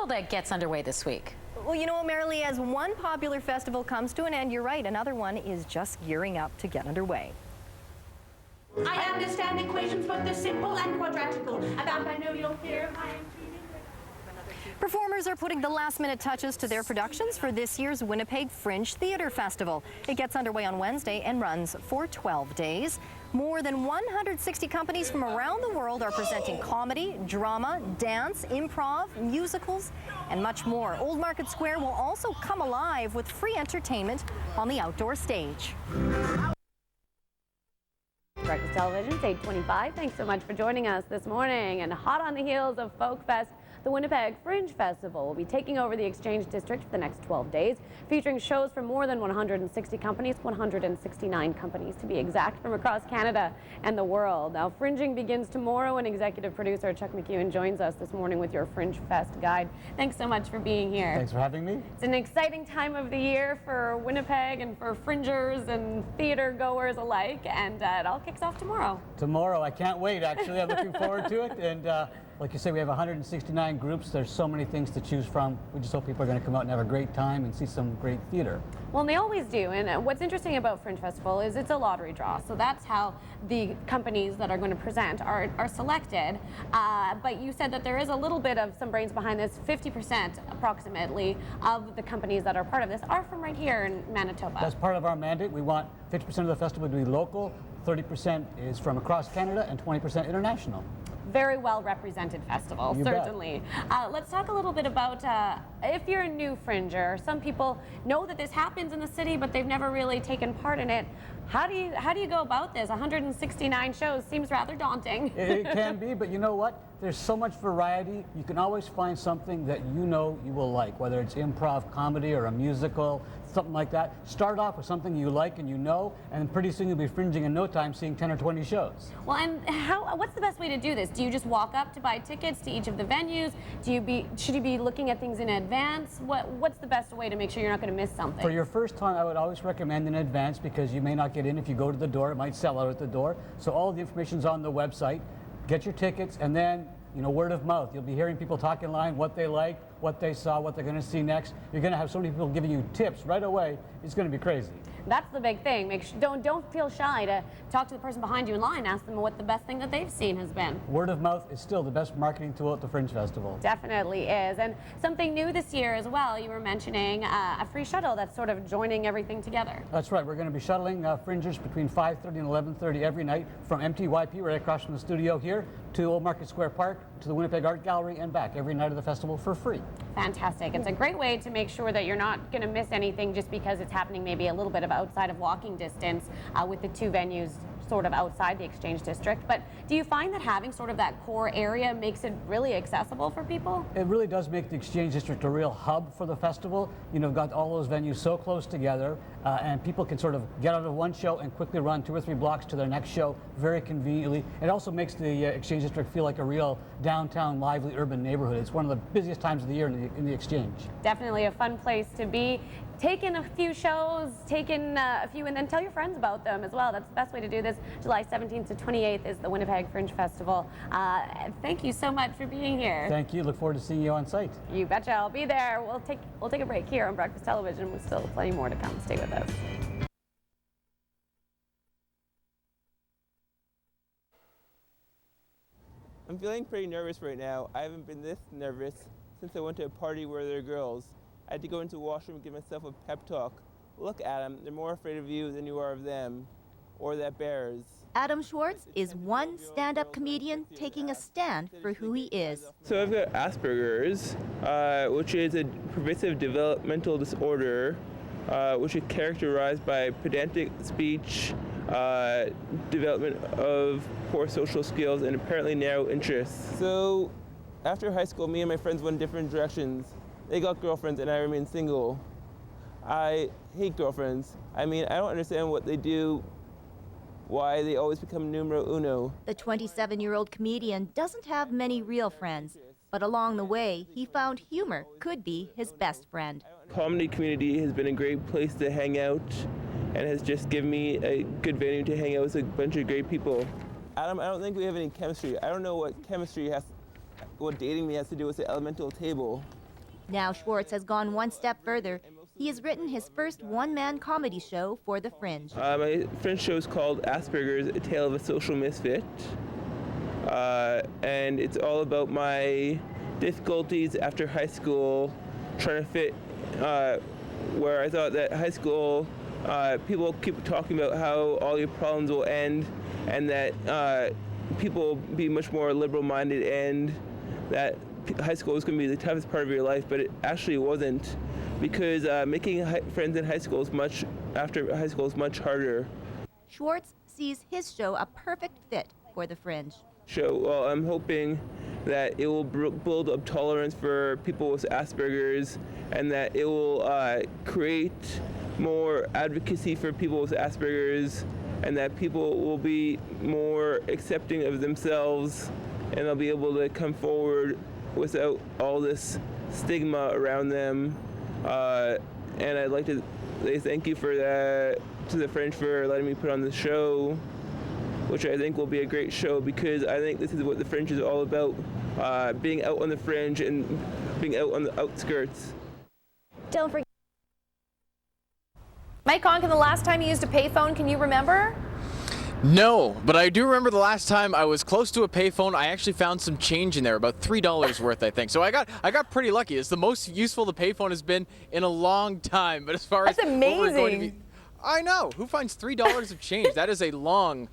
festival that gets underway this week? Well, you know, Marilee, as one popular festival comes to an end, you're right, another one is just gearing up to get underway. I understand equations, both the simple and quadratical. About binomial theorem, I am Performers are putting the last-minute touches to their productions for this year's Winnipeg Fringe Theatre Festival. It gets underway on Wednesday and runs for 12 days. More than 160 companies from around the world are presenting comedy, drama, dance, improv, musicals, and much more. Old Market Square will also come alive with free entertainment on the outdoor stage. Breakfast Television's 8:25. Thanks so much for joining us this morning. And hot on the heels of Folk Fest, the Winnipeg Fringe Festival will be taking over the Exchange District for the next 12 days, featuring shows from more than 160 companies, 169 companies to be exact, from across Canada and the world. Now, Fringing begins tomorrow, and executive producer Chuck McEwen joins us this morning with your Fringe Fest guide. Thanks so much for being here. Thanks for having me. It's an exciting time of the year for Winnipeg and for fringers and theater goers alike, and it all kicks off tomorrow. Tomorrow, I can't wait, actually. I'm looking forward to it. And like you say, we have 169 groups. There's so many things to choose from. We just hope people are going to come out and have a great time and see some great theater. Well, and they always do. And what's interesting about Fringe Festival is it's a lottery draw. So that's how the companies that are going to present are selected. But you said that there is a little bit of some brains behind this. 50% approximately of the companies that are part of this are from right here in Manitoba. That's part of our mandate. We want 50% of the festival to be local, 30% is from across Canada, and 20% international. Very well represented festival, You certainly. Let's talk a little bit about if you're a new fringer. Some people know that this happens in the city, but they've never really taken part in it. How do you go about this? 169 shows seems rather daunting. It can be, but you know what? There's so much variety. You can always find something that you know you will like, whether it's improv, comedy, or a musical, something like that. Start off with something you like and you know, and pretty soon you'll be fringing in no time, seeing 10 or 20 shows. Well, and what's the best way to do this? Do you just walk up to buy tickets to each of the venues? Should you be looking at things in advance? What's the best way to make sure you're not going to miss something? For your first time, I would always recommend in advance, because you may not get in if you go to the door. It might sell out at the door. So all the information's on the website. Get your tickets, and then, you know, word of mouth. You'll be hearing people talk in line, what they like, what they saw, what they're going to see next. You're going to have so many people giving you tips right away. It's going to be crazy. That's the big thing. Don't feel shy to talk to the person behind you in line. Ask them what the best thing that they've seen has been. Word of mouth is still the best marketing tool at the Fringe Festival. Definitely is. And something new this year as well, you were mentioning a free shuttle that's sort of joining everything together. That's right. We're going to be shuttling fringers between 5:30 and 11:30 every night from MTYP, right across from the studio here, to Old Market Square Park, to the Winnipeg Art Gallery, and back every night of the festival for free. Fantastic. It's a great way to make sure that you're not going to miss anything just because it's happening maybe a little bit of outside of walking distance with the two venues sort of outside the Exchange District. But do you find that having sort of that core area makes it really accessible for people? It really does make the Exchange District a real hub for the festival. You know, we've got all those venues so close together, and people can sort of get out of one show and quickly run 2 or 3 blocks to their next show very conveniently. It also makes the Exchange District feel like a real downtown, lively urban neighborhood. It's one of the busiest times of the year in the Exchange. Definitely a fun place to be. Take in a few shows, take in a few, and then tell your friends about them as well. That's the best way to do this. July 17th to 28th is the Winnipeg Fringe Festival. Thank you so much for being here. Thank you. Look forward to seeing you on site. You betcha. I'll be there. We'll take a break here on Breakfast Television. With still plenty more to come. Stay with us. I'm feeling pretty nervous right now. I haven't been this nervous since I went to a party where there were girls. I had to go into the washroom and give myself a pep talk. Look, Adam, they're more afraid of you than you are of them, or that bears. Adam Schwartz is one stand-up comedian taking a stand for who he is. So I've got Asperger's, which is a pervasive developmental disorder, which is characterized by pedantic speech, development of poor social skills, and apparently narrow interests. So after high school, me and my friends went different directions. They got girlfriends and I remained single. I hate girlfriends. I mean, I don't understand what they do, why they always become numero uno. The 27-year-old comedian doesn't have many real friends, but along the way, he found humor could be his best friend. Comedy community has been a great place to hang out and has just given me a good venue to hang out with a bunch of great people. Adam, I don't think we have any chemistry. I don't know what dating me has to do with the elemental table. Now Schwartz has gone one step further. He has written his first one-man comedy show for the Fringe. My Fringe show is called Asperger's, A Tale of a Social Misfit. And it's all about my difficulties after high school, trying to fit where I thought that high school, people keep talking about how all your problems will end, and that people will be much more liberal-minded, and that high school was going to be the toughest part of your life, but it actually wasn't, because making friends in high school is much harder. Schwartz sees his show a perfect fit for the Fringe. Well, I'm hoping that it will build up tolerance for people with Asperger's, and that it will create more advocacy for people with Asperger's, and that people will be more accepting of themselves, and they'll be able to come forward without all this stigma around them. And I'd like to say thank you for that to the Fringe for letting me put on the show, which I think will be a great show, because I think this is what the Fringe is all about, being out on the fringe and being out on the outskirts. Don't forget. Mike Conkin, the last time you used a payphone, can you remember? No, but I do remember the last time I was close to a payphone. I actually found some change in there, about $3 worth, I think. So I got pretty lucky. It's the most useful the payphone has been in a long time. But as far as that's amazing. What we're going to be, I know. Who finds $3 of change? That is a long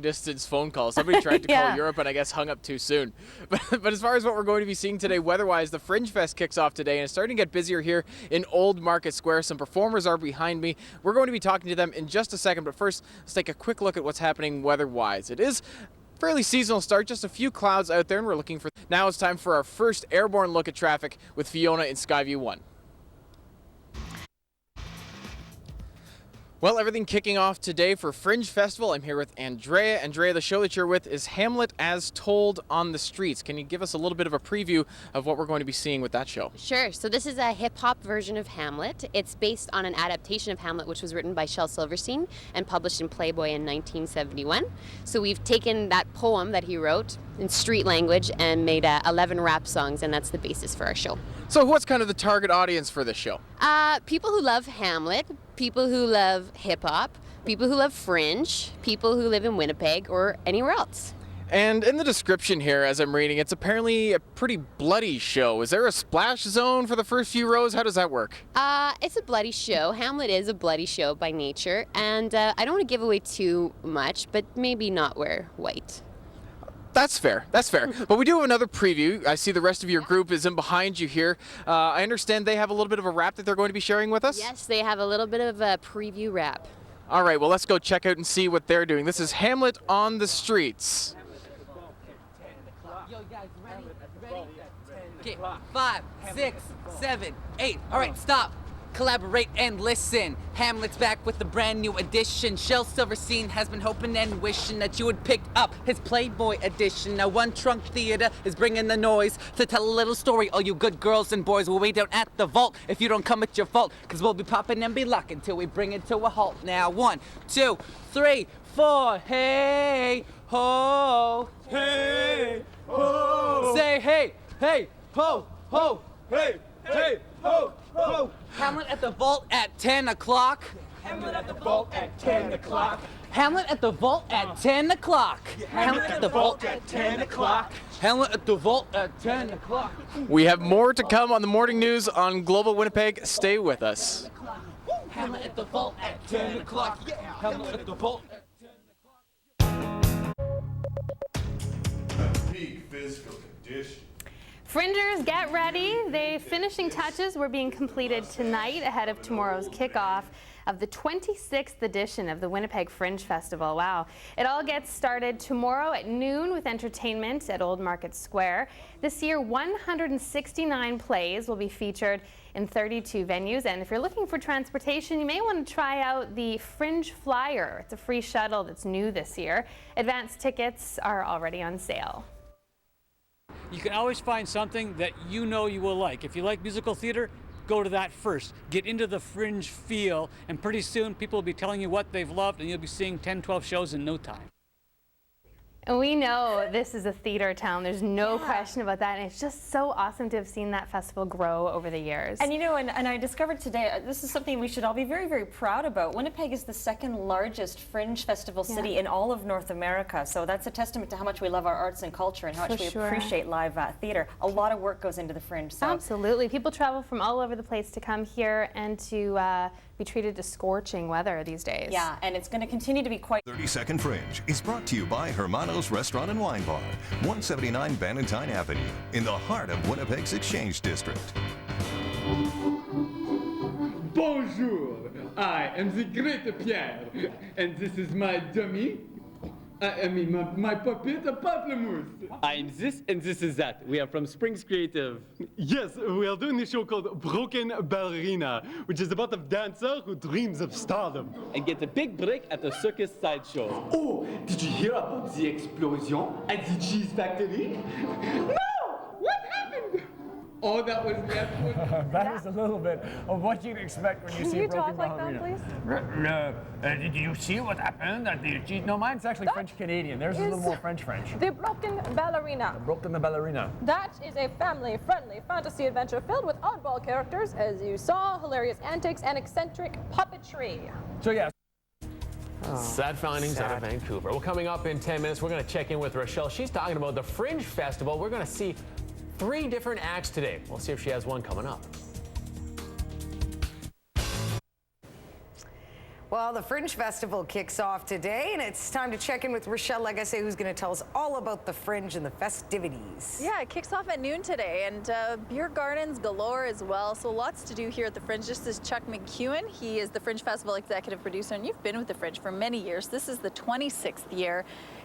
distance phone call. Somebody tried to call Europe and I guess hung up too soon. But as far as what we're going to be seeing today weather-wise, the Fringe Fest kicks off today and it's starting to get busier here in Old Market Square. Some performers are behind me. We're going to be talking to them in just a second, but first let's take a quick look at what's happening weather-wise. It is fairly seasonal start, just a few clouds out there, and we're looking for... Now it's time for our first airborne look at traffic with Fiona in Skyview 1. Well, everything kicking off today for Fringe Festival. I'm here with Andrea. Andrea, the show that you're with is Hamlet as Told on the Streets. Can you give us a little bit of a preview of what we're going to be seeing with that show? Sure. So this is a hip-hop version of Hamlet. It's based on an adaptation of Hamlet, which was written by Shel Silverstein and published in Playboy in 1971. So we've taken that poem that he wrote in street language and made 11 rap songs, and that's the basis for our show. So what's kind of the target audience for this show? People who love Hamlet, people who love hip-hop, people who love Fringe, people who live in Winnipeg or anywhere else. And in the description here, as I'm reading, it's apparently a pretty bloody show. Is there a splash zone for the first few rows? How does that work? It's a bloody show. Hamlet is a bloody show by nature, and I don't want to give away too much, but maybe not wear white. That's fair. That's fair. But we do have another preview. I see the rest of your group is in behind you here. I understand they have a little bit of a rap that they're going to be sharing with us? Yes, they have a little bit of a preview rap. All right, well, let's go check out and see what they're doing. This is Hamlet on the Streets. Yo, guys, ready? Okay, 5, 6, 7, 8. All right, stop. Collaborate and listen. Hamlet's back with a brand new edition. Shel Silverstein has been hoping and wishing that you would pick up his Playboy edition. Now One Trunk Theater is bringing the noise to tell a little story. All you good girls and boys will wait down at the vault. If you don't come, it's your fault, because we'll be popping and be locking till we bring it to a halt. Now 1, 2, 3, 4. Hey, ho. Hey, ho. Say hey, hey, ho, ho. Hey, hey, ho, ho. Hamlet at the vault at 10 o'clock. Hamlet at the vault at 10 o'clock. Hamlet at the vault at 10 o'clock. Hamlet at the vault at 10 o'clock. Hamlet at the vault at 10 o'clock. We have more to come on the morning news on Global Winnipeg. Stay with us. Hamlet at the vault at 10 o'clock. Hamlet at the vault at 10 o'clock. Peak physical condition. Fringers, get ready. The finishing touches were being completed tonight ahead of tomorrow's kickoff of the 26th edition of the Winnipeg Fringe Festival. Wow. It all gets started tomorrow at noon with entertainment at Old Market Square. This year, 169 plays will be featured in 32 venues. And if you're looking for transportation, you may want to try out the Fringe Flyer. It's a free shuttle that's new this year. Advance tickets are already on sale. You can always find something that you know you will like. If you like musical theater, go to that first. Get into the Fringe feel, and pretty soon people will be telling you what they've loved, and you'll be seeing 10, 12 shows in no time. And we know this is a theater town. There's no question about that. And it's just so awesome to have seen that festival grow over the years. And you know, and I discovered today, this is something we should all be very, very proud about. Winnipeg is the second largest fringe festival city in all of North America. So that's a testament to how much we love our arts and culture and how much we appreciate live theater. A lot of work goes into the fringe. So. Absolutely. People travel from all over the place to come here and to be treated to scorching weather these days. Yeah, and it's going to continue to be quite... 30-Second Fringe is brought to you by Hermanos Restaurant and Wine Bar, 179 Bannatyne Avenue, in the heart of Winnipeg's Exchange District. Bonjour, I am the great Pierre, and this is my dummy. I mean, my puppet, a pamplemousse. I'm this and this is that. We are from Springs Creative. Yes, we are doing a show called Broken Ballerina, which is about a dancer who dreams of stardom. And get a big break at the circus sideshow. Oh, did you hear about the explosion at the cheese factory? No! What happened? Oh, that was Netflix. That is a little bit of what you'd expect when you see Broken Ballerina. Can you talk like that, please? Did you see what happened at the cheese? No, mine's actually French-Canadian. Theirs is a little more French-French. The Broken Ballerina. Broken the Ballerina. That is a family-friendly fantasy adventure filled with oddball characters, as you saw, hilarious antics, and eccentric puppetry. So, yeah. Sad findings out of Vancouver. Well, coming up in 10 minutes, we're going to check in with Rochelle. She's talking about the Fringe Festival. We're going to see 3 different acts today. We'll see if she has one coming up. Well, the Fringe Festival kicks off today, and it's time to check in with Rochelle Lagacé, who's going to tell us all about the Fringe and the festivities. Yeah, it kicks off at noon today, and beer gardens galore as well, so lots to do here at the Fringe. This is Chuck McEwen. He is the Fringe Festival executive producer, and you've been with the Fringe for many years. This is the 26th year.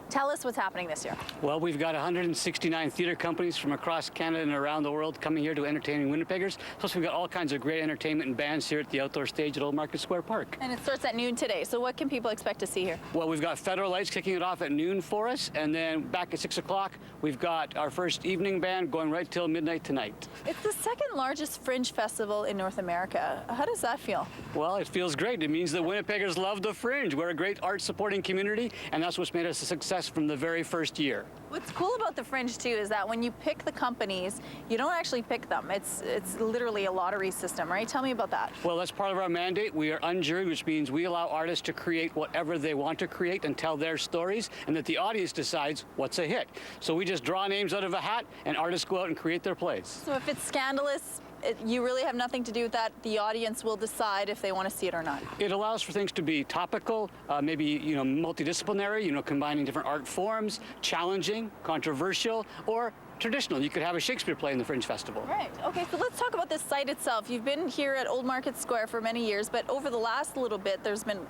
Tell us what's happening this year. Well, we've got 169 theater companies from across Canada and around the world coming here to entertain Winnipeggers. Plus, we've got all kinds of great entertainment and bands here at the outdoor stage at Old Market Square Park. And it starts at noon today, so what can people expect to see here? Well, we've got Federal Lights kicking it off at noon for us, and then back at 6 o'clock, we've got our first evening band going right till midnight tonight. It's the second largest Fringe festival in North America. How does that feel? Well, it feels great. It means that Winnipeggers love the Fringe. We're a great art-supporting community, and that's what's made us a success from the very first year. What's cool about the Fringe too is that when you pick the companies, you don't actually pick them. It's literally a lottery system, right? Tell me about that. Well, that's part of our mandate. We are unjuried, which means we allow artists to create whatever they want to create and tell their stories, and that the audience decides what's a hit. So we just draw names out of a hat, and artists go out and create their plays. So if it's scandalous, you really have nothing to do with that. The audience will decide if they want to see it or not. It allows for things to be topical, maybe multidisciplinary, combining different art forms, challenging, controversial, or traditional. You could have a Shakespeare play in the Fringe Festival. Right. Okay, so let's talk about this site itself. You've been here at Old Market Square for many years, but over the last little bit, there's been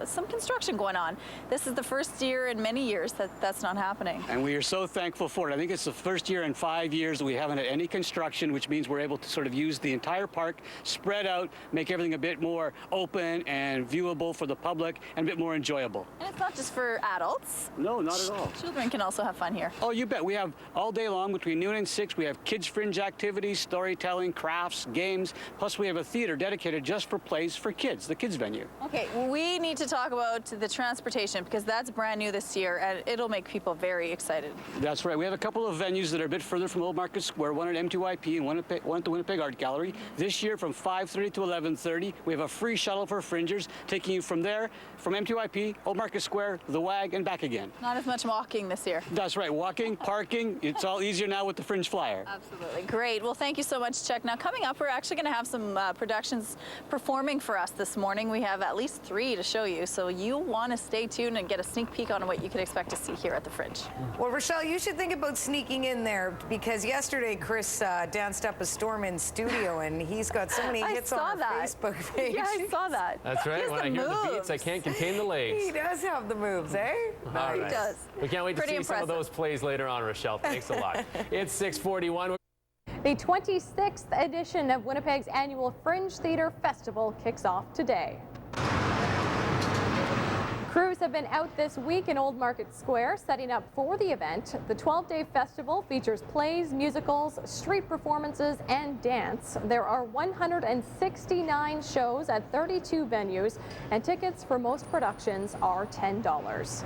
some construction going on. This is the first year in many years that's not happening. And we are so thankful for it. I think it's the first year in 5 years that we haven't had any construction, which means we're able to sort of use the entire park, spread out, make everything a bit more open and viewable for the public, and a bit more enjoyable. And it's not just for adults. No, not at all. Children can also have fun here. Oh, you bet. We have all day long between noon and 6. We have kids' Fringe activities, storytelling, crafts, games. Plus, we have a theater dedicated just for plays for kids, the kids venue. Okay, we need to talk about the transportation because that's brand new this year and it'll make people very excited. That's right. We have a couple of venues that are a bit further from Old Market Square, one at M2YP and one at the Winnipeg Art Gallery. This year from 5:30 to 11:30, we have a free shuttle for Fringers taking you from there, from M2YP, Old Market Square, the WAG, and back again. Not as much walking this year. That's right. Walking, parking, it's all easier now with the Fringe Flyer. Absolutely. Great. Well, thank you so much, Chuck. Now, coming up, we're actually going to have some productions performing for us this morning. We have at least 3 to show you, so you want to stay tuned and get a sneak peek on what you can expect to see here at the Fringe. Well, Rochelle, you should think about sneaking in there because yesterday Chris danced up a storm in studio, and he's got so many hits on our Facebook page. Yeah, I saw that. That's right. When I hear the beats, I can't contain the legs. He does have the moves, eh? All right. He does. We can't wait to see some of those plays later on, Rochelle. Thanks a lot. It's 6:41. The 26th edition of Winnipeg's annual Fringe Theater Festival kicks off today. Crews have been out this week in Old Market Square setting up for the event. The 12-day festival features plays, musicals, street performances, and dance. There are 169 shows at 32 venues, and tickets for most productions are $10.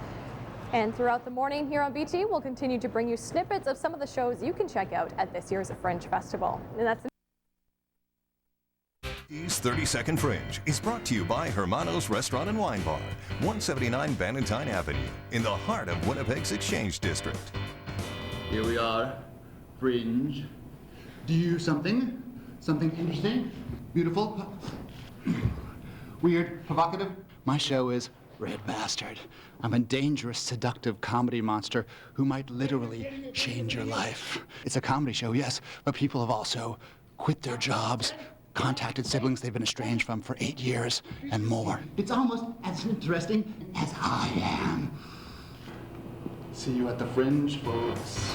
And throughout the morning here on BT, we'll continue to bring you snippets of some of the shows you can check out at this year's Fringe Festival. And that's BT's 30-Second Fringe is brought to you by Hermanos Restaurant and Wine Bar, 179 Bannatyne Avenue, in the heart of Winnipeg's Exchange District. Here we are, Fringe. Do you hear something? Something interesting? Beautiful? Weird? Provocative? My show is Red Bastard. I'm a dangerous, seductive comedy monster who might literally change your life. It's a comedy show, yes, but people have also quit their jobs, contacted siblings they've been estranged from for 8 years and more. It's almost as interesting as I am. See you at the Fringe, folks.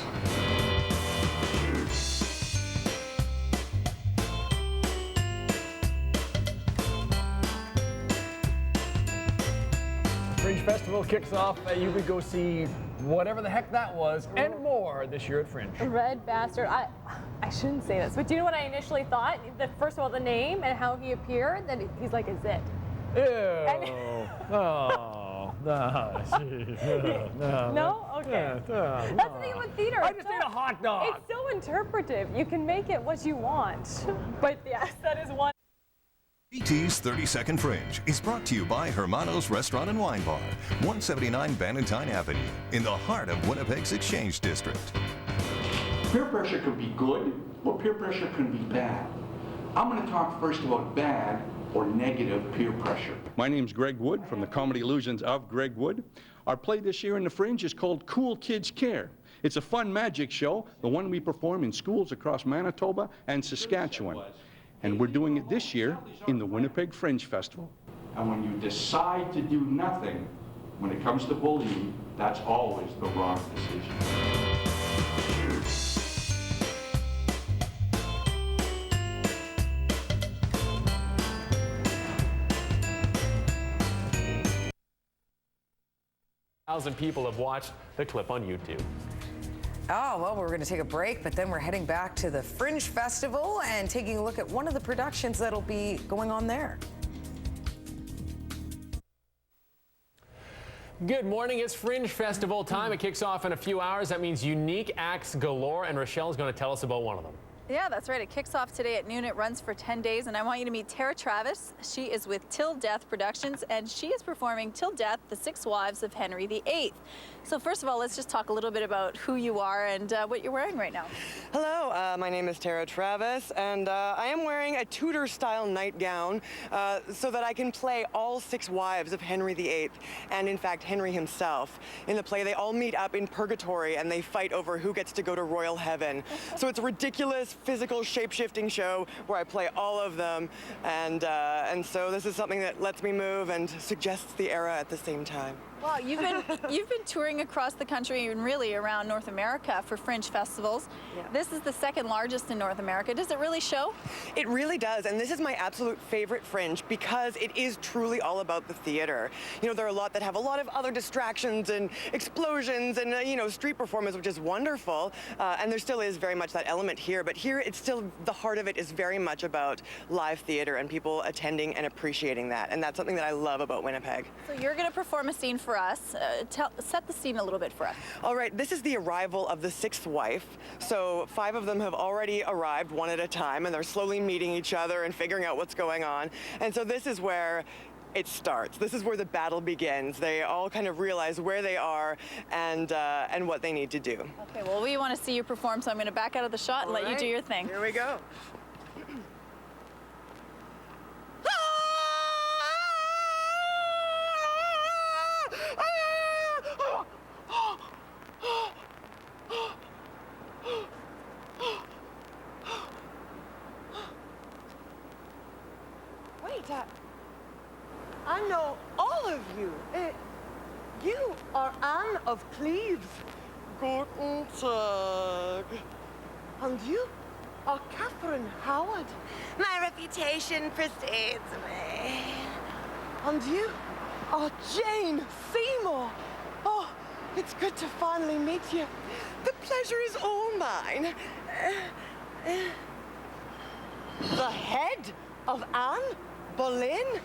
Fringe Festival kicks off. You could go see whatever the heck that was and more this year at Fringe. Red Bastard. I shouldn't say this, but do you know what I initially thought? First of all, the name and how he appeared, then he's like a zit. Ew. Oh, no. No? Okay. That's the thing with theater. I just ate a hot dog. It's so interpretive. You can make it what you want. But yes, that is one. BT's 30-Second Fringe is brought to you by Hermanos Restaurant and Wine Bar, 179 Bannatyne Avenue, in the heart of Winnipeg's Exchange District. Peer pressure can be good, or peer pressure can be bad. I'm going to talk first about bad or negative peer pressure. My name's Greg Wood from the Comedy Illusions of Greg Wood. Our play this year in the Fringe is called Cool Kids Care. It's a fun magic show, the one we perform in schools across Manitoba and Saskatchewan. And we're doing it this year in the Winnipeg Fringe Festival. And when you decide to do nothing, when it comes to bullying, that's always the wrong decision. Thousand people have watched the clip on YouTube. Oh, well, we're going to take a break, but then we're heading back to the Fringe Festival and taking a look at one of the productions that'll be going on there. Good morning. It's Fringe Festival time. It kicks off in a few hours. That means unique acts galore, and Rochelle's going to tell us about one of them. Yeah, that's right. It kicks off today at noon. It runs for 10 days, and I want you to meet Tara Travis. She is with Till Death Productions, and she is performing Till Death, The Six Wives of Henry VIII. So first of all, let's just talk a little bit about who you are and what you're wearing right now. Hello, my name is Tara Travis, and I am wearing a Tudor-style nightgown so that I can play all six wives of Henry VIII, and in fact, Henry himself. In the play, they all meet up in purgatory, and they fight over who gets to go to royal heaven. So it's a ridiculous physical shape-shifting show where I play all of them, and so this is something that lets me move and suggests the era at the same time. Wow, you've been touring across the country and really around North America for Fringe festivals. Yeah. This is the second largest in North America. Does it really show? It really does, and this is my absolute favorite Fringe because it is truly all about the theater. You know, there are a lot that have a lot of other distractions and explosions and, you know, street performance, which is wonderful, and there still is very much that element here, but here it's still, the heart of it is very much about live theater and people attending and appreciating that, and that's something that I love about Winnipeg. So you're going to perform a scene for us. Set the scene a little bit for us. All right, this is the arrival of the sixth wife. So 5 of them have already arrived one at a time, and they're slowly meeting each other and figuring out what's going on. And so this is where it starts. This is where the battle begins. They all kind of realize where they are and what they need to do. Okay, well, we want to see you perform, so I'm going to back out of the shot and let you do your thing. Here we go. Wait, I know all of you. You are Anne of Cleves. Guten Tag. And you are Catherine Howard. My reputation precedes me. And you are Jane Seymour. Oh, it's good to finally meet you. The pleasure is all mine. The head of Anne Boleyn?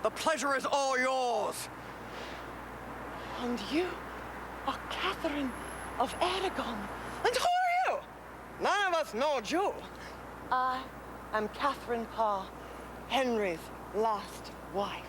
The pleasure is all yours. And you are Catherine of Aragon. And who are you? None of us know you. I am Catherine Parr, Henry's last wife.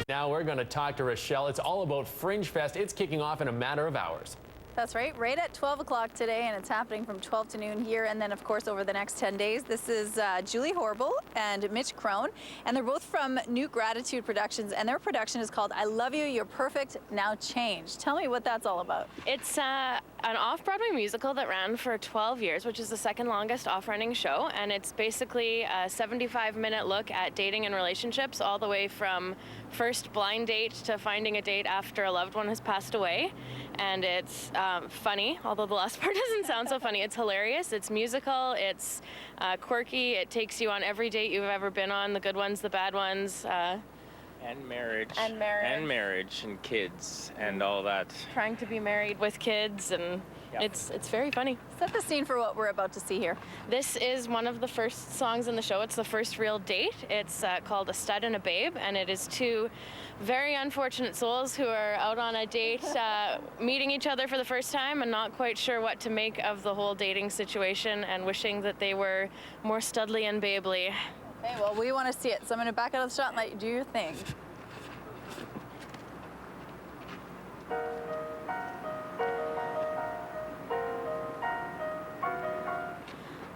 Now we're going to talk to Rochelle. It's all about Fringe Fest. It's kicking off in a matter of hours. That's right at 12 o'clock today, and it's happening from 12 to noon here, and then of course over the next 10 days. This is Julie Horble and Mitch Crone, and they're both from New Gratitude Productions, and their production is called I Love You, You're Perfect, Now Change. Tell me what that's all about. It's an off-Broadway musical that ran for 12 years, which is the second longest off-running show, and it's basically a 75-minute look at dating and relationships, all the way from first blind date to finding a date after a loved one has passed away. And it's funny, although the last part doesn't sound so funny. It's hilarious, it's musical, it's quirky, it takes you on every date you've ever been on, the good ones, the bad ones. And marriage. And marriage. And marriage and kids and all that. Trying to be married with kids, and it's very funny. Set the scene for what we're about to see here. This is one of the first songs in the show. It's the first real date. It's called A Stud and a Babe, and it is two very unfortunate souls who are out on a date, meeting each other for the first time and not quite sure what to make of the whole dating situation and wishing that they were more studly and babely. Okay, well, we want to see it, so I'm going to back out of the shot and let you do your thing.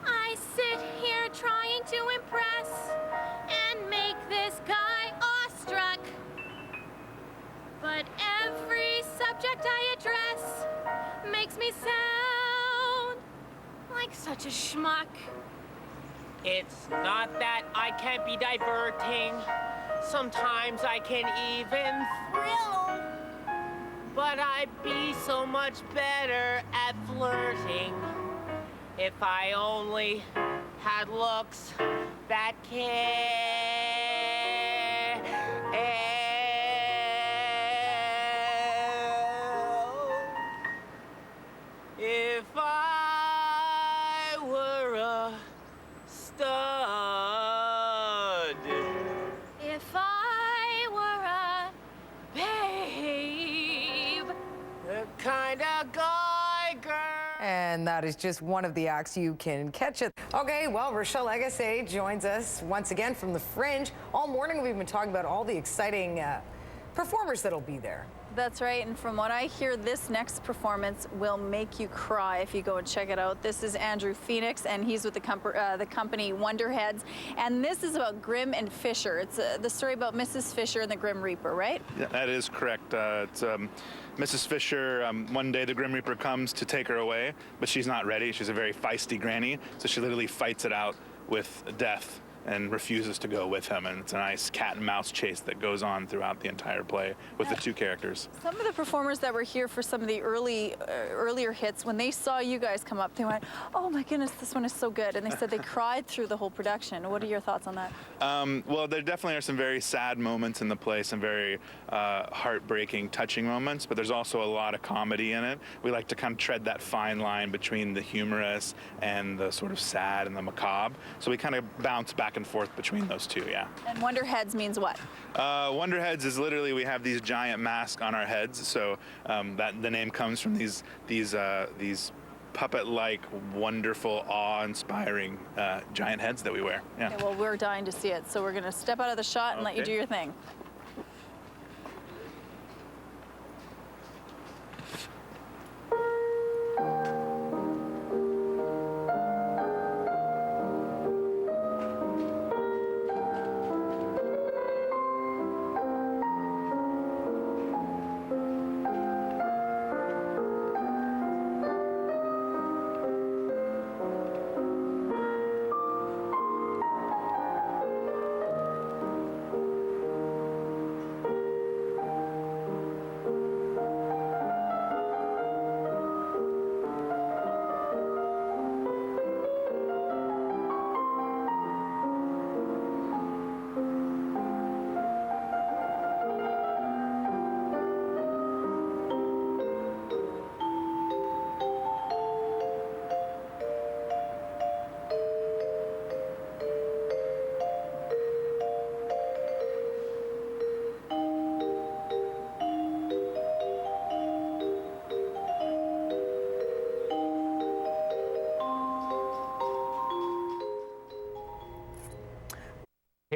I sit here trying to impress and make this guy awestruck. But every subject I address makes me sound like such a schmuck. It's not that I can't be diverting. Sometimes I can even thrill. But I'd be so much better at flirting if I only had looks that care. If I were a stud. If I were a babe. The kind of guy, girl. And that is just one of the acts you can catch it. Okay, well, Rochelle Agasse joins us once again from the Fringe. All morning we've been talking about all the exciting performers that'll be there. That's right, and from what I hear, this next performance will make you cry if you go and check it out. This is Andrew Phoenix, and he's with the company Wonderheads, and this is about Grim and Fisher. It's the story about Mrs. Fisher and the Grim Reaper, right? Yeah, that is correct. It's Mrs. Fisher, one day the Grim Reaper comes to take her away, but she's not ready. She's a very feisty granny, so she literally fights it out with death and refuses to go with him, and it's a nice cat and mouse chase that goes on throughout the entire play with the two characters. Some of the performers that were here for some of the earlier hits, when they saw you guys come up, they went, "Oh my goodness, this one is so good," and they said they cried through the whole production. What are your thoughts on that? Well, there definitely are some very sad moments in the play, some very heartbreaking, touching moments, but there's also a lot of comedy in it. We like to kind of tread that fine line between the humorous and the sort of sad and the macabre, so we kind of bounce back and forth between those two, yeah. And Wonderheads means what? Wonderheads is literally, we have these giant masks on our heads, so that the name comes from these puppet-like, wonderful, awe-inspiring giant heads that we wear. Yeah. Okay, well, we're dying to see it, so we're going to step out of the shot and let you do your thing.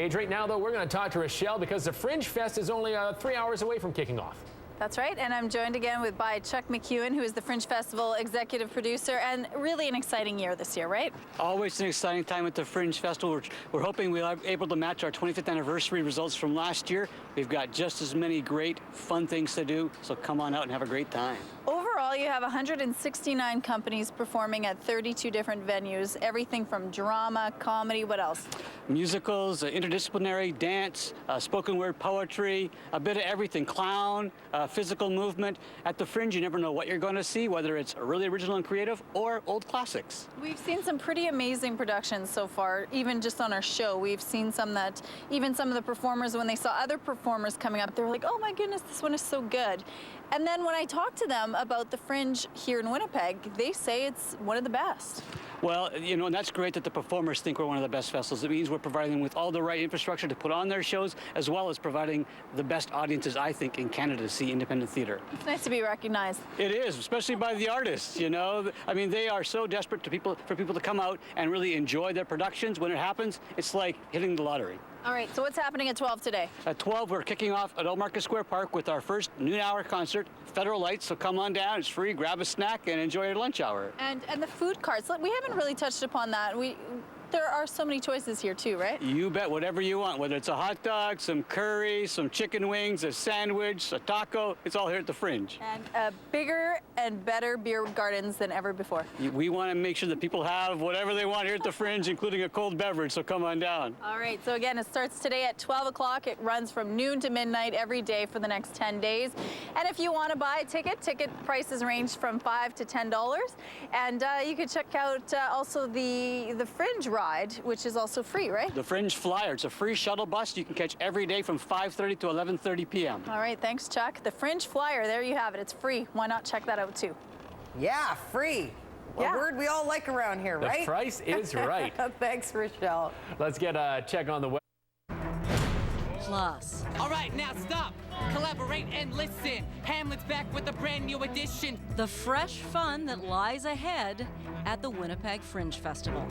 Age right now, though, we're going to talk to Rochelle because the Fringe Fest is only 3 hours away from kicking off. That's right, and I'm joined again by Chuck McEwen, who is the Fringe Festival executive producer, and really an exciting year this year, right? Always an exciting time at the Fringe Festival. We're hoping we'll be able to match our 25th anniversary results from last year. We've got just as many great, fun things to do, so come on out and have a great time. Overall, you have 169 companies performing at 32 different venues, everything from drama, comedy, what else? Musicals, interdisciplinary, dance, spoken word poetry, a bit of everything, clown, physical movement. At the Fringe, you never know what you're going to see, whether it's really original and creative or old classics. We've seen some pretty amazing productions so far, even just on our show. We've seen some that, even some of the performers, when they saw other performers coming up, they were like, oh my goodness, this one is so good. And then when I talk to them about the Fringe here in Winnipeg, they say it's one of the best. Well, you know, and that's great that the performers think we're one of the best festivals. It means we're providing them with all the right infrastructure to put on their shows, as well as providing the best audiences, I think, in Canada to see independent theater. It's nice to be recognized. It is, especially by the artists, you know. I mean, they are so desperate for people to come out and really enjoy their productions. When it happens, it's like hitting the lottery. All right, so what's happening at 12 today? At 12, we're kicking off at Old Market Square Park with our first noon-hour concert, Federal Lights, so come on down, it's free, grab a snack, and enjoy your lunch hour. And the food carts, we haven't really touched upon that. There are so many choices here too, right? You bet, whatever you want, whether it's a hot dog, some curry, some chicken wings, a sandwich, a taco, it's all here at the Fringe. And bigger and better beer gardens than ever before. We want to make sure that people have whatever they want here at the Fringe, including a cold beverage, so come on down. All right, so again, it starts today at 12 o'clock. It runs from noon to midnight every day for the next 10 days. And if you want to buy a ticket prices range from $5 to $10. And you can check out also the Fringe ride, which is also free, right? The Fringe Flyer, it's a free shuttle bus you can catch every day from 5:30 to 11:30 p.m. All right, thanks, Chuck. The Fringe Flyer, there you have it. It's free. Why not check that out too? Yeah, free. A word we all like around here, right? The price is right. Thanks, Rochelle. Let's get a check on the web. Plus. All right, now stop. Collaborate and listen. Hamlet's back with a brand new edition. The fresh fun that lies ahead at the Winnipeg Fringe Festival.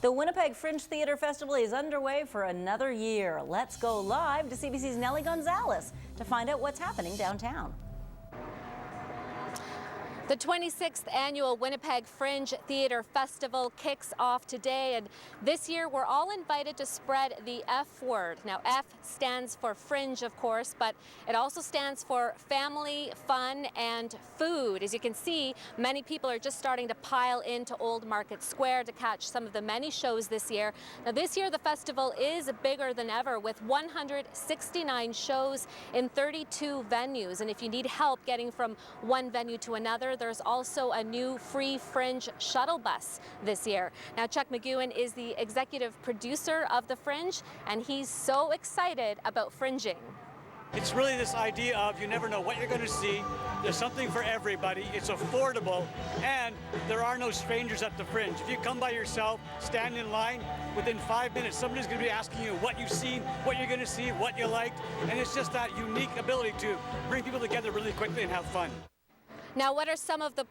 The Winnipeg Fringe Theatre Festival is underway for another year. Let's go live to CBC's Nellie Gonzalez to find out what's happening downtown. The 26th annual Winnipeg Fringe Theatre Festival kicks off today, and this year we're all invited to spread the F word. Now, F stands for fringe, of course, but it also stands for family, fun, and food. As you can see, many people are just starting to pile into Old Market Square to catch some of the many shows this year. Now, this year the festival is bigger than ever with 169 shows in 32 venues, and if you need help getting from one venue to another, there's also a new free Fringe shuttle bus this year. Now, Chuck McEwen is the executive producer of the Fringe, and he's so excited about fringing. It's really this idea of you never know what you're going to see. There's something for everybody. It's affordable, and there are no strangers at the Fringe. If you come by yourself, stand in line, within 5 minutes, somebody's going to be asking you what you've seen, what you're going to see, what you liked, and it's just that unique ability to bring people together really quickly and have fun. Now, what are some of the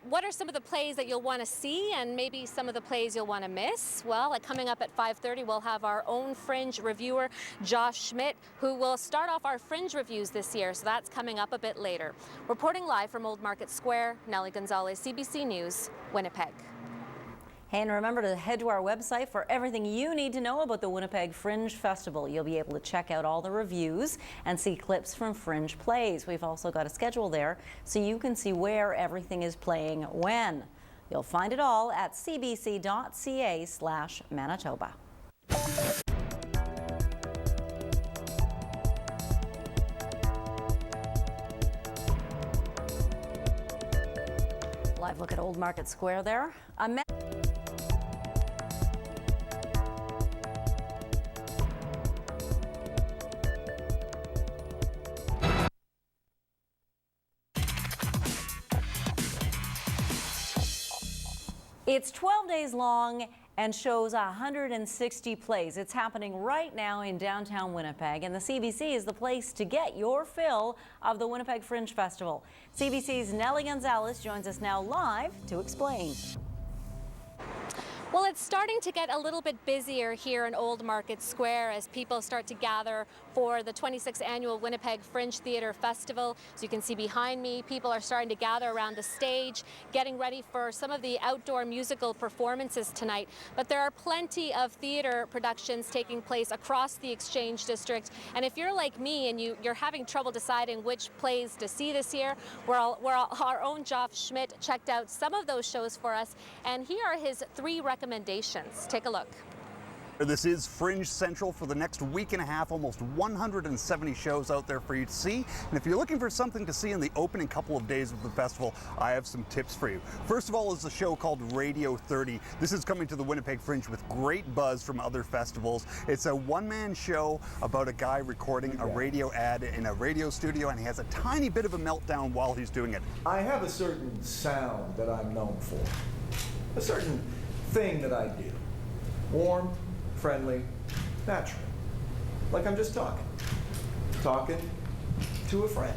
plays that you'll want to see, and maybe some of the plays you'll want to miss? Well, coming up at 5:30, we'll have our own Fringe reviewer, Josh Schmidt, who will start off our Fringe reviews this year, so that's coming up a bit later. Reporting live from Old Market Square, Nellie Gonzalez, CBC News, Winnipeg. Hey, and remember to head to our website for everything you need to know about the Winnipeg Fringe Festival. You'll be able to check out all the reviews and see clips from Fringe plays. We've also got a schedule there so you can see where everything is playing when. You'll find it all at cbc.ca/Manitoba. Live look at Old Market Square there. It's 12 days long and shows 160 plays. It's happening right now in downtown Winnipeg, and the CBC is the place to get your fill of the Winnipeg Fringe Festival. CBC's Nellie Gonzalez joins us now live to explain. Well, it's starting to get a little bit busier here in Old Market Square as people start to gather for the 26th annual Winnipeg Fringe Theatre Festival. As you can see behind me, people are starting to gather around the stage, getting ready for some of the outdoor musical performances tonight. But there are plenty of theatre productions taking place across the Exchange District. And if you're like me and you're having trouble deciding which plays to see this year, our own Joff Schmidt checked out some of those shows for us, and here are his 3 recommendations. Take a look. This is Fringe Central for the next week and a half, almost 170 shows out there for you to see. And if you're looking for something to see in the opening couple of days of the festival, I have some tips for you. First of all is a show called Radio 30. This is coming to the Winnipeg Fringe with great buzz from other festivals. It's a one-man show about a guy recording a radio ad in a radio studio, and he has a tiny bit of a meltdown while he's doing it. I have a certain sound that I'm known for, a certain thing that I do. Warm, friendly, natural. Like I'm just talking to a friend.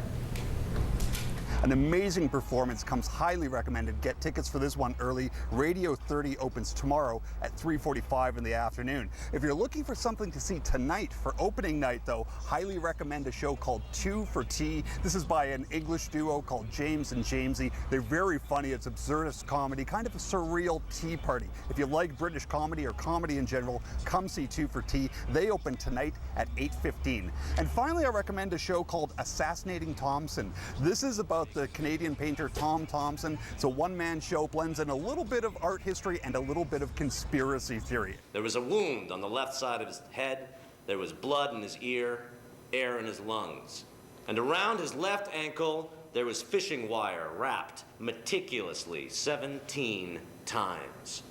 An amazing performance, comes highly recommended. Get tickets for this one early. Radio 30 opens tomorrow at 3:45 in the afternoon. If you're looking for something to see tonight for opening night though, highly recommend a show called 2 for Tea. This is by an English duo called James and Jamesy. They're very funny. It's absurdist comedy, kind of a surreal tea party. If you like British comedy or comedy in general, come see 2 for Tea. They open tonight at 8:15. And finally, I recommend a show called Assassinating Thompson. This is about the Canadian painter Tom Thomson. It's a one-man show, blends in a little bit of art history and a little bit of conspiracy theory. There was a wound on the left side of his head. There was blood in his ear, air in his lungs. And around his left ankle, there was fishing wire wrapped meticulously 17 times.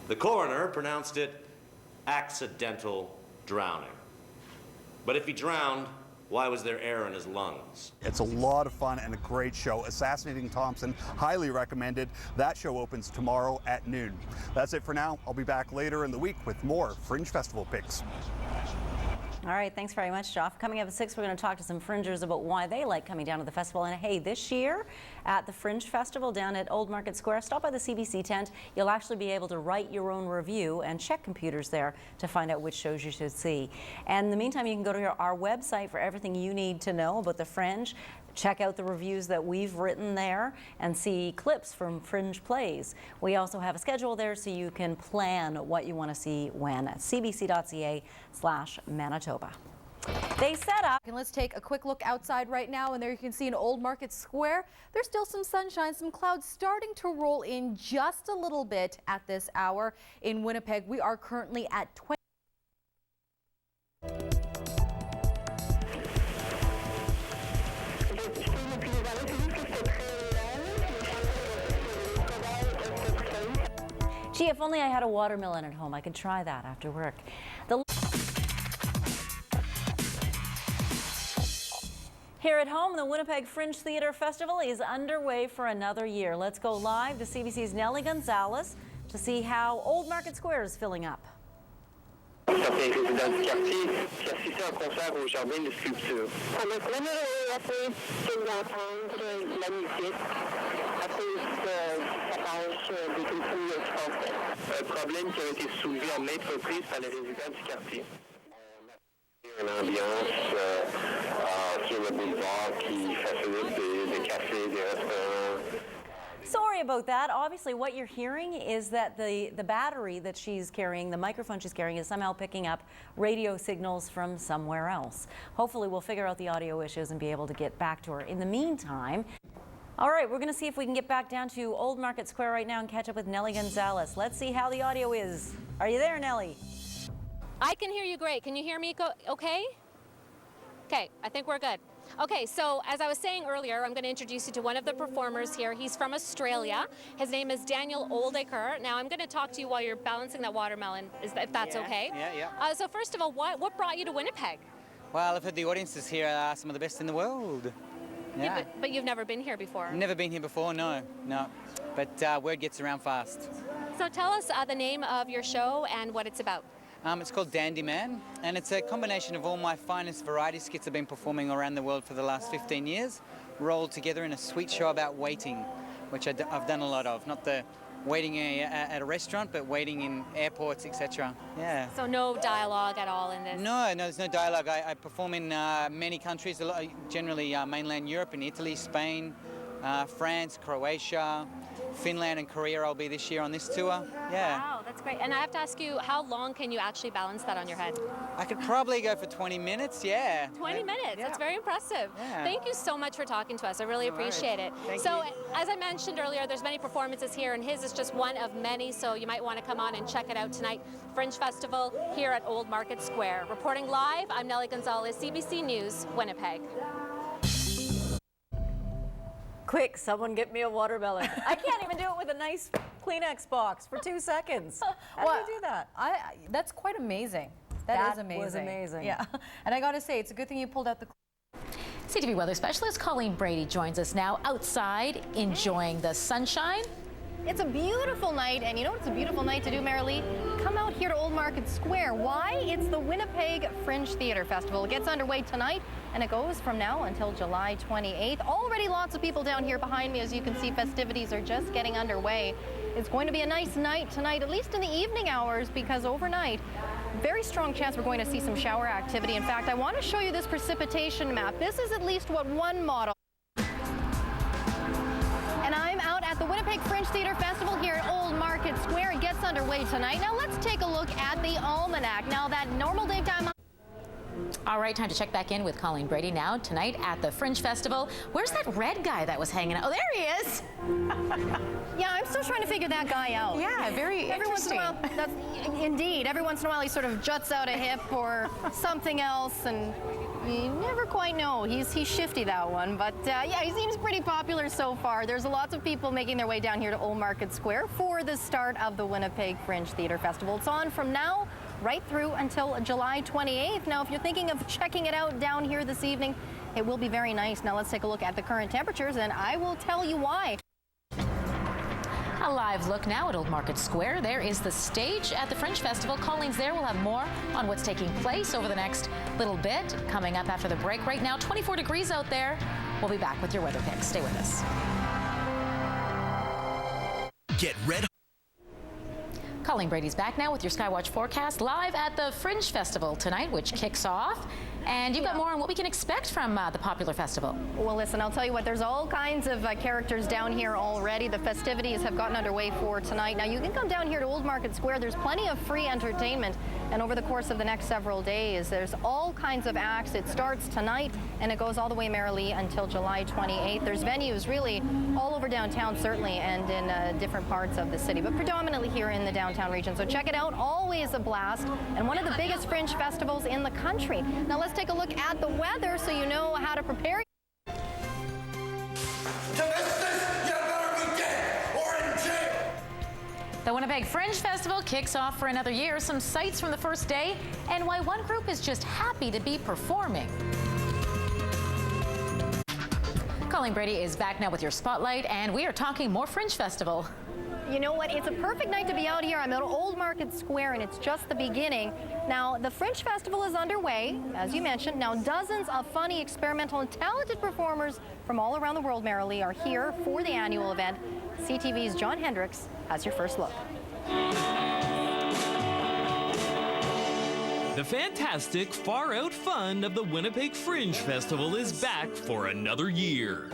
The coroner pronounced it accidental drowning. But if he drowned, why was there air in his lungs? It's a lot of fun and a great show. Assassinating Thompson, highly recommended. That show opens tomorrow at noon. That's it for now. I'll be back later in the week with more Fringe Festival picks. All right, thanks very much, Joff. Coming up at 6, we're going to talk to some Fringers about why they like coming down to the festival. And hey, this year at the Fringe Festival down at Old Market Square, stop by the CBC tent. You'll actually be able to write your own review and check computers there to find out which shows you should see. And in the meantime, you can go to our website for everything you need to know about the Fringe. Check out the reviews that we've written there and see clips from Fringe plays. We also have a schedule there so you can plan what you want to see when at cbc.ca/Manitoba. They set up. And let's take a quick look outside right now, and there you can see in Old Market Square, there's still some sunshine, some clouds starting to roll in just a little bit at this hour. In Winnipeg, we are currently at 20. Gee, if only I had a watermelon at home, I could try that after work. Here at home, the Winnipeg Fringe Theatre Festival is underway for another year. Let's go live to CBC's Nellie Gonzalez to see how Old Market Square is filling up. Sorry about that. Obviously, what you're hearing is that the battery that she's carrying, the microphone she's carrying, is somehow picking up radio signals from somewhere else. Hopefully, we'll figure out the audio issues and be able to get back to her. In the meantime, all right, we're going to see if we can get back down to Old Market Square right now and catch up with Nellie Gonzalez. Let's see how the audio is. Are you there, Nellie? I can hear you great. Can you hear me okay? Okay, I think we're good. Okay, so as I was saying earlier, I'm going to introduce you to one of the performers here. He's from Australia. His name is Daniel Oldaker. Now, I'm going to talk to you while you're balancing that watermelon, if that's okay. Yeah. So first of all, what brought you to Winnipeg? Well, I've heard the audiences here are some of the best in the world. Yeah. But you've never been here before? Never been here before, no. But word gets around fast. So tell us the name of your show and what it's about. It's called Dandy Man, and it's a combination of all my finest variety skits I've been performing around the world for the last 15 years, rolled together in a sweet show about waiting, which I've done a lot of. Not the waiting at a restaurant, but waiting in airports, etc. Yeah. So no dialogue at all in this? No, there's no dialogue. I perform in many countries, generally mainland Europe, in Italy, Spain, France, Croatia, Finland and Korea. I'll be this year on this tour. Yeah. Wow, that's great. And I have to ask you, how long can you actually balance that on your head? I could probably go for 20 minutes, yeah. 20 minutes, that's very impressive. Yeah. Thank you so much for talking to us. I really appreciate it. Thank so, you. as I mentioned earlier, there's many performances here, and his is just one of many, so you might want to come on and check it out tonight. Fringe Festival here at Old Market Square. Reporting live, I'm Nellie Gonzalez, CBC News, Winnipeg. Quick, someone get me a watermelon. I can't even do it with a nice Kleenex box for 2 seconds. How do you do that? That's quite amazing. That is amazing. Was amazing. Yeah. And I got to say, it's a good thing you pulled out the... CTV weather specialist Colleen Brady joins us now outside enjoying the sunshine. It's a beautiful night, and you know it's a beautiful night to do, Marilee? Come out here to Old Market Square. Why? It's the Winnipeg Fringe Theatre Festival. It gets underway tonight, and it goes from now until July 28th. Already lots of people down here behind me. As you can see, festivities are just getting underway. It's going to be a nice night tonight, at least in the evening hours, because overnight, very strong chance we're going to see some shower activity. In fact, I want to show you this precipitation map. This is at least what one model. And I'm out at the Winnipeg Fringe Theatre Festival here at Old Market Square. It gets underway tonight. Now let's take a look at the almanac. Now that normal daytime... All right, time to check back in with Colleen Brady now tonight at the Fringe Festival. Where's that red guy that was hanging out? Oh, there he is. Yeah, I'm still trying to figure that guy out. Yeah, very every interesting. Once in a while, indeed. Every once in a while, he sort of juts out a hip or something else, and you never quite know. He's shifty, that one. But yeah, he seems pretty popular so far. There's lots of people making their way down here to Old Market Square for the start of the Winnipeg Fringe Theatre Festival. It's on from now right through until July 28th. Now, if you're thinking of checking it out down here this evening, it will be very nice. Now, let's take a look at the current temperatures, and I will tell you why. A live look now at Old Market Square. There is the stage at the Fringe Festival. Colleen's there. We'll have more on what's taking place over the next little bit. Coming up after the break right now, 24 degrees out there. We'll be back with your weather picks. Stay with us. Get red. Colleen Brady's back now with your Skywatch forecast live at the Fringe Festival tonight, which kicks off. And you've got more on what we can expect from the popular festival. Well, listen, I'll tell you what, there's all kinds of characters down here already. The festivities have gotten underway for tonight. Now, you can come down here to Old Market Square. There's plenty of free entertainment. And over the course of the next several days, there's all kinds of acts. It starts tonight, and it goes all the way, Marilee, until July 28th. There's venues really all over downtown, certainly, and in different parts of the city, but predominantly here in the downtown region. So check it out. Always a blast, and one of the biggest Fringe festivals in the country. Now, let's take a look at the weather so you know how to prepare. The Winnipeg Fringe Festival kicks off for another year. Some sights from the first day and why one group is just happy to be performing. Colleen Brady is back now with your spotlight, and we are talking more Fringe Festival. You know what? It's a perfect night to be out here. I'm at Old Market Square, and it's just the beginning. Now, the Fringe Festival is underway, as you mentioned. Now, dozens of funny, experimental, and talented performers from all around the world, Marilee, are here for the annual event. CTV's John Hendricks has your first look. The fantastic, far-out fun of the Winnipeg Fringe Festival is back for another year.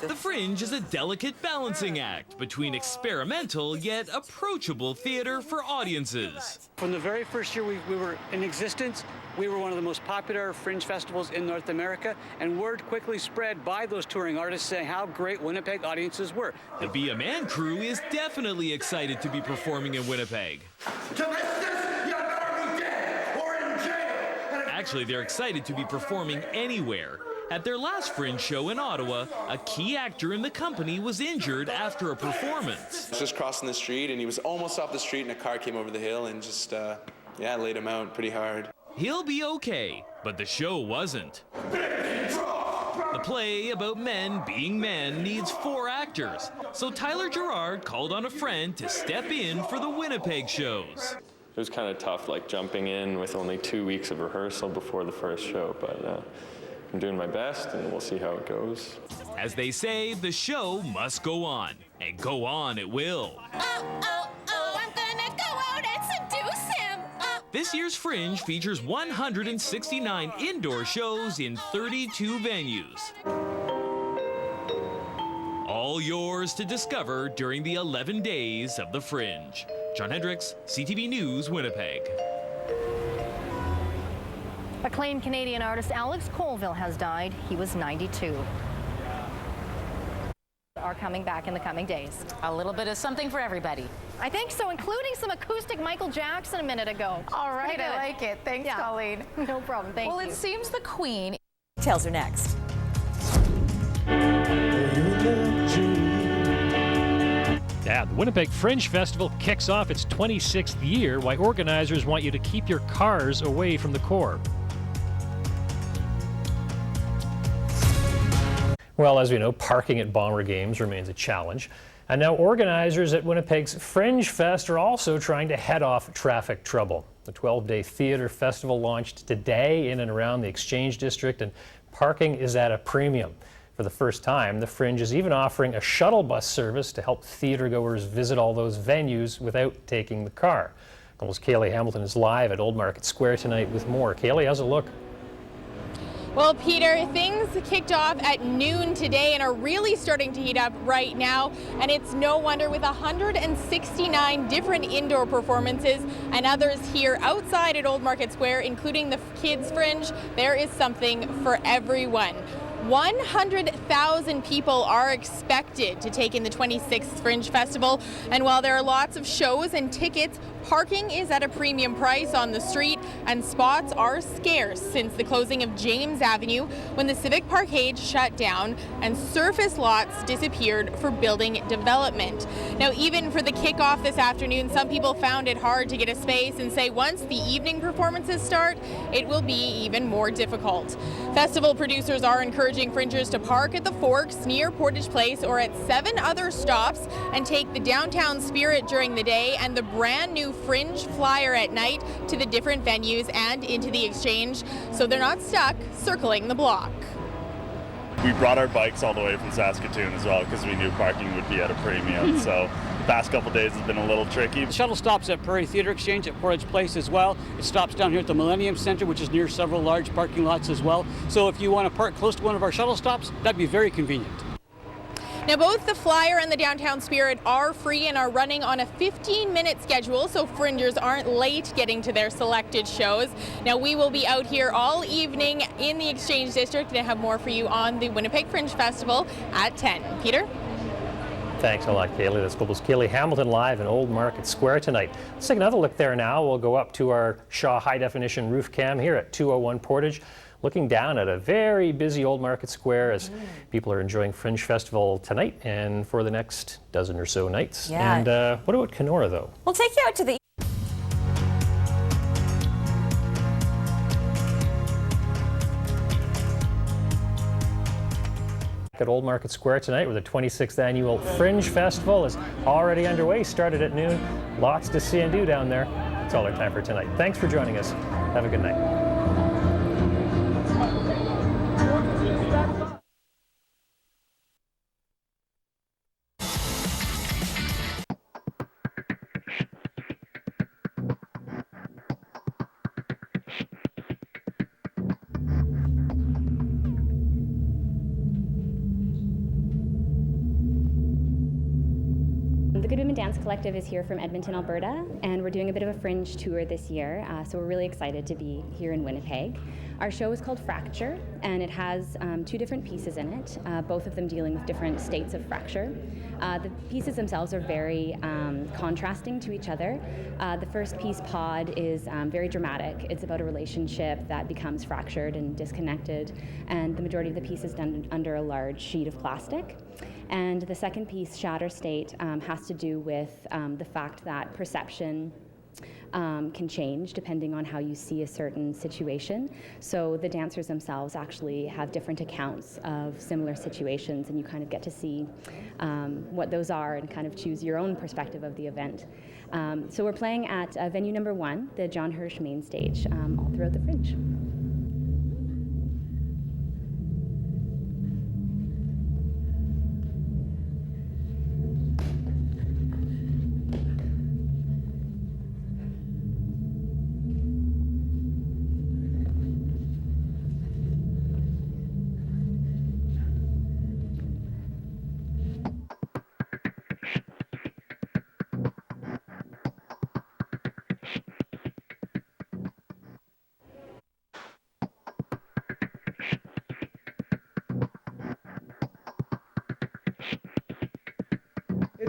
The Fringe is a delicate balancing act between experimental yet approachable theater for audiences. From the very first year we were in existence, we were one of the most popular Fringe festivals in North America, and word quickly spread by those touring artists saying how great Winnipeg audiences were. The Be a Man crew is definitely excited to be performing in Winnipeg. Actually, they're excited to be performing anywhere. At their last Fringe show in Ottawa, a key actor in the company was injured after a performance. He was just crossing the street, and he was almost off the street, and a car came over the hill and just, laid him out pretty hard. He'll be okay, but the show wasn't. The play about men being men needs 4 actors, so Tyler Gerard called on a friend to step in for the Winnipeg shows. It was kind of tough, like jumping in with only 2 weeks of rehearsal before the first show, but I'm doing my best, and we'll see how it goes. As they say, the show must go on, and go on it will. I'm gonna go out and seduce him. This year's Fringe features 169 indoor shows in 32 venues. All yours to discover during the 11 days of the Fringe. John Hendricks, CTV News, Winnipeg. Acclaimed Canadian artist Alex Colville has died. He was 92. Are coming back in the coming days. A little bit of something for everybody. I think so, including some acoustic Michael Jackson a minute ago. All right, I like it. Thanks, Colleen. No problem. Thank you. Well, it seems the Queen. Details are next. Yeah, the Winnipeg Fringe Festival kicks off its 26th year. Why organizers want you to keep your cars away from the core. Well, as we know, parking at Bomber Games remains a challenge. And now organizers at Winnipeg's Fringe Fest are also trying to head off traffic trouble. The 12-day theater festival launched today in and around the Exchange District, and parking is at a premium. For the first time, the Fringe is even offering a shuttle bus service to help theatergoers visit all those venues without taking the car. Global's Kaylee Hamilton is live at Old Market Square tonight with more. Kaylee, how's it look? Well, Peter, things kicked off at noon today and are really starting to heat up right now. And it's no wonder, with 169 different indoor performances and others here outside at Old Market Square, including the Kids Fringe, there is something for everyone. 100,000 people are expected to take in the 26th Fringe Festival, and while there are lots of shows and tickets, parking is at a premium price on the street, and spots are scarce since the closing of James Avenue when the Civic Parkade shut down and surface lots disappeared for building development. Now, even for the kickoff this afternoon, some people found it hard to get a space and say once the evening performances start, it will be even more difficult. Festival producers are encouraging Fringers to park at the Forks near Portage Place or at 7 other stops and take the downtown spirit during the day and the brand new Fringe flyer at night to the different venues and into the Exchange, so they're not stuck circling the block. We brought our bikes all the way from Saskatoon as well because we knew parking would be at a premium. So the past couple days has been a little tricky. The shuttle stops at Prairie Theatre Exchange at Portage Place as well. It stops down here at the Millennium Center, which is near several large parking lots as well. So if you want to park close to one of our shuttle stops, that'd be very convenient. Now, both the Flyer and the Downtown Spirit are free and are running on a 15-minute schedule, so Fringers aren't late getting to their selected shows. Now, we will be out here all evening in the Exchange District and have more for you on the Winnipeg Fringe Festival at 10. Peter? Thanks a lot, Kaylee. That's Global's Kaylee Hamilton live in Old Market Square tonight. Let's take another look there now. We'll go up to our Shaw high-definition roof cam here at 201 Portage, looking down at a very busy Old Market Square as people are enjoying Fringe Festival tonight and for the next dozen or so nights. Yeah. And what about Kenora, though? We'll take you out to the at Old Market Square tonight, where the 26th annual Fringe Festival is already underway. Started at noon. Lots to see and do down there. That's all our time for tonight. Thanks for joining us. Have a good night. The Good Women Dance Collective is here from Edmonton, Alberta, and we're doing a bit of a Fringe tour this year, so we're really excited to be here in Winnipeg. Our show is called Fracture, and it has 2 different pieces in it, both of them dealing with different states of fracture. The pieces themselves are very contrasting to each other. The first piece, Pod, is very dramatic. It's about a relationship that becomes fractured and disconnected, and the majority of the piece is done under a large sheet of plastic. And the second piece, Shatter State, has to do with the fact that perception can change depending on how you see a certain situation. So the dancers themselves actually have different accounts of similar situations, and you kind of get to see what those are and kind of choose your own perspective of the event. So we're playing at venue number 1, the John Hirsch main stage, all throughout the Fringe.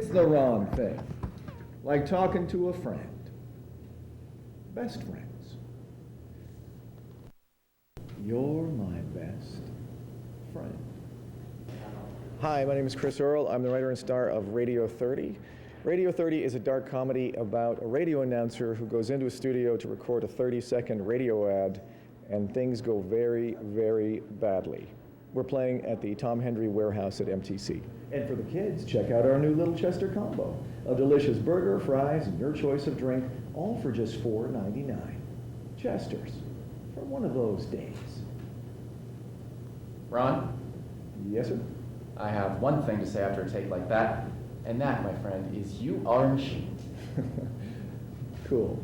the wrong thing. Like talking to a friend. Best friends. You're my best friend. Hi, my name is Chris Earle. I'm the writer and star of Radio 30. Radio 30 is a dark comedy about a radio announcer who goes into a studio to record a 30-second radio ad, and things go very, very badly. We're playing at the Tom Hendry Warehouse at MTC. And for the kids, check out our new Little Chester combo. A delicious burger, fries, and your choice of drink, all for just $4.99. Chester's, for one of those days. Ron? Yes, sir? I have one thing to say after a take like that, and that, my friend, is you are a machine. Cool.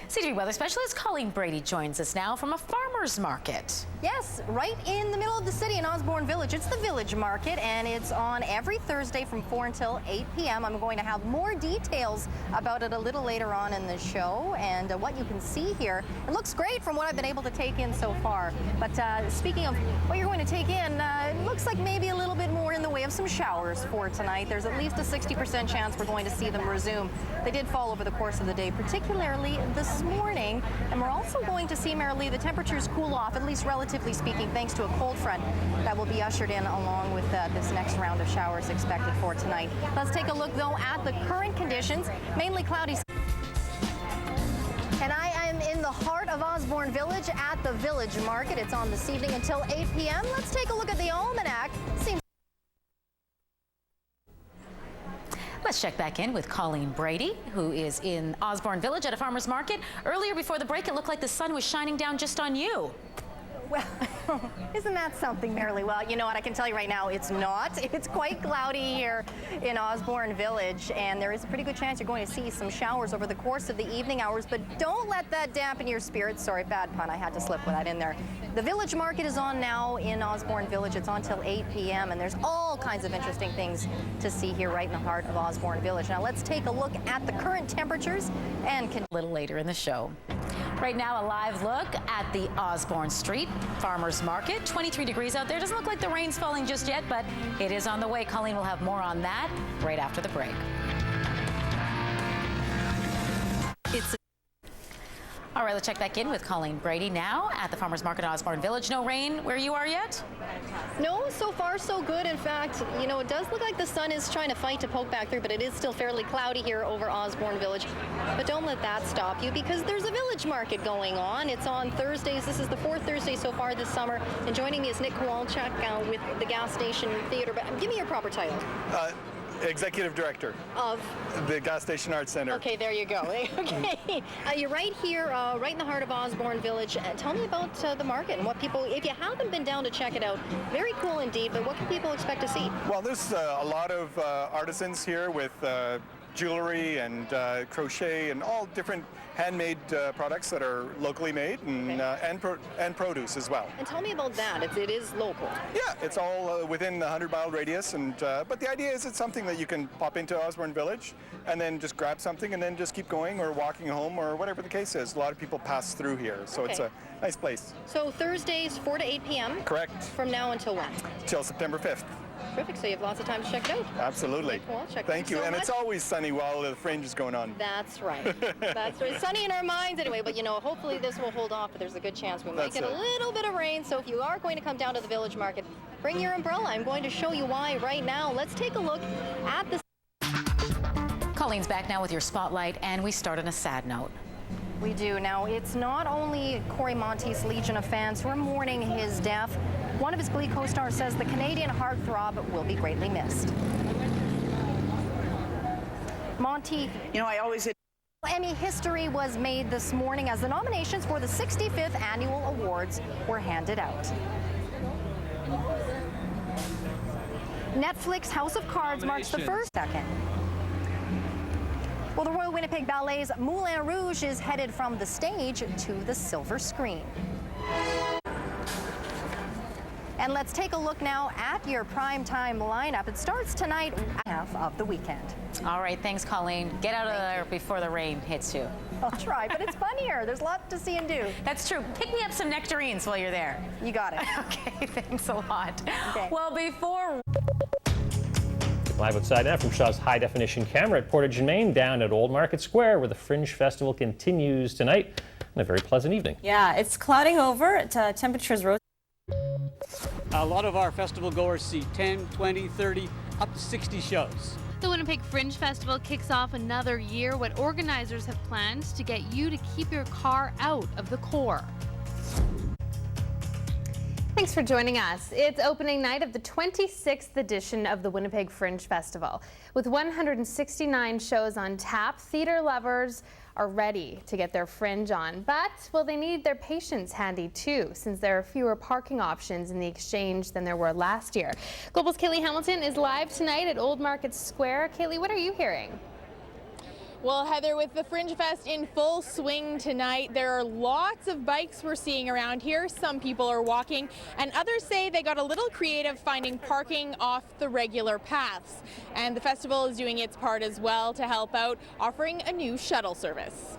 CTV weather specialist Colleen Brady joins us now from a farmer's market. Yes, right in the middle of the city in Osborne Village. It's the Village Market, and it's on every Thursday from 4 until 8 p.m. I'm going to have more details about it a little later on in the show, and what you can see here. It looks great from what I've been able to take in so far. But speaking of what you're going to take in, it looks like maybe a little bit more in the way of some showers for tonight. There's at least a 60% chance we're going to see them resume. They did fall over the course of the day, particularly this morning, and we're also going to see, Marilee, the temperatures cool off, at least relatively speaking, thanks to a cold front that will be ushered in along with this next round of showers expected for tonight. Let's take a look, though, at the current conditions. Mainly cloudy. And I am in the heart of Osborne Village at the Village Market. It's on this evening until 8 p.m. Let's take a look at the almanac. Let's check back in with Colleen Brady, who is in Osborne Village at a farmer's market. Earlier before the break, it looked like the sun was shining down just on you. Well, isn't that something, Marilee? Well, you know what, I can tell you right now, it's not. It's quite cloudy here in Osborne Village, and there is a pretty good chance you're going to see some showers over the course of the evening hours, but don't let that dampen your spirits. Sorry, bad pun, I had to slip with that in there. The Village Market is on now in Osborne Village. It's on till 8 p.m., and there's all kinds of interesting things to see here right in the heart of Osborne Village. Now let's take a look at the current temperatures and a little later in the show. Right now, a live look at the Osborne Street Farmers Market. 23 degrees out there. Doesn't look like the rain's falling just yet, but it is on the way. Colleen will have more on that right after the break. All right, let's check back in with Colleen Brady now at the Farmers Market in Osborne Village. No rain where you are yet? No, so far so good. In fact, you know, it does look like the sun is trying to fight to poke back through, but it is still fairly cloudy here over Osborne Village. But don't let that stop you, because there's a Village Market going on. It's on Thursdays. This is the 4th Thursday so far this summer. And joining me is Nick Kowalczyk with the Gas Station Theatre. But give me your proper title. Executive Director of the Gas Station Arts Center. Okay, there you go. Okay, you're right here, right in the heart of Osborne Village. Tell me about the market and what people, if you haven't been down to check it out, very cool indeed, but what can people expect to see? Well, there's a lot of artisans here with jewelry and crochet and all different handmade products that are locally made, and produce as well. And tell me about that. It is local. Yeah, it's all within the 100-mile radius, and but the idea is it's something that you can pop into Osborne Village and then just grab something and then just keep going or walking home or whatever the case is. A lot of people pass through here, so It's a nice place. So Thursdays 4 to 8 p.m. Correct. From now until when? Till September 5th. Terrific, so you have lots of time to check it out. Absolutely. Thank you. And it's always sunny while the Fringe is going on. That's right. That's right. Sunny in our minds anyway, but you know, hopefully this will hold off, but there's a good chance we might get a little bit of rain. So if you are going to come down to the Village Market, bring your umbrella. I'm going to show you why right now. Let's take a look at the... Colleen's back now with your spotlight, and we start on a sad note. We do. Now, it's not only Corey Monteith's legion of fans who are mourning his death. One of his Glee co-stars says the Canadian heartthrob will be greatly missed. Monteith, you know, I always... Emmy history was made this morning as the nominations for the 65th Annual Awards were handed out. Netflix House of Cards marks the first second. Well, the Royal Winnipeg Ballet's Moulin Rouge is headed from the stage to the silver screen. And let's take a look now at your primetime lineup. It starts tonight, half of the weekend. All right, thanks, Colleen. Get out of there before the rain hits you. I'll try, but it's fun here. There's lots to see and do. That's true. Pick me up some nectarines while you're there. You got it. Okay, thanks a lot. Okay. Well, before... Live outside now from Shaw's high-definition camera at Portage and Main, down at Old Market Square, where the Fringe Festival continues tonight. And a very pleasant evening. Yeah, it's clouding over. Temperatures rose. A lot of our festival goers see 10, 20, 30, up to 60 shows. The Winnipeg Fringe Festival kicks off another year. What organizers have planned to get you to keep your car out of the core. Thanks for joining us. It's opening night of the 26th edition of the Winnipeg Fringe Festival. With 169 shows on tap, theater lovers are ready to get their fringe on. But, well, they need their patience handy too, since there are fewer parking options in the Exchange than there were last year. Global's Kaylee Hamilton is live tonight at Old Market Square. Kaylee, what are you hearing? Well, Heather, with the Fringe Fest in full swing tonight, there are lots of bikes we're seeing around here. Some people are walking, and others say they got a little creative finding parking off the regular paths. And the festival is doing its part as well to help out, offering a new shuttle service.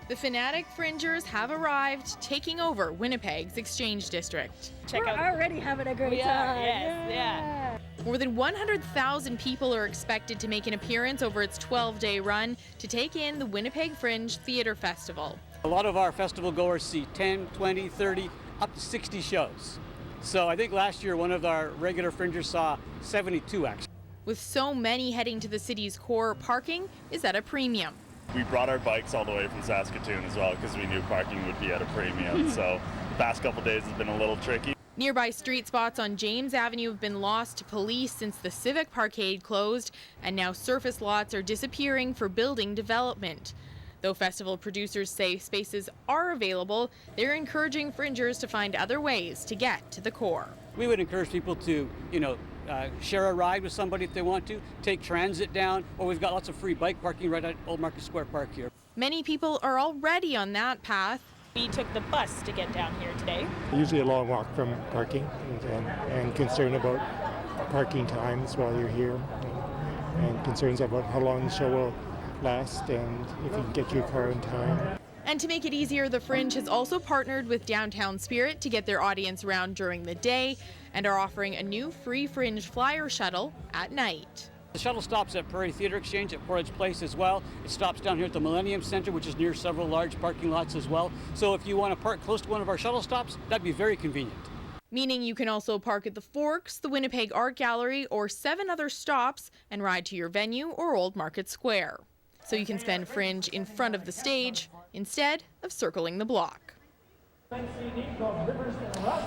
The Fanatic Fringers have arrived, taking over Winnipeg's Exchange District. We're already having a great time. Yes, yeah. More than 100,000 people are expected to make an appearance over its 12-day run to take in the Winnipeg Fringe Theatre Festival. A lot of our festival goers see 10, 20, 30, up to 60 shows. So I think last year one of our regular fringers saw 72 actually. With so many heading to the city's core, parking is at a premium. We brought our bikes all the way from Saskatoon as well because we knew parking would be at a premium. So the past couple days has been a little tricky. Nearby street spots on James Avenue have been lost to police since the Civic Parkade closed, and now surface lots are disappearing for building development. Though festival producers say spaces are available, they're encouraging fringers to find other ways to get to the core. We would encourage people to, share a ride with somebody if they want to, take transit down, or we've got lots of free bike parking right at Old Market Square Park here. Many people are already on that path. We took the bus to get down here today. Usually a long walk from parking and concern about parking times while you're here and concerns about how long the show will last and if you can get your car in time. And to make it easier, the Fringe has also partnered with Downtown Spirit to get their audience around during the day and are offering a new free Fringe flyer shuttle at night. The shuttle stops at Prairie Theatre Exchange at Portage Place as well. It stops down here at the Millennium Center, which is near several large parking lots as well. So if you want to park close to one of our shuttle stops, that'd be very convenient. Meaning you can also park at the Forks, the Winnipeg Art Gallery, or 7 other stops and ride to your venue or Old Market Square. So you can spend Fringe in front of the stage instead of circling the block.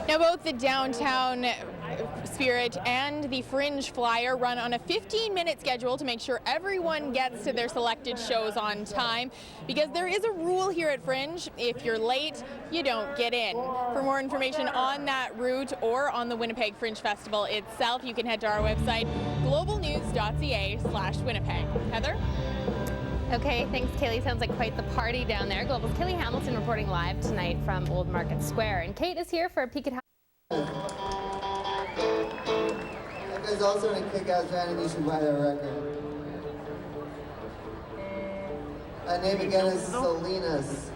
Now both the Downtown Spirit and the Fringe Flyer run on a 15-minute schedule to make sure everyone gets to their selected shows on time, because there is a rule here at Fringe: if you're late, you don't get in. For more information on that route or on the Winnipeg Fringe Festival itself, you can head to our website, globalnews.ca/Winnipeg. Heather? Okay, thanks, Kaylee. Sounds like quite the party down there. Global's Kaylee Hamilton reporting live tonight from Old Market Square. And Kate is here for a peek at how... There's also a kick-ass band, and you should buy their record. My name again is Salinas.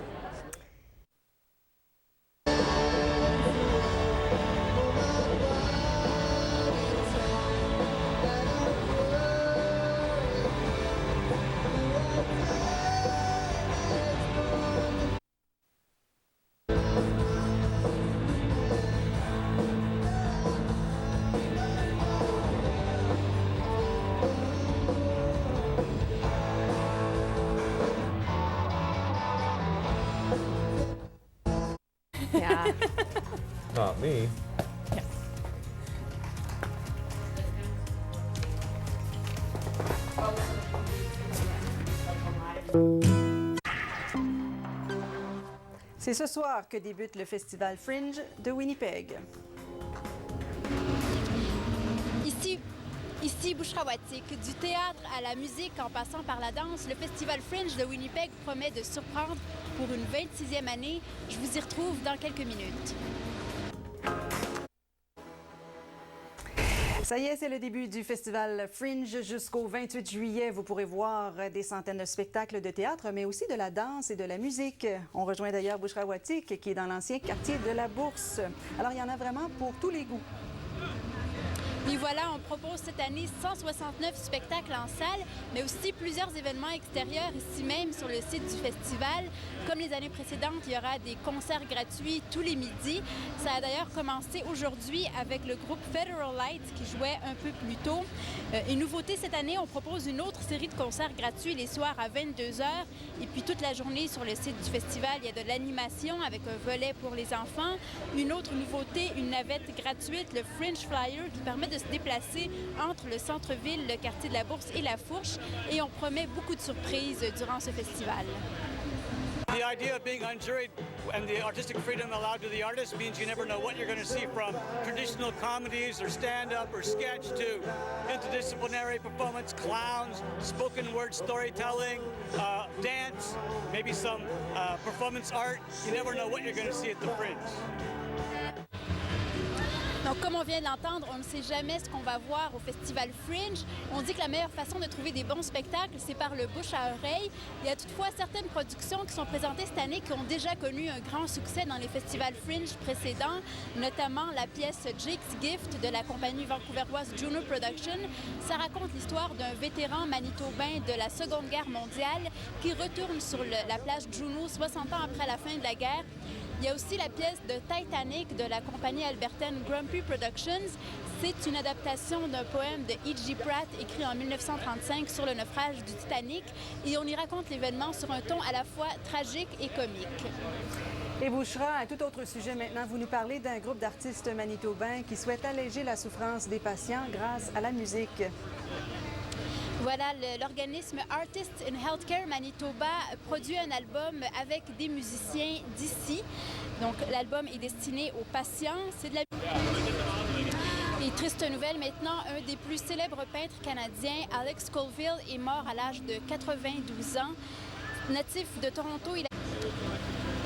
Yeah. Not me. C'est ce soir que débute le Festival Fringe de Winnipeg. Ici Boucherawattik. Du théâtre à la musique en passant par la danse, le Festival Fringe de Winnipeg promet de surprendre pour une 26e année. Je vous y retrouve dans quelques minutes. Ça y est, c'est le début du festival Fringe. Jusqu'au 28 juillet, vous pourrez voir des centaines de spectacles de théâtre, mais aussi de la danse et de la musique. On rejoint d'ailleurs Bouchra Watik, qui est dans l'ancien quartier de la Bourse. Alors, il y en a vraiment pour tous les goûts. Et voilà, on propose cette année 169 spectacles en salle, mais aussi plusieurs événements extérieurs ici même sur le site du festival. Comme les années précédentes, il y aura des concerts gratuits tous les midis. Ça a d'ailleurs commencé aujourd'hui avec le groupe Federal Lights qui jouait un peu plus tôt. Une nouveauté cette année, on propose une autre série de concerts gratuits les soirs à 22h. Et puis toute la journée sur le site du festival, il y a de l'animation avec un volet pour les enfants. Une autre nouveauté, une navette gratuite, le Fringe Flyer, qui permet de se déplacer entre le centre-ville, le quartier de la Bourse et la Fourche. Et on promet beaucoup de surprises durant ce festival. The idea of being unjuried and the artistic freedom allowed to the artist means you never know what you're going to see, from traditional comedies or stand-up or sketch to interdisciplinary performance, clowns, spoken word storytelling, dance, maybe some performance art. You never know what you're going to see at the Fringe. Donc, comme on vient de l'entendre, on ne sait jamais ce qu'on va voir au Festival Fringe. On dit que la meilleure façon de trouver des bons spectacles, c'est par le bouche à oreille. Il y a toutefois certaines productions qui sont présentées cette année qui ont déjà connu un grand succès dans les festivals Fringe précédents, notamment la pièce Jake's Gift de la compagnie vancouveroise Juno Production. Ça raconte l'histoire d'un vétéran manitobain de la Seconde Guerre mondiale qui retourne sur la plage Juno 60 ans après la fin de la guerre. Il y a aussi la pièce de Titanic de la compagnie albertaine Grumpy Productions. C'est une adaptation d'un poème de E.G. Pratt écrit en 1935 sur le naufrage du Titanic, et on y raconte l'événement sur un ton à la fois tragique et comique. Et Bouchra, un tout autre sujet maintenant. Vous nous parlez d'un groupe d'artistes manitobains qui souhaitent alléger la souffrance des patients grâce à la musique. Voilà, l'organisme Artists in Healthcare Manitoba produit un album avec des musiciens d'ici. Donc, l'album est destiné aux patients. C'est de la... Et triste nouvelle maintenant, un des plus célèbres peintres canadiens, Alex Colville, est mort à l'âge de 92 ans. Natif de Toronto, il a...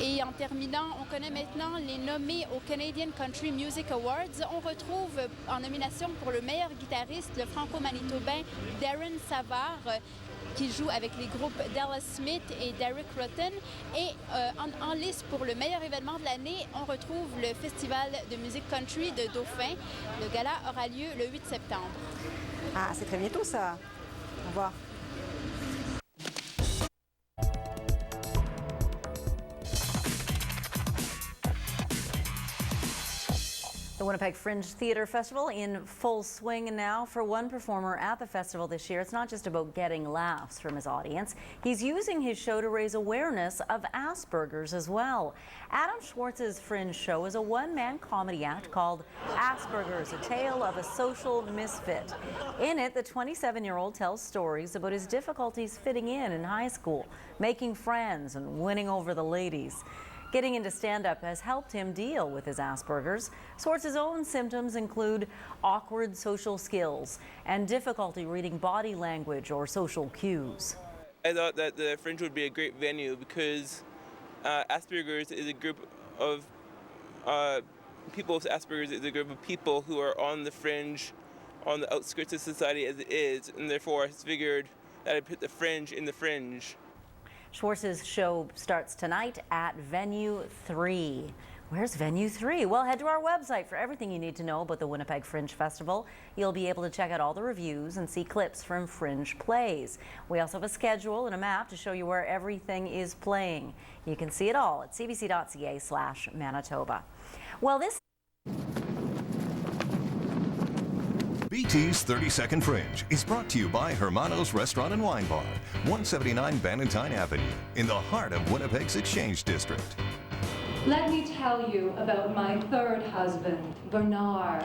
Et en terminant, on connaît maintenant les nommés au Canadian Country Music Awards. On retrouve en nomination pour le meilleur guitariste le franco-manitobain Darren Savard, qui joue avec les groupes Dallas Smith et Derek Rutten. Et en lice pour le meilleur événement de l'année, on retrouve le Festival de musique country de Dauphin. Le gala aura lieu le 8 septembre. Ah, c'est très bientôt ça. Au revoir. The Winnipeg Fringe Theatre Festival in full swing now. For one performer at the festival this year, it's not just about getting laughs from his audience. He's using his show to raise awareness of Asperger's as well. Adam Schwartz's Fringe show is a one-man comedy act called Asperger's, a tale of a social misfit. In it, the 27-year-old tells stories about his difficulties fitting in high school, making friends, and winning over the ladies. Getting into stand-up has helped him deal with his Asperger's. Schwartz's own symptoms include awkward social skills and difficulty reading body language or social cues. I thought that the Fringe would be a great venue because Asperger's is a group of people with Asperger's is a group of people who are on the fringe, on the outskirts of society as it is, and therefore I figured that I'd put the Fringe in the fringe. Schwartz's show starts tonight at Venue 3. Where's Venue 3? Well, head to our website for everything you need to know about the Winnipeg Fringe Festival. You'll be able to check out all the reviews and see clips from Fringe plays. We also have a schedule and a map to show you where everything is playing. You can see it all at cbc.ca/Manitoba. Well, this BT's 30-Second Fringe is brought to you by Hermanos Restaurant and Wine Bar, 179 Bannatyne Avenue, in the heart of Winnipeg's Exchange District. Let me tell you about my third husband, Bernard.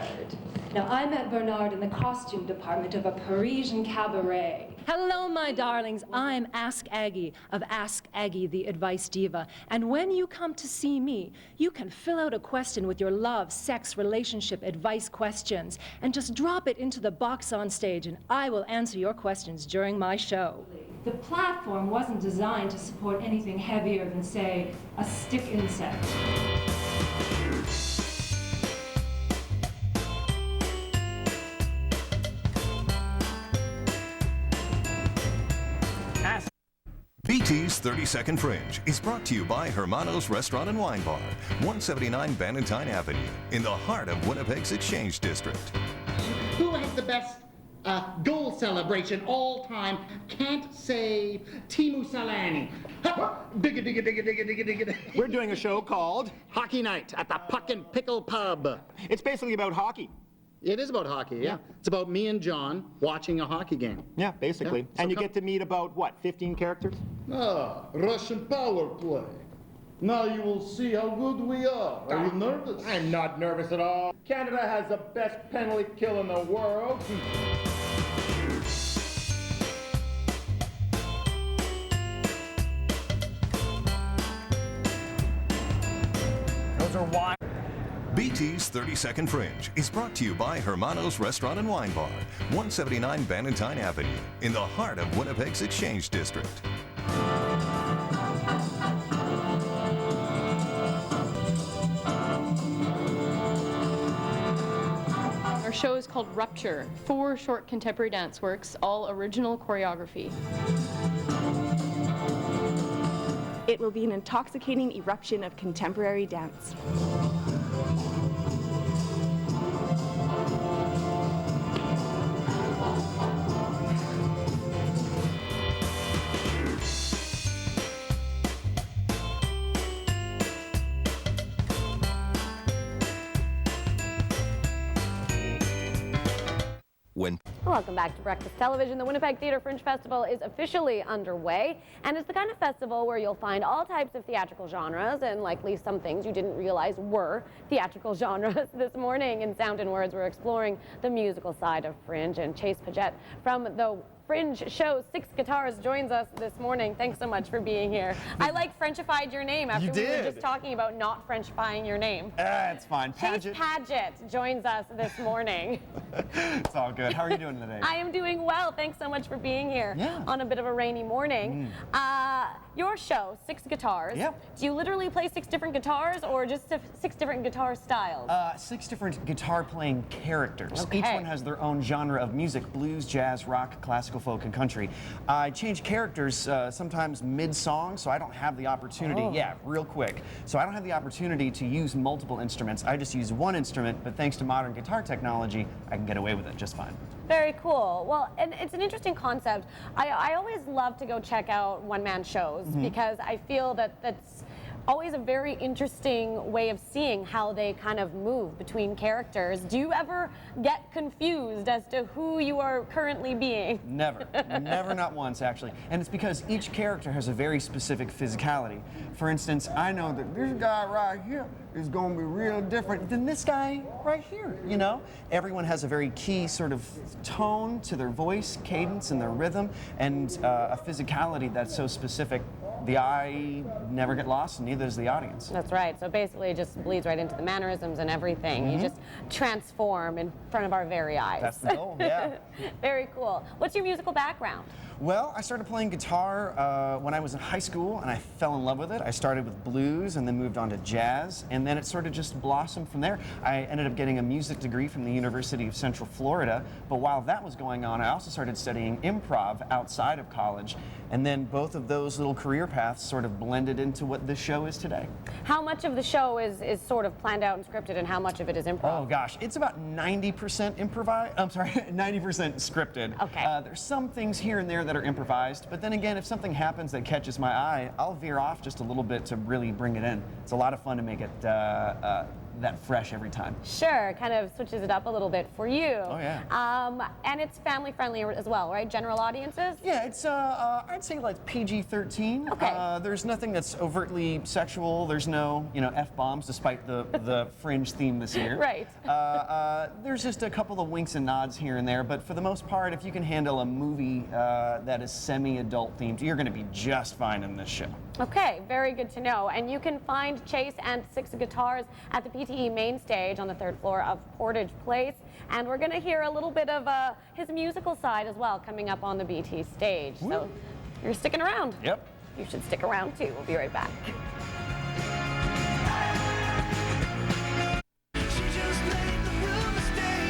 Now, I met Bernard in the costume department of a Parisian cabaret. Hello, my darlings. I'm Ask Aggie of Ask Aggie, the Advice Diva. And when you come to see me, you can fill out a question with your love, sex, relationship, advice questions, and just drop it into the box on stage, and I will answer your questions during my show. The platform wasn't designed to support anything heavier than, say, a stick insect. BT's 30-Second Fringe is brought to you by Hermanos Restaurant and Wine Bar, 179 Bannatyne Avenue, in the heart of Winnipeg's Exchange District. Who has the best goal celebration all time? Can't say Timu Salani. Digga, digga, digga, digga, digga, digga. We're doing a show called Hockey Night at the Puck and Pickle Pub. It's basically about hockey. It is about hockey, yeah. It's about me and John watching a hockey game. Yeah, basically. Yeah. And you get to meet about, what, 15 characters? Russian power play. Now you will see how good we are. Are you nervous? I'm not nervous at all. Canada has the best penalty kill in the world. Those are wide. BT's 30-Second Fringe is brought to you by Hermanos Restaurant and Wine Bar, 179 Bannatyne Avenue, in the heart of Winnipeg's Exchange District. Our show is called Rupture, 4 short contemporary dance works, all original choreography. It will be an intoxicating eruption of contemporary dance. Welcome back to Breakfast Television. The Winnipeg Theatre Fringe Festival is officially underway, and it's the kind of festival where you'll find all types of theatrical genres and likely some things you didn't realize were theatrical genres. This morning in Sound and Words, we're exploring the musical side of Fringe, and Chase Paget from the Fringe show Six Guitars joins us this morning. Thanks so much for being here. I like Frenchified your name after we were just talking about not Frenchifying your name. It's fine. Chase Paget joins us this morning. It's all good. How are you doing today? I am doing well. Thanks so much for being here on a bit of a rainy morning. Your show, Six Guitars. Do you literally play 6 different guitars or just 6 different guitar styles? 6 different guitar playing characters. Okay. Each one has their own genre of music: blues, jazz, rock, classical, folk, and country. I change characters sometimes mid-song, so I don't have the opportunity, real quick. So I don't have the opportunity to use multiple instruments. I just use one instrument, but thanks to modern guitar technology, I can get away with it just fine. Very cool. Well, and it's an interesting concept. I always love to go check out one-man shows because I feel that that's always a very interesting way of seeing how they kind of move between characters. Do you ever get confused as to who you are currently being? Never. Never, not once, actually. And it's because each character has a very specific physicality. For instance, I know that this guy right here is going to be real different than this guy right here, you know? Everyone has a very key sort of tone to their voice, cadence, and their rhythm, and a physicality that's so specific. The eye never get lost, and neither does the audience. That's right. So basically it just bleeds right into the mannerisms and everything. You just transform in front of our very eyes. That's the goal, yeah. Very cool. What's your musical background? Well, I started playing guitar when I was in high school, and I fell in love with it. I started with blues and then moved on to jazz, and then it sort of just blossomed from there. I ended up getting a music degree from the University of Central Florida, but while that was going on, I also started studying improv outside of college, and then both of those little career paths sort of blended into what this show is today. How much of the show is sort of planned out and scripted, and how much of it is improv? Oh gosh, it's about 90% improvised. I'm sorry, 90% scripted. Okay. There's some things here and there that are improvised, but then again, if something happens that catches my eye, I'll veer off just a little bit to really bring it in. It's a lot of fun to make it that fresh every time. Sure, kind of switches it up a little bit for you. Oh yeah. And it's family friendly as well, right? General audiences? Yeah, it's I'd say like PG-13. Okay. There's nothing that's overtly sexual. There's no, F-bombs, despite the Fringe theme this year. Right. There's just a couple of winks and nods here and there, but for the most part, if you can handle a movie that is semi-adult themed, you're going to be just fine in this show. Okay, very good to know. And you can find Chase and Six Guitars at the PTE main stage on the 3rd floor of Portage Place. And we're going to hear a little bit of his musical side as well coming up on the BT stage. Woo. So you're sticking around. Yep. You should stick around too. We'll be right back.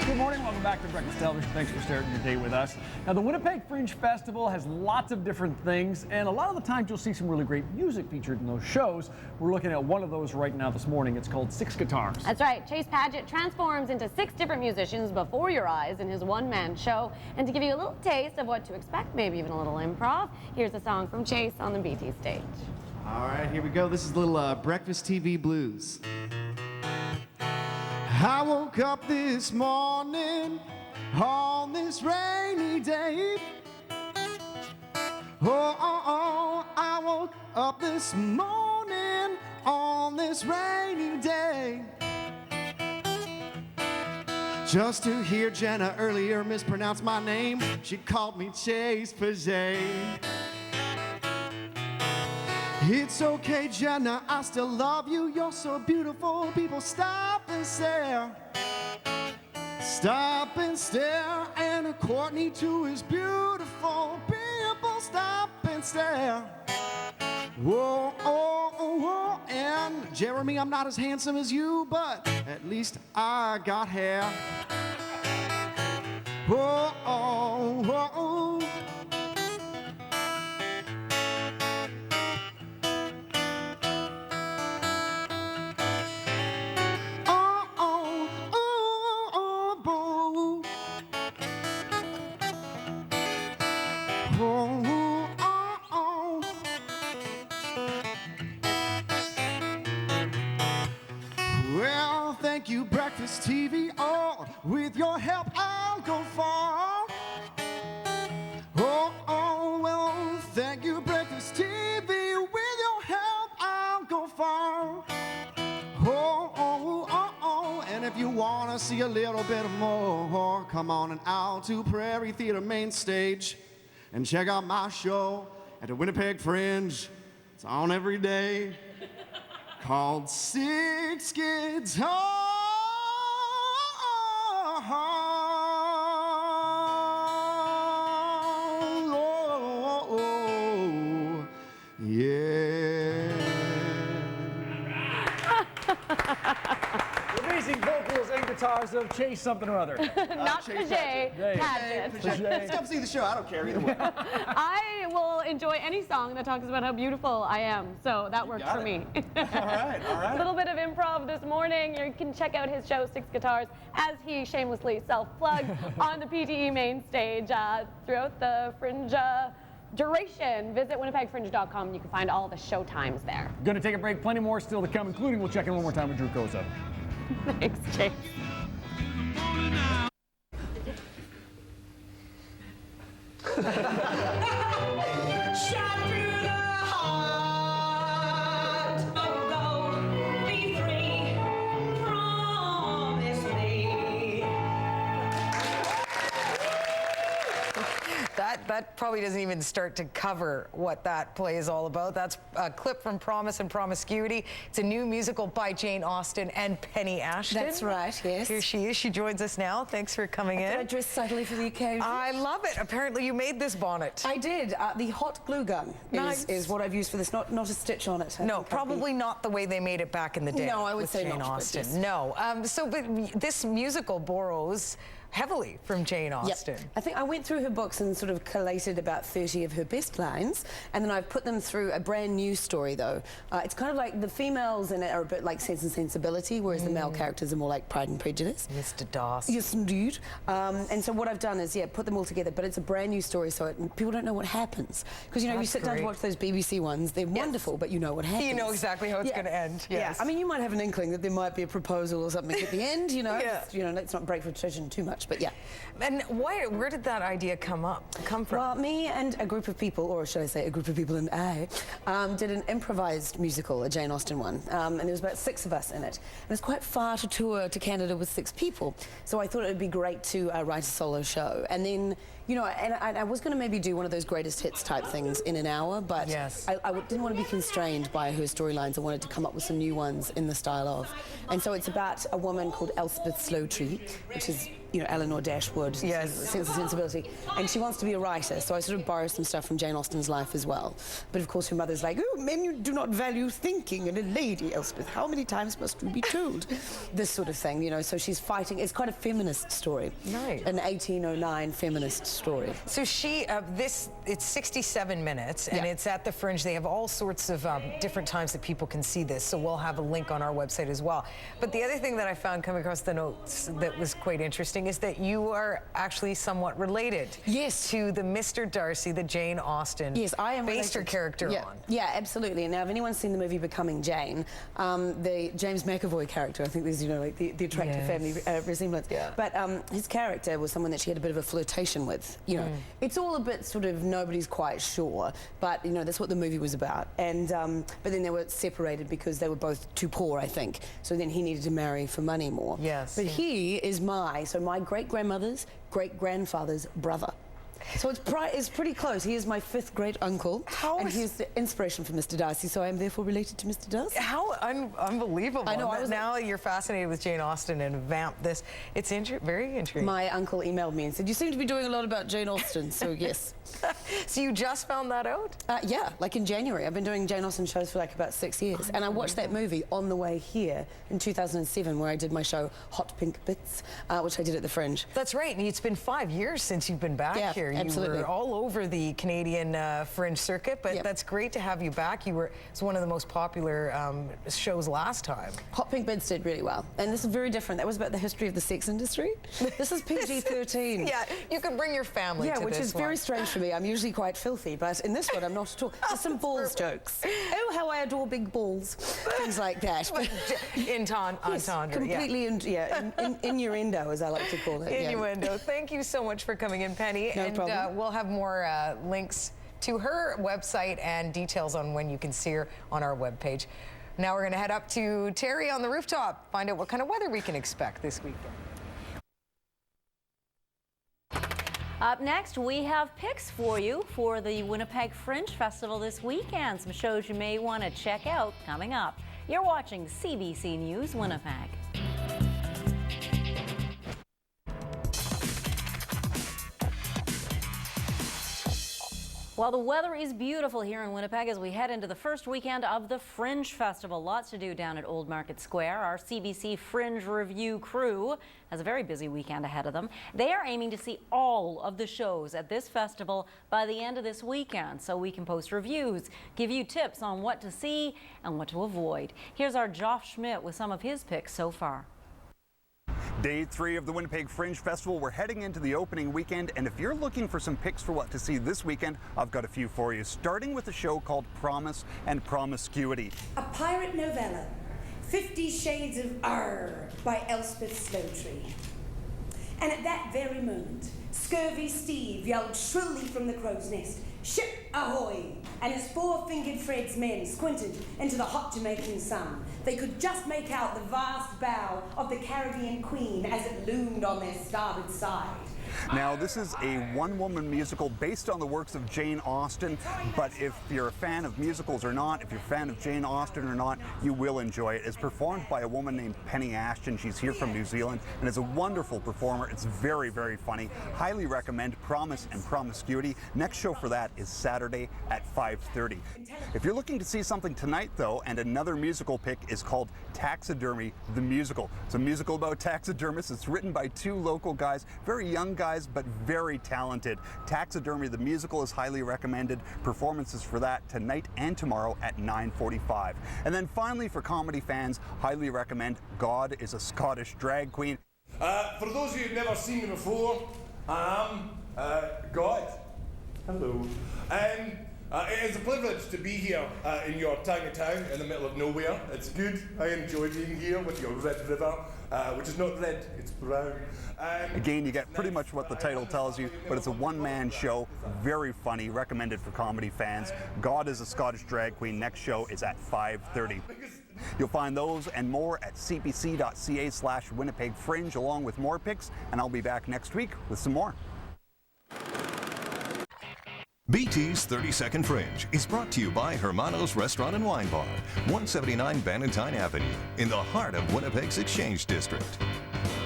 Good morning, welcome Welcome back to Breakfast Television. Thanks for starting your day with us. Now, the Winnipeg Fringe Festival has lots of different things, and a lot of the times you'll see some really great music featured in those shows. We're looking at one of those right now this morning. It's called Six Guitars. That's right. Chase Padgett transforms into 6 different musicians before your eyes in his one-man show. And to give you a little taste of what to expect, maybe even a little improv, here's a song from Chase on the BT stage. All right, here we go. This is a little Breakfast TV blues. I woke up this morning on this rainy day. Oh, I woke up this morning on this rainy day. Just to hear Jenna earlier mispronounce my name. She called me Chase Padgett. It's okay, Jenna, I still love you. You're so beautiful. People stop and stare. Stop and stare. And Courtney too is beautiful. People stop and stare. Whoa, oh, whoa. And Jeremy, I'm not as handsome as you, but at least I got hair. Whoa, oh, whoa. Well, thank you, Breakfast TV. Oh, with your help, I'll go far. Oh, well, thank you, Breakfast TV. With your help, I'll go far. Oh, and if you want to see a little bit more, come on and out to Prairie Theater main stage and check out my show at the Winnipeg Fringe. It's on every day. Called Six Guitars. Oh, yeah. Amazing vocals and guitars of Chase something or other. Not Padgett. Let's come see the show. I don't care either way. I will enjoy any song that talks about how beautiful I am, so that works for me. All right. A little bit of improv this morning. You can check out his show, Six Guitars, as he shamelessly self-plugged on the PTE main stage throughout the Fringe duration. Visit winnipegfringe.com. You can find all the show times there. Going to take a break. Plenty more still to come, including we'll check in one more time with Drew Koza. Thanks, Chase. Shot through the heart of gold. Be free, promise me. That probably doesn't even start to cover what that play is all about. That's a clip from Promise and Promiscuity. It's a new musical by Jane Austen and Penny Ashton. That's right, yes. Here she is. She joins us now. Thanks for coming in. I dressed subtly for the occasion. I love it. Apparently you made this bonnet. I did. The hot glue gun is what I've used for this. Not a stitch on it. No, probably not the way they made it back in the day. No, I would with say Jane not. Austen. Yes. No. But this musical borrows heavily from Jane Austen. Yep. I think I went through her books and sort of collated about 30 of her best lines, and then I've put them through a brand new story, though. It's kind of like the females in it are a bit like Sense and Sensibility, whereas the male characters are more like Pride and Prejudice. Mr. Darcy. Yes, indeed. And so what I've done is, put them all together, but it's a brand new story, so people don't know what happens. Because, you know, you sit down to watch those BBC ones, they're wonderful, but you know what happens. You know exactly how it's going to end. Yes. Yeah, I mean, you might have an inkling that there might be a proposal or something at the end, you know. Yeah. You know, let's not break for tradition too much, but yeah. And where did that idea come from? Well, me and a group of people, or should I say a group of people and I, did an improvised musical, a Jane Austen one, and there was about 6 of us in it. And it's quite far to tour to Canada with 6 people, so I thought it would be great to write a solo show. And then, you know, and I was going to maybe do one of those greatest hits type things in an hour, but I didn't want to be constrained by her storylines. I wanted to come up with some new ones in the style of. And so it's about a woman called Elspeth Slowtree, which is you know, Eleanor Dashwood, Yes. Sense and Sensibility, and she wants to be a writer, so I sort of borrow some stuff from Jane Austen's life as well. But of course her mother's like, oh, men do not value thinking, and a lady, Elspeth, how many times must we be told? This sort of thing, you know, so she's fighting. It's quite a feminist story. Nice. An 1809 feminist story. So she, it's 67 minutes, and Yeah. it's at the Fringe. They have all sorts of different times that people can see this, so we'll have a link on our website as well. But the other thing that I found coming across the notes that was quite interesting is that you are actually somewhat related. Yes. To the Mr. Darcy that Jane Austen Yes, I am based her related. character Yeah. on. Yeah, absolutely. Now, if anyone's seen the movie Becoming Jane, the James McAvoy character, I think there's, you know, like the attractive Yes. family resemblance. Yeah. But his character was someone that she had a bit of a flirtation with. You know, it's all a bit sort of nobody's quite sure, but you know that's what the movie was about. And but then they were separated because they were both too poor, I think. So then he needed to marry for money more. Yes. But he is my great-grandmother's great-grandfather's brother. So it's pretty close. He is my 5th great uncle, and he's the inspiration for Mr. Darcy. So I am therefore related to Mr. Darcy. How unbelievable! I know. Now you're fascinated with Jane Austen and vamp this. It's very intriguing. My uncle emailed me and said, "You seem to be doing a lot about Jane Austen." So yes. So you just found that out? Yeah, like in January. I've been doing Jane Austen shows for like about 6 years, and I watched that movie on the way here in 2007, where I did my show Hot Pink Bits, which I did at the Fringe. That's right. And it's been 5 years since you've been back here. Absolutely. You were all over the Canadian Fringe circuit, but that's great to have you back. It's one of the most popular shows last time. Hot Pink Bits did really well, and this is very different. That was about the history of the sex industry. This is PG-13. Yeah, you can bring your family to which this is very one. strange for me. I'm usually quite filthy, but in this one I'm not at all. There's some balls jokes. Oh, how I adore big balls. Things like that. Entendre. Completely, innuendo, as I like to call it. Innuendo. Thank you so much for coming in, Penny. No problem. We'll have more links to her website and details on when you can see her on our webpage. Now we're going to head up to Terry on the rooftop, find out what kind of weather we can expect this weekend. Up next, we have picks for you for the Winnipeg Fringe Festival this weekend. Some shows you may want to check out coming up. You're watching CBC News Winnipeg. Well, the weather is beautiful here in Winnipeg as we head into the first weekend of the Fringe Festival. Lots to do down at Old Market Square. Our CBC Fringe Review crew has a very busy weekend ahead of them. They are aiming to see all of the shows at this festival by the end of this weekend, so we can post reviews, give you tips on what to see and what to avoid. Here's our Joff Schmidt with some of his picks so far. Day 3 of the Winnipeg Fringe Festival. We're heading into the opening weekend, and if you're looking for some picks for what to see this weekend, I've got a few for you, starting with a show called Promise and Promiscuity. A pirate novella, 50 Shades of Arr by Elspeth Slowtree. And at that very moment, Scurvy Steve yelled shrilly from the crow's nest, "Ship ahoy!" And his four-fingered Fred's men squinted into the hot Jamaican sun. They could just make out the vast bow of the Caribbean Queen as it loomed on their starboard side. Now, this is a one-woman musical based on the works of Jane Austen, but if you're a fan of musicals or not, if you're a fan of Jane Austen or not, you will enjoy it. It's performed by a woman named Penny Ashton. She's here from New Zealand and is a wonderful performer. It's very, very funny. Highly recommend Promise and Promiscuity. Next show for that is Saturday at 5:30. If you're looking to see something tonight, though, and another musical pick is called Taxidermy the Musical. It's a musical about taxidermists. It's written by 2 local guys, very young guys, but very talented. Taxidermy the Musical is highly recommended. Performances for that tonight and tomorrow at 9:45. And then finally, for comedy fans, highly recommend God is a Scottish Drag Queen. For those of you who've never seen me before, I am God. Hello. It is a privilege to be here in your tiny town in the middle of nowhere. It's good. I enjoy being here with your Red River, which is not red, it's brown. Again, you get pretty much what the title tells you, but it's a one-man show, very funny, recommended for comedy fans. God is a Scottish Drag Queen. Next show is at 5:30. You'll find those and more at cbc.ca/Winnipeg Fringe, along with more picks, and I'll be back next week with some more. BT's 30-Second Fringe is brought to you by Hermanos Restaurant and Wine Bar, 179 Bannatyne Avenue, in the heart of Winnipeg's Exchange District.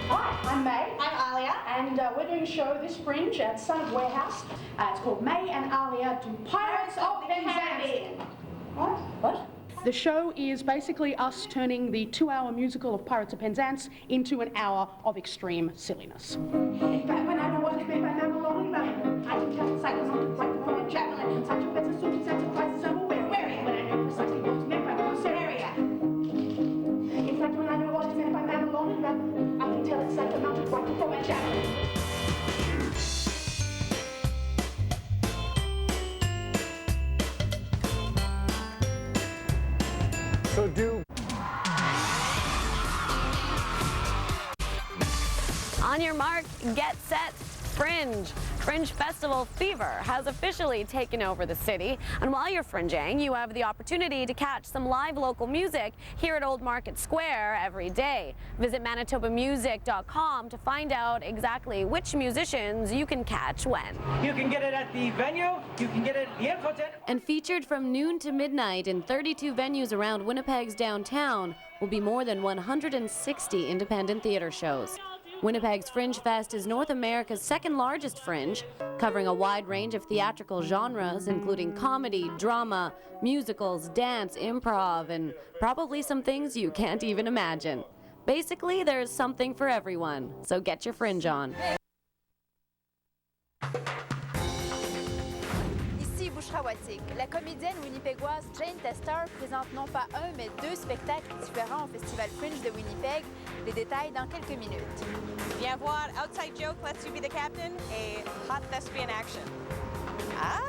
Hi, I'm May. I'm Alia. And we're doing a show this Fringe at Sun Warehouse. It's called May and Alia do Pirates of the Caribbean. What? The show is basically us turning the 2-hour musical of Pirates of Penzance into an hour of extreme silliness. When I know what is meant by Mamelon, I can tell cycles on the flight from a javelin, such a fence of suit, such a price, I'm wearing it. When I know precisely what is meant by Monsteria. In fact, when I know what is meant by Mamelon, I can tell it's like a mountain flight from a javelin. So do. On your mark, get set, Fringe. Fringe Festival fever has officially taken over the city. And while you're fringing, you have the opportunity to catch some live local music here at Old Market Square every day. Visit manitobamusic.com to find out exactly which musicians you can catch when. You can get it at the venue, you can get it at the Infotent. And featured from noon to midnight in 32 venues around Winnipeg's downtown will be more than 160 independent theater shows. Winnipeg's Fringe Fest is North America's second largest fringe, covering a wide range of theatrical genres, including comedy, drama, musicals, dance, improv, and probably some things you can't even imagine. Basically, there's something for everyone, so get your fringe on. Ici Bouchra-Watik, la comédienne winnipégoise Jane Tester présente non pas un, mais 2 spectacles différents au Festival Fringe de Winnipeg. Les détails dans quelques minutes. Viens voir Outside Joke Lets You Be the Captain et Hot Thespian Action. Ah?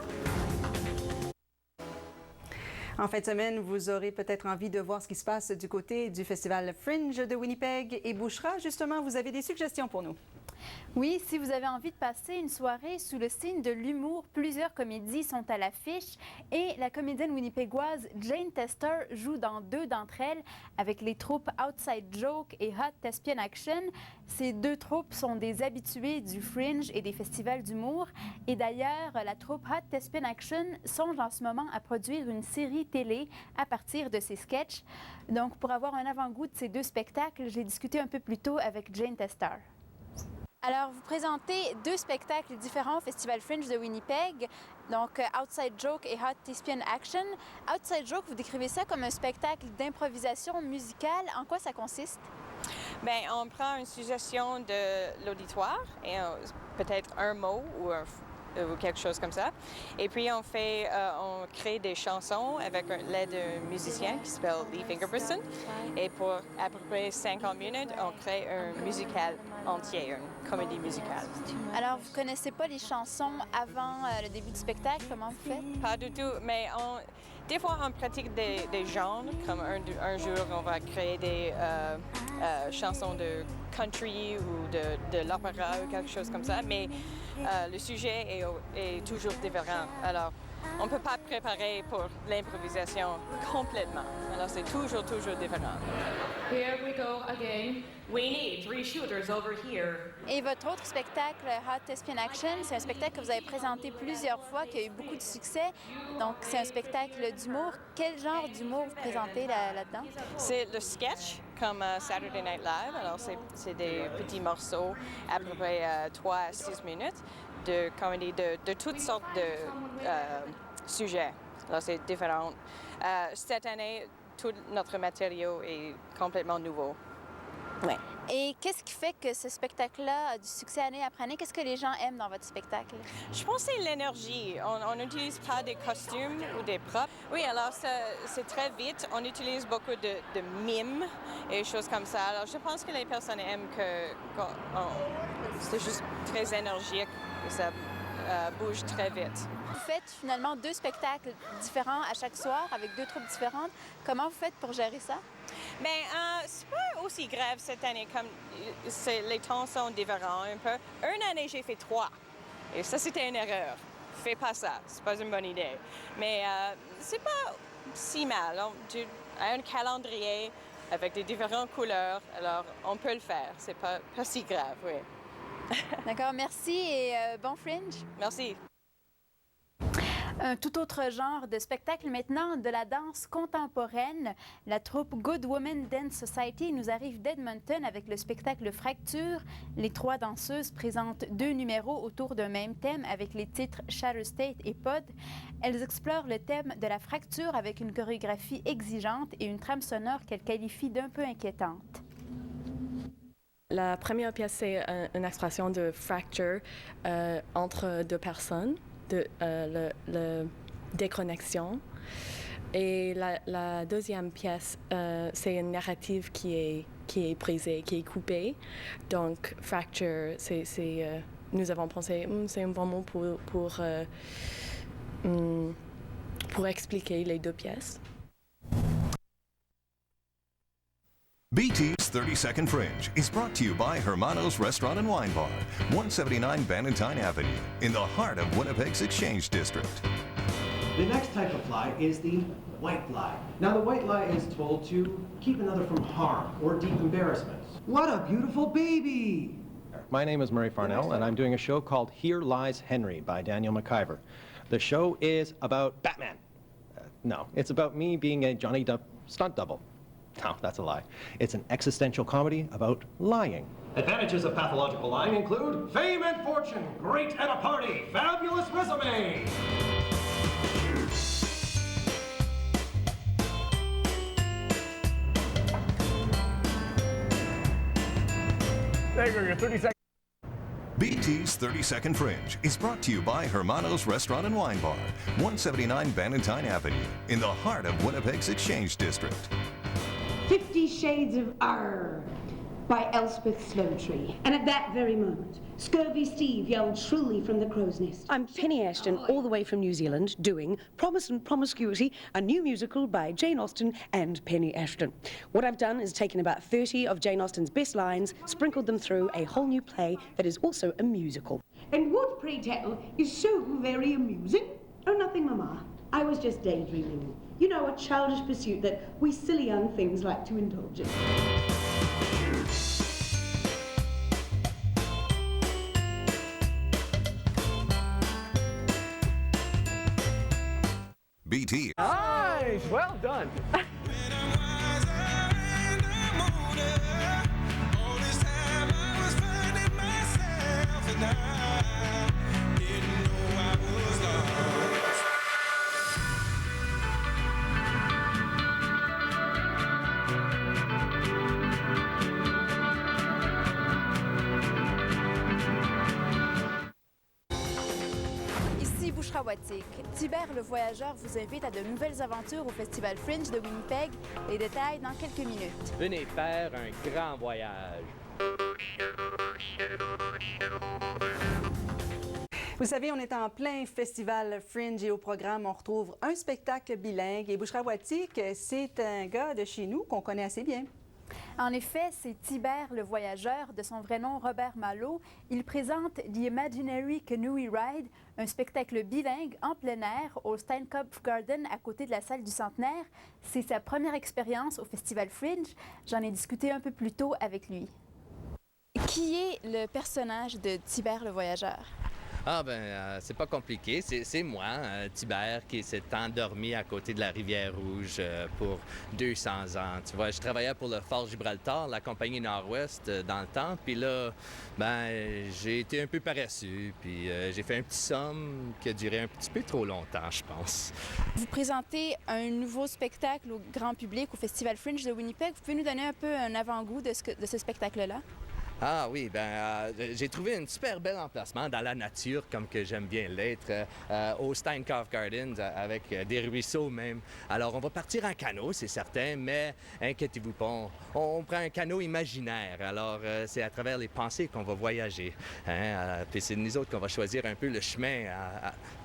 En fin de semaine, vous aurez peut-être envie de voir ce qui se passe du côté du Festival Fringe de Winnipeg et Bouchra. Justement, vous avez des suggestions pour nous. Oui, si vous avez envie de passer une soirée sous le signe de l'humour, plusieurs comédies sont à l'affiche et la comédienne winnipégoise Jane Tester joue dans 2 d'entre elles avec les troupes Outside Joke et Hot Thespian Action. Ces 2 troupes sont des habitués du Fringe et des festivals d'humour. Et d'ailleurs, la troupe Hot Thespian Action songe en ce moment à produire une série télé à partir de ces sketchs. Donc, pour avoir un avant-goût de ces 2 spectacles, j'ai discuté un peu plus tôt avec Jane Tester. Alors, vous présentez 2 spectacles différents au Festival Fringe de Winnipeg, donc Outside Joke et Hot Thespian Action. Outside Joke, vous décrivez ça comme un spectacle d'improvisation musicale. En quoi ça consiste? Bien, on prend une suggestion de l'auditoire et peut-être un mot ou quelque chose comme ça. Et puis on crée des chansons avec l'aide d'un musicien qui s'appelle Lee Fingerberson. Et pour à peu près 50 minutes, on crée un musical entier, une comédie musicale. Alors, vous connaissez pas les chansons avant le début du spectacle? Comment vous faites? Pas du tout, mais des fois on pratique des genres, comme un jour on va créer des chansons de country ou de l'opéra ou quelque chose comme ça, mais le sujet est toujours différent. Alors, on ne peut pas préparer pour l'improvisation complètement. Alors, c'est toujours différent. Here we go again. We need 3 shooters over here. Et votre autre spectacle, Hot Thespian Action, c'est un spectacle que vous avez présenté plusieurs fois, qui a eu beaucoup de succès. Donc, c'est un spectacle d'humour. Quel genre d'humour vous présentez là-dedans? C'est le sketch, comme Saturday Night Live. Alors, c'est des petits morceaux, à peu près 3 à 6 minutes, de comédie de toutes sortes de sujets. Alors, c'est différent. Cette année, tout notre matériau est complètement nouveau. Ouais. Et qu'est-ce qui fait que ce spectacle-là a du succès année après année? Qu'est-ce que les gens aiment dans votre spectacle? Je pense que c'est l'énergie. On n'utilise pas des costumes ou des props. Oui, alors c'est très vite. On utilise beaucoup de mimes et choses comme ça. Alors je pense que les personnes aiment que c'est juste très énergique et ça bouge très vite. Vous faites finalement 2 spectacles différents à chaque soir avec 2 troupes différentes. Comment vous faites pour gérer ça? Bien, c'est pas aussi grave cette année, comme les temps sont différents un peu. Une année, j'ai fait 3. Et ça, c'était une erreur. Fais pas ça, c'est pas une bonne idée. Mais c'est pas si mal. Tu as un calendrier avec des différentes couleurs, alors on peut le faire. C'est pas si grave, oui. D'accord, merci et bon Fringe. Merci. Un tout autre genre de spectacle maintenant, de la danse contemporaine. La troupe Good Woman Dance Society nous arrive d'Edmonton avec le spectacle Fracture. Les 3 danseuses présentent 2 numéros autour d'un même thème avec les titres Shatter State et Pod. Elles explorent le thème de la fracture avec une chorégraphie exigeante et une trame sonore qu'elles qualifient d'un peu inquiétante. La première pièce, c'est une expression de fracture entre 2 personnes. La déconnexion. Et la deuxième pièce, c'est une narrative qui est brisée, qui est coupée. Donc, fracture, nous avons pensé, c'est un bon mot pour expliquer les 2 pièces. BT's 30-Second Fringe is brought to you by Hermanos Restaurant and Wine Bar, 179 Bannatyne Avenue, in the heart of Winnipeg's Exchange District. The next type of lie is the white lie. Now, the white lie is told to keep another from harm or deep embarrassment. What a beautiful baby! My name is Murray Farnell, and I'm doing a show called Here Lies Henry by Daniel McIver. The show is about Batman. No, it's about me being a Johnny Depp stunt double. No, that's a lie. It's an existential comedy about lying. Advantages of pathological lying include fame and fortune, great at a party, fabulous resume. There you go, your 30 seconds. BT's 30-Second Fringe is brought to you by Hermanos Restaurant and Wine Bar, 179 Bannatyne Avenue, in the heart of Winnipeg's Exchange District. 50 Shades of Arr by Elspeth Slowtree. And at that very moment, Scurvy Steve yelled shrilly from the crow's nest. I'm Penny Ashton, all the way from New Zealand, doing Promise and Promiscuity, a new musical by Jane Austen and Penny Ashton. What I've done is taken about 30 of Jane Austen's best lines, sprinkled them through a whole new play that is also a musical. And what, pray tell, is so very amusing? Oh, nothing, Mamma. I was just daydreaming. You know, a childish pursuit that we silly young things like to indulge in. BT. Nice, well done. Ici Boucherawatic. Tibert le Voyageur vous invite à de nouvelles aventures au Festival Fringe de Winnipeg. Les détails dans quelques minutes. Venez faire un grand voyage. Vous savez, on est en plein festival Fringe et au programme, on retrouve un spectacle bilingue. Et Boucherawatic, c'est un gars de chez nous qu'on connaît assez bien. En effet, c'est Tibert le Voyageur, de son vrai nom Robert Malo. Il présente The Imaginary Canoe Ride, un spectacle bilingue en plein air au Steinkopf Garden à côté de la salle du Centenaire. C'est sa première expérience au Festival Fringe. J'en ai discuté un peu plus tôt avec lui. Qui est le personnage de Tibert le Voyageur? Ah c'est pas compliqué. C'est moi, Tibert, qui s'est endormi à côté de la rivière Rouge pour 200 ans. Tu vois, je travaillais pour le Fort Gibraltar, la compagnie Nord-Ouest, dans le temps. Puis là, j'ai été un peu paresseux. Puis j'ai fait un petit somme qui a duré un petit peu trop longtemps, je pense. Vous présentez un nouveau spectacle au grand public au Festival Fringe de Winnipeg. Vous pouvez nous donner un peu un avant-goût de ce spectacle-là? Ah oui, j'ai trouvé un super bel emplacement dans la nature, comme que j'aime bien l'être, au Steinkopf Gardens, avec des ruisseaux même. Alors, on va partir en canot, c'est certain, mais inquiétez-vous pas, on prend un canot imaginaire. Alors, c'est à travers les pensées qu'on va voyager. Puis c'est nous autres qu'on va choisir un peu le chemin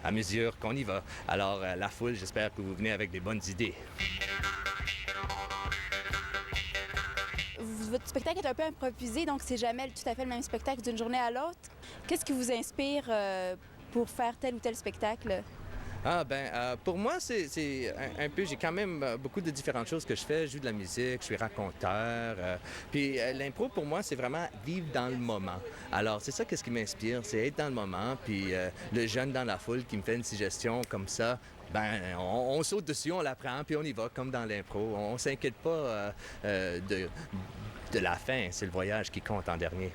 à mesure qu'on y va. Alors, la foule, j'espère que vous venez avec des bonnes idées. Votre spectacle est un peu improvisé, donc c'est jamais tout à fait le même spectacle d'une journée à l'autre. Qu'est-ce qui vous inspire pour faire tel ou tel spectacle? Pour moi, c'est un peu, j'ai quand même beaucoup de différentes choses que je fais. Je joue de la musique, je suis raconteur. Puis l'impro, pour moi, c'est vraiment vivre dans le moment. Alors, c'est ça qu'est-ce qui m'inspire, c'est être dans le moment. Puis le jeune dans la foule qui me fait une suggestion comme ça, on saute dessus, on la prend, puis on y va, comme dans l'impro. On s'inquiète pas de la fin, c'est le voyage qui compte en dernier.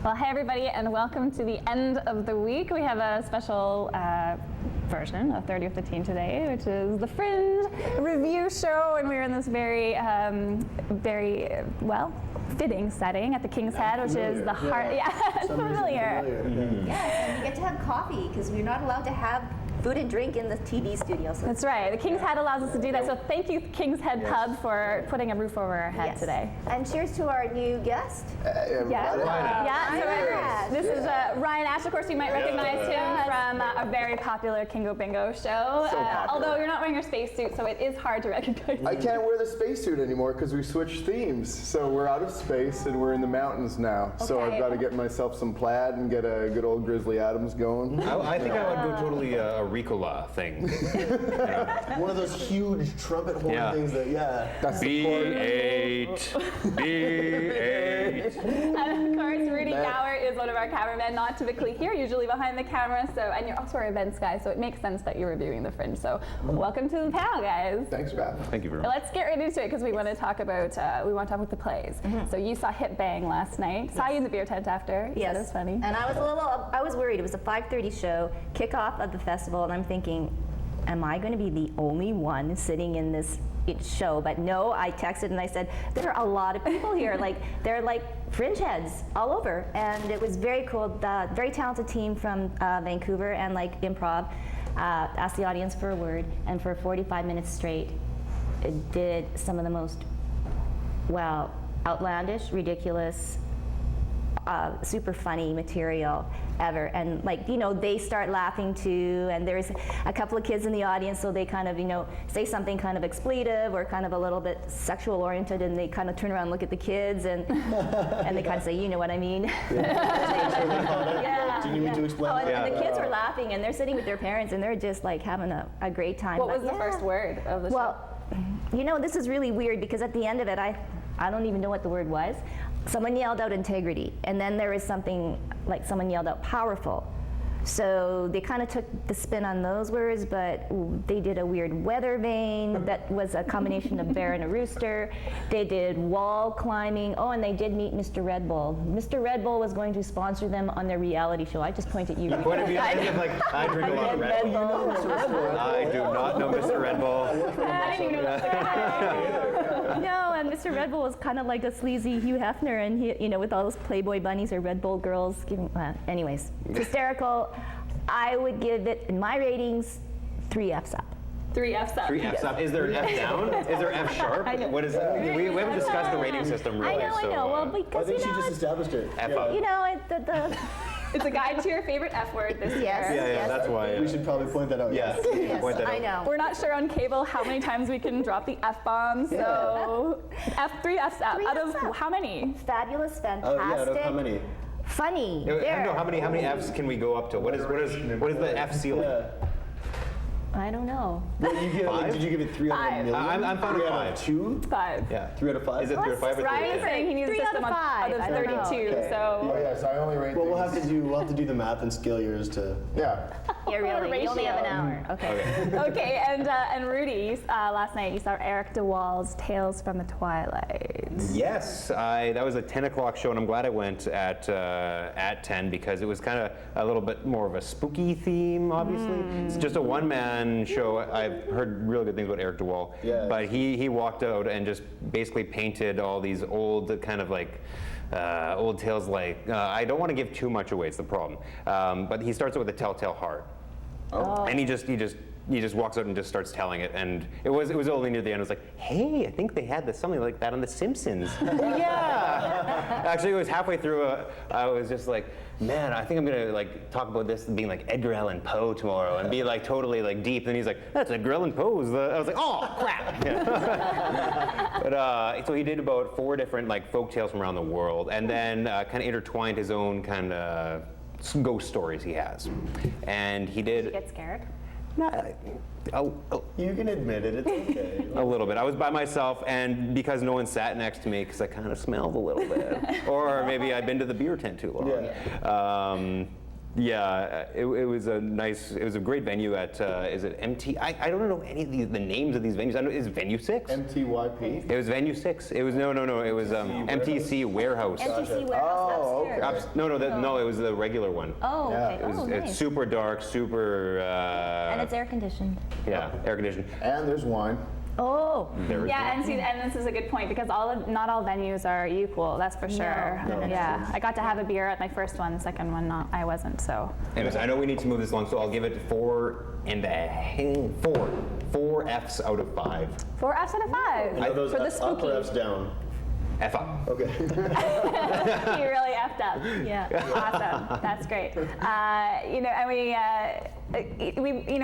Well, hi everybody, and welcome to the end of the week. We have a special version of 30 with the Teen today, which is the Fringe review show, and we're in this very, fitting setting at the King's Head, which is the heart. Yeah, familiar. Mm-hmm. Yes, and you get to have coffee because we're not allowed to have food and drink in the TV studio. So that's right. The King's Head allows us to do that. So thank you, King's Head Pub, for putting a roof over our head today. And cheers to our new guest. This is Ryan Ash. Of course, you might recognize him from a very popular Kingo Bingo show. Although you're not wearing your spacesuit, so it is hard to recognize. I can't wear the spacesuit anymore because we switched themes. So we're out of space and we're in the mountains now. Okay. So I've got to get myself some plaid and get a good old Grizzly Adams going. I think I would go totally Ricola thing. One of those huge trumpet horn things that, that's B8. B8. And of course, Rudy Gower is one of our cameramen, not typically here, usually behind the camera. So, and you're also our events guy, so it makes sense that you're reviewing the Fringe. So, welcome to the panel, guys. Thanks for having me. Thank you very much. Let's get right into it because we want to talk about the plays. Mm-hmm. So you saw Hit Bang last night. Saw you in the beer tent after. Yes, it was funny. And I was worried. It was a 5:30 show, kickoff of the festival, and I'm thinking, am I going to be the only one sitting in this show? But no, I texted and I said, there are a lot of people here. They're like Fringe heads all over. And it was very cool. The very talented team from Vancouver and improv asked the audience for a word, and for 45 minutes straight, it did some of the most, outlandish, ridiculous, super funny material ever. And they start laughing too, and there's a couple of kids in the audience, so they kind of, say something kind of expletive or kind of a little bit sexual oriented, and they kind of turn around and look at the kids and and they kind of say, you know what I mean? Yeah. Do you need me to explain that? And the kids were laughing, and they're sitting with their parents, and they're just having a great time. What was the first word of the show? Well, this is really weird because at the end of it, I don't even know what the word was. Someone yelled out integrity, and then there was something like someone yelled out powerful. So they kind of took the spin on those words, but they did a weird weather vane that was a combination of bear and a rooster. They did wall climbing. Oh, and they did meet Mr. Red Bull. Mr. Red Bull was going to sponsor them on their reality show. I just point at you. You point at me as if I drink a lot of Red Bull. I do not know Mr. Red Bull. I didn't even know Mr. No, and Mr. Red Bull was kind of like a sleazy Hugh Hefner, and he, with all those Playboy bunnies or Red Bull girls giving. Anyways, hysterical. I would give it, in my ratings, 3 Fs up. 3 Fs up. 3 Fs up. Is there an F down? Is there F sharp? What is that? We haven't discussed the rating system really. I know. Well, because I think she just established it. F up. It's a guide to your favorite F word this year. Yeah, that's why. We should probably point that out. Yes, point that out. I know. We're not sure on cable how many times we can drop the F-bomb, so 3 Fs up. Out of how many? Fabulous, fantastic. Out of how many? I Funny. don't know how many Fs can we go up to? What is the F ceiling? I don't know. Did you give it 3 out of 1 million? I'm fine with 5. 2? 5. Yeah, 3 out of 5. Is it 3 out of 5 or 3 out of 5? Ryan's saying he needs a system out of 32, Okay. so. Oh yeah, so I only rate. Well, we'll have to do the math and scale yours to. Yeah. Yeah, really. You only have an hour. Okay. Okay, and Rudy, last night you saw Eric DeWall's Tales from the Twilight. Yes, that was a 10 o'clock show, and I'm glad I went at 10 because it was kind of a little bit more of a spooky theme. Obviously, it's just a one-man show. I've heard really good things about Eric DeWall, but he walked out and just basically painted all these old kind of old tales. I don't want to give too much away. It's the problem. But he starts out with a Telltale Heart, and he just he just walks out and just starts telling it, and it was only near the end. I was like, hey, I think they had something like that on The Simpsons. Oh, yeah. Actually, it was halfway through. I was just like, man, I think I'm gonna like talk about this being like Edgar Allan Poe tomorrow, and be like totally like deep. And he's like, that's Edgar Allan Poe. I was like, oh crap. Yeah. But so he did about 4 different like folk tales from around the world, and then kind of intertwined his own kind of ghost stories he has. And he did. Did you get scared? You can admit it, it's okay. A little bit. I was by myself, and because no one sat next to me, because I kind of smelled a little bit. Or maybe I'd been to the beer tent too long. Yeah. It was a great venue at, is it MT? I don't know any of the names of these venues. I know, is it Venue 6? MTYP? It was Venue 6. It was, no, it was MTC Warehouse. MTC Warehouse upstairs. No, it was the regular one. Oh, okay. It's super dark, super... and it's air conditioned. Yeah, air conditioned. And there's wine. Oh, yeah, and this is a good point, because not all venues are equal. That's for sure. No. Yeah, I got to have a beer at my first one. Second one, I wasn't. So. Anyways, I know we need to move this along, so I'll give it 4 Fs out of 5. 4 Fs out of 5. Those for the Fs up spooky. or Fs down? F up. Okay. You really effed up. Yeah. Awesome. That's great. And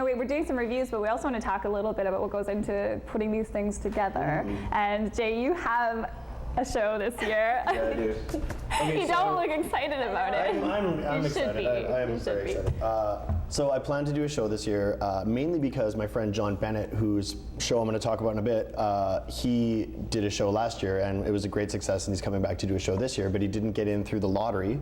we were doing some reviews, but we also want to talk a little bit about what goes into putting these things together. Mm-hmm. And Jay, you have a show this year. Yeah, I do. You don't look excited about it. I'm You excited. should be. I am very excited. So I plan to do a show this year, mainly because my friend John Bennett, whose show I'm going to talk about in a bit, he did a show last year and it was a great success, and he's coming back to do a show this year, but he didn't get in through the lottery,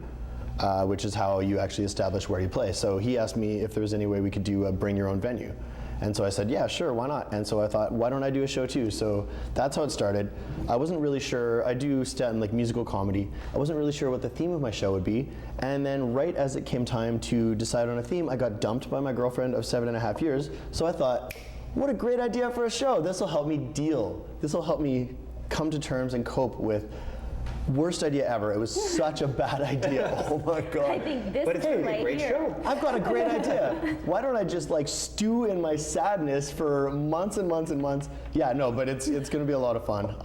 which is how you actually establish where you play. So he asked me if there was any way we could do a bring your own venue. And so I said, yeah, sure, why not? And so I thought, why don't I do a show too? So that's how it started. I wasn't really sure. I do like musical comedy. I wasn't really sure what the theme of my show would be. And then right as it came time to decide on a theme, I got dumped by my girlfriend of 7.5 years. So I thought, what a great idea for a show. This will help me deal. This will help me come to terms and cope with worst idea ever. It was such a bad idea. Oh my God. I think this But it's is a right great here. show. I've got a great idea. Why don't I just like stew in my sadness for months and months and months? Yeah, no, but it's going to be a lot of fun.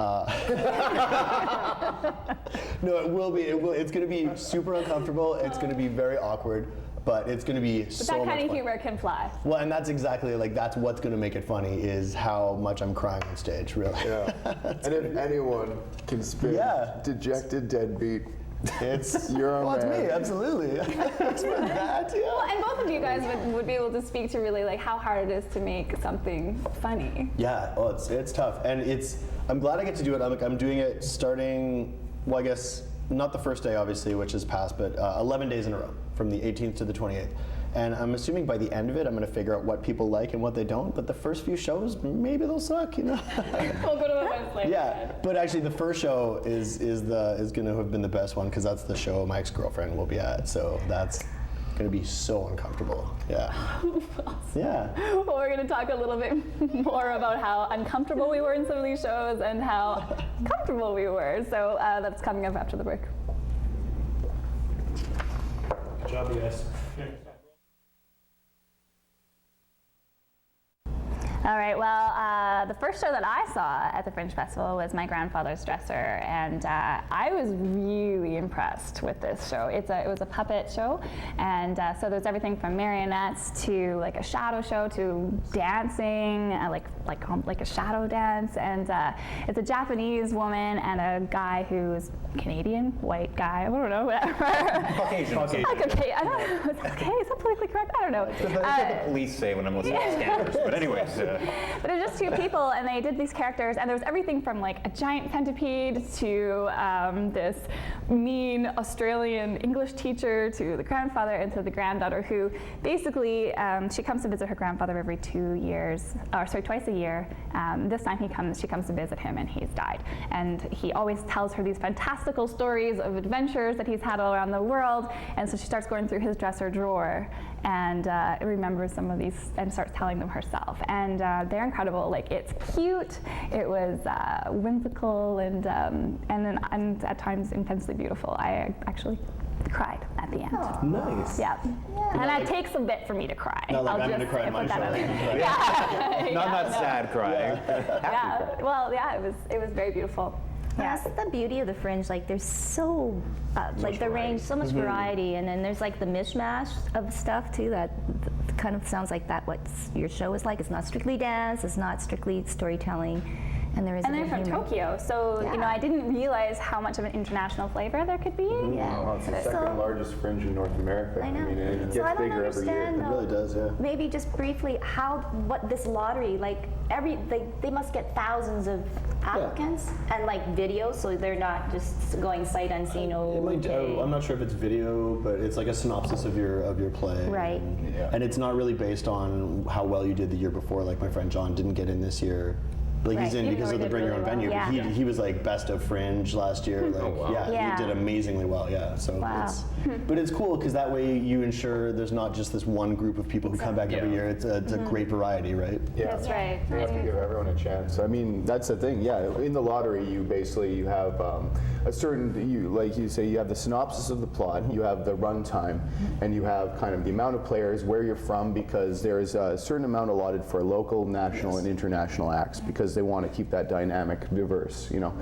No, it will be. It's going to be super uncomfortable. It's going to be very awkward, but it's going to be so That much kind of fun. humor can fly. Well, and that's exactly that's what's going to make it funny is how much I'm crying on stage, really. Yeah. And if anyone can spit dejected deadbeat, it's your Well, it's man. me, absolutely. Expect that, yeah. Well, and both of you guys would be able to speak to really like how hard it is to make something funny. Yeah, well, it's tough, and I'm glad I get to do it. I'm doing it starting, well, I guess not the first day, obviously, which is past, but 11 days in a row, from the 18th to the 28th. And I'm assuming by the end of it, I'm going to figure out what people like and what they don't. But the first few shows, maybe they'll suck, you know. We'll go to the website. Yeah, but actually, the first show is going to have been the best one because that's the show my ex-girlfriend will be at. So that's going to be so uncomfortable. Yeah. Yeah. Well, we're going to talk a little bit more about how uncomfortable we were in some of these shows and how comfortable we were. So that's coming up after the break. Good job, you guys. All right, well, the first show that I saw at the Fringe Festival was My Grandfather's Dresser, and I was really impressed with this show. It was a puppet show, and so there's everything from marionettes to like a shadow show to dancing, like a shadow dance, and it's a Japanese woman and a guy who's Canadian, white guy, I don't know, whatever. Caucasian. Okay, I don't know, is that okay? Is that politically correct? I don't know. That's what the police say when I'm listening to scanners. But anyways. But it was just 2 people, and they did these characters, and there was everything from like a giant centipede to this mean Australian English teacher to the grandfather and to the granddaughter, who basically she comes to visit her grandfather every 2 years, or sorry, twice a year. This time she comes to visit him, and he's died, and he always tells her these fantastical stories of adventures that he's had all around the world, and so she starts going through his dresser drawer and remembers some of these and starts telling them herself. And they're incredible. Like, it's cute, it was whimsical, and at times intensely beautiful. I actually cried at the end. Nice. Yeah. And it takes a bit for me to cry. Not like I'll I'm gonna just cry in my put that show. out there. Yeah. Not that sad crying. Yeah. Well, yeah, it was very beautiful. Yeah, that's the beauty of the Fringe. Like, there's so, like the range, so much variety, and then there's like the mishmash of stuff too. That kind of sounds like that. What your show is like. It's not strictly dance. It's not strictly storytelling, and there is. And they're from Tokyo, so you know I didn't realize how much of an international flavor there could be. Well, it's the second largest Fringe in North America. I know. mean, it gets So I don't bigger every year. understand, It really does, yeah. Maybe just briefly, what this lottery, like they must get thousands of applicants and like videos, so they're not just going sight unseen. I'm not sure if it's video, but it's like a synopsis of your play. Right. And it's not really based on how well you did the year before. Like my friend John didn't get in this year. Like he's in because of the Bring Your Own Venue. Yeah. But he was like best of Fringe last year. Like he did amazingly well. Yeah. So but it's cool because that way you ensure there's not just this one group of people who come back every year. It's a great variety, right? Yeah. That's right. You have to give everyone a chance. I mean, that's the thing. Yeah, in the lottery, you have a certain, like you say, you have the synopsis of the plot, you have the runtime, and you have kind of the amount of players, where you're from, because there's a certain amount allotted for local, national, and international acts, because they want to keep that dynamic diverse, you know.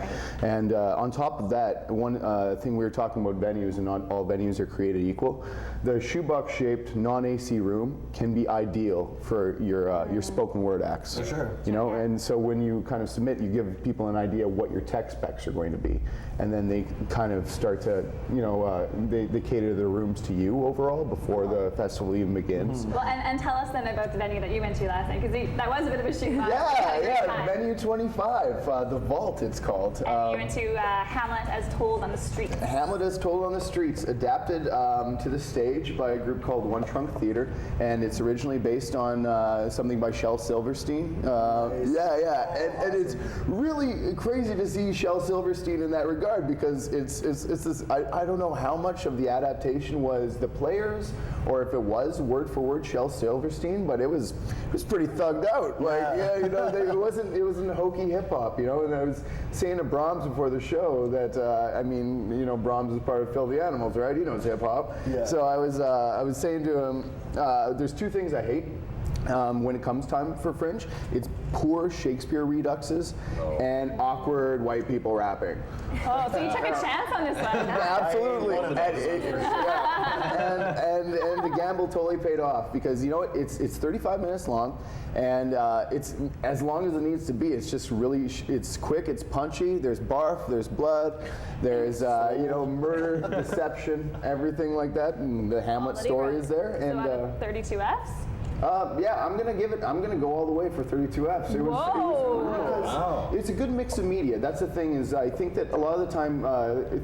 And on top of that, one thing we were talking about venues, and not all venues are created equal. The shoebox-shaped non-AC room can be ideal for your spoken word acts. For sure. You know, and so when you kind of submit, you give people an idea what your tech specs are going to be, and then they kind of start to, you know, they cater their rooms to you overall before the festival even begins. Well, and tell us then about the venue that you went to last night, because that was a bit of a shoot. Yeah, Venue 25, the Vault it's called. And you went to Hamlet as Told on the Streets. Hamlet as Told on the Streets, adapted to the stage by a group called One Trunk Theater, and it's originally based on something by Shel Silverstein. And it's really crazy to see Shel Silverstein in that regard, because it's this, I don't know how much of the adaptation was the players or if it was word for word Shel Silverstein, but it was pretty thugged out. Like, you know, it wasn't hokey hip hop, you know. And I was saying to Brahms before the show that I mean, you know, Brahms is part of Filthy Animals, right? He knows hip hop. Yeah. So I was saying to him, there's two things I hate. When it comes time for Fringe, it's poor Shakespeare reduxes and awkward white people rapping. Oh, so you took a chance on this one. Absolutely. And the gamble totally paid off, because you know what? It's 35 minutes long, and it's as long as it needs to be. It's just really, it's quick, it's punchy. There's barf, there's blood, there's you know, murder, deception, everything like that, and the Hamlet story is there. So And out of 32 Fs? Yeah, I'm gonna go all the way for 32 Fs. It's a good mix of media. That's the thing, is I think that a lot of the time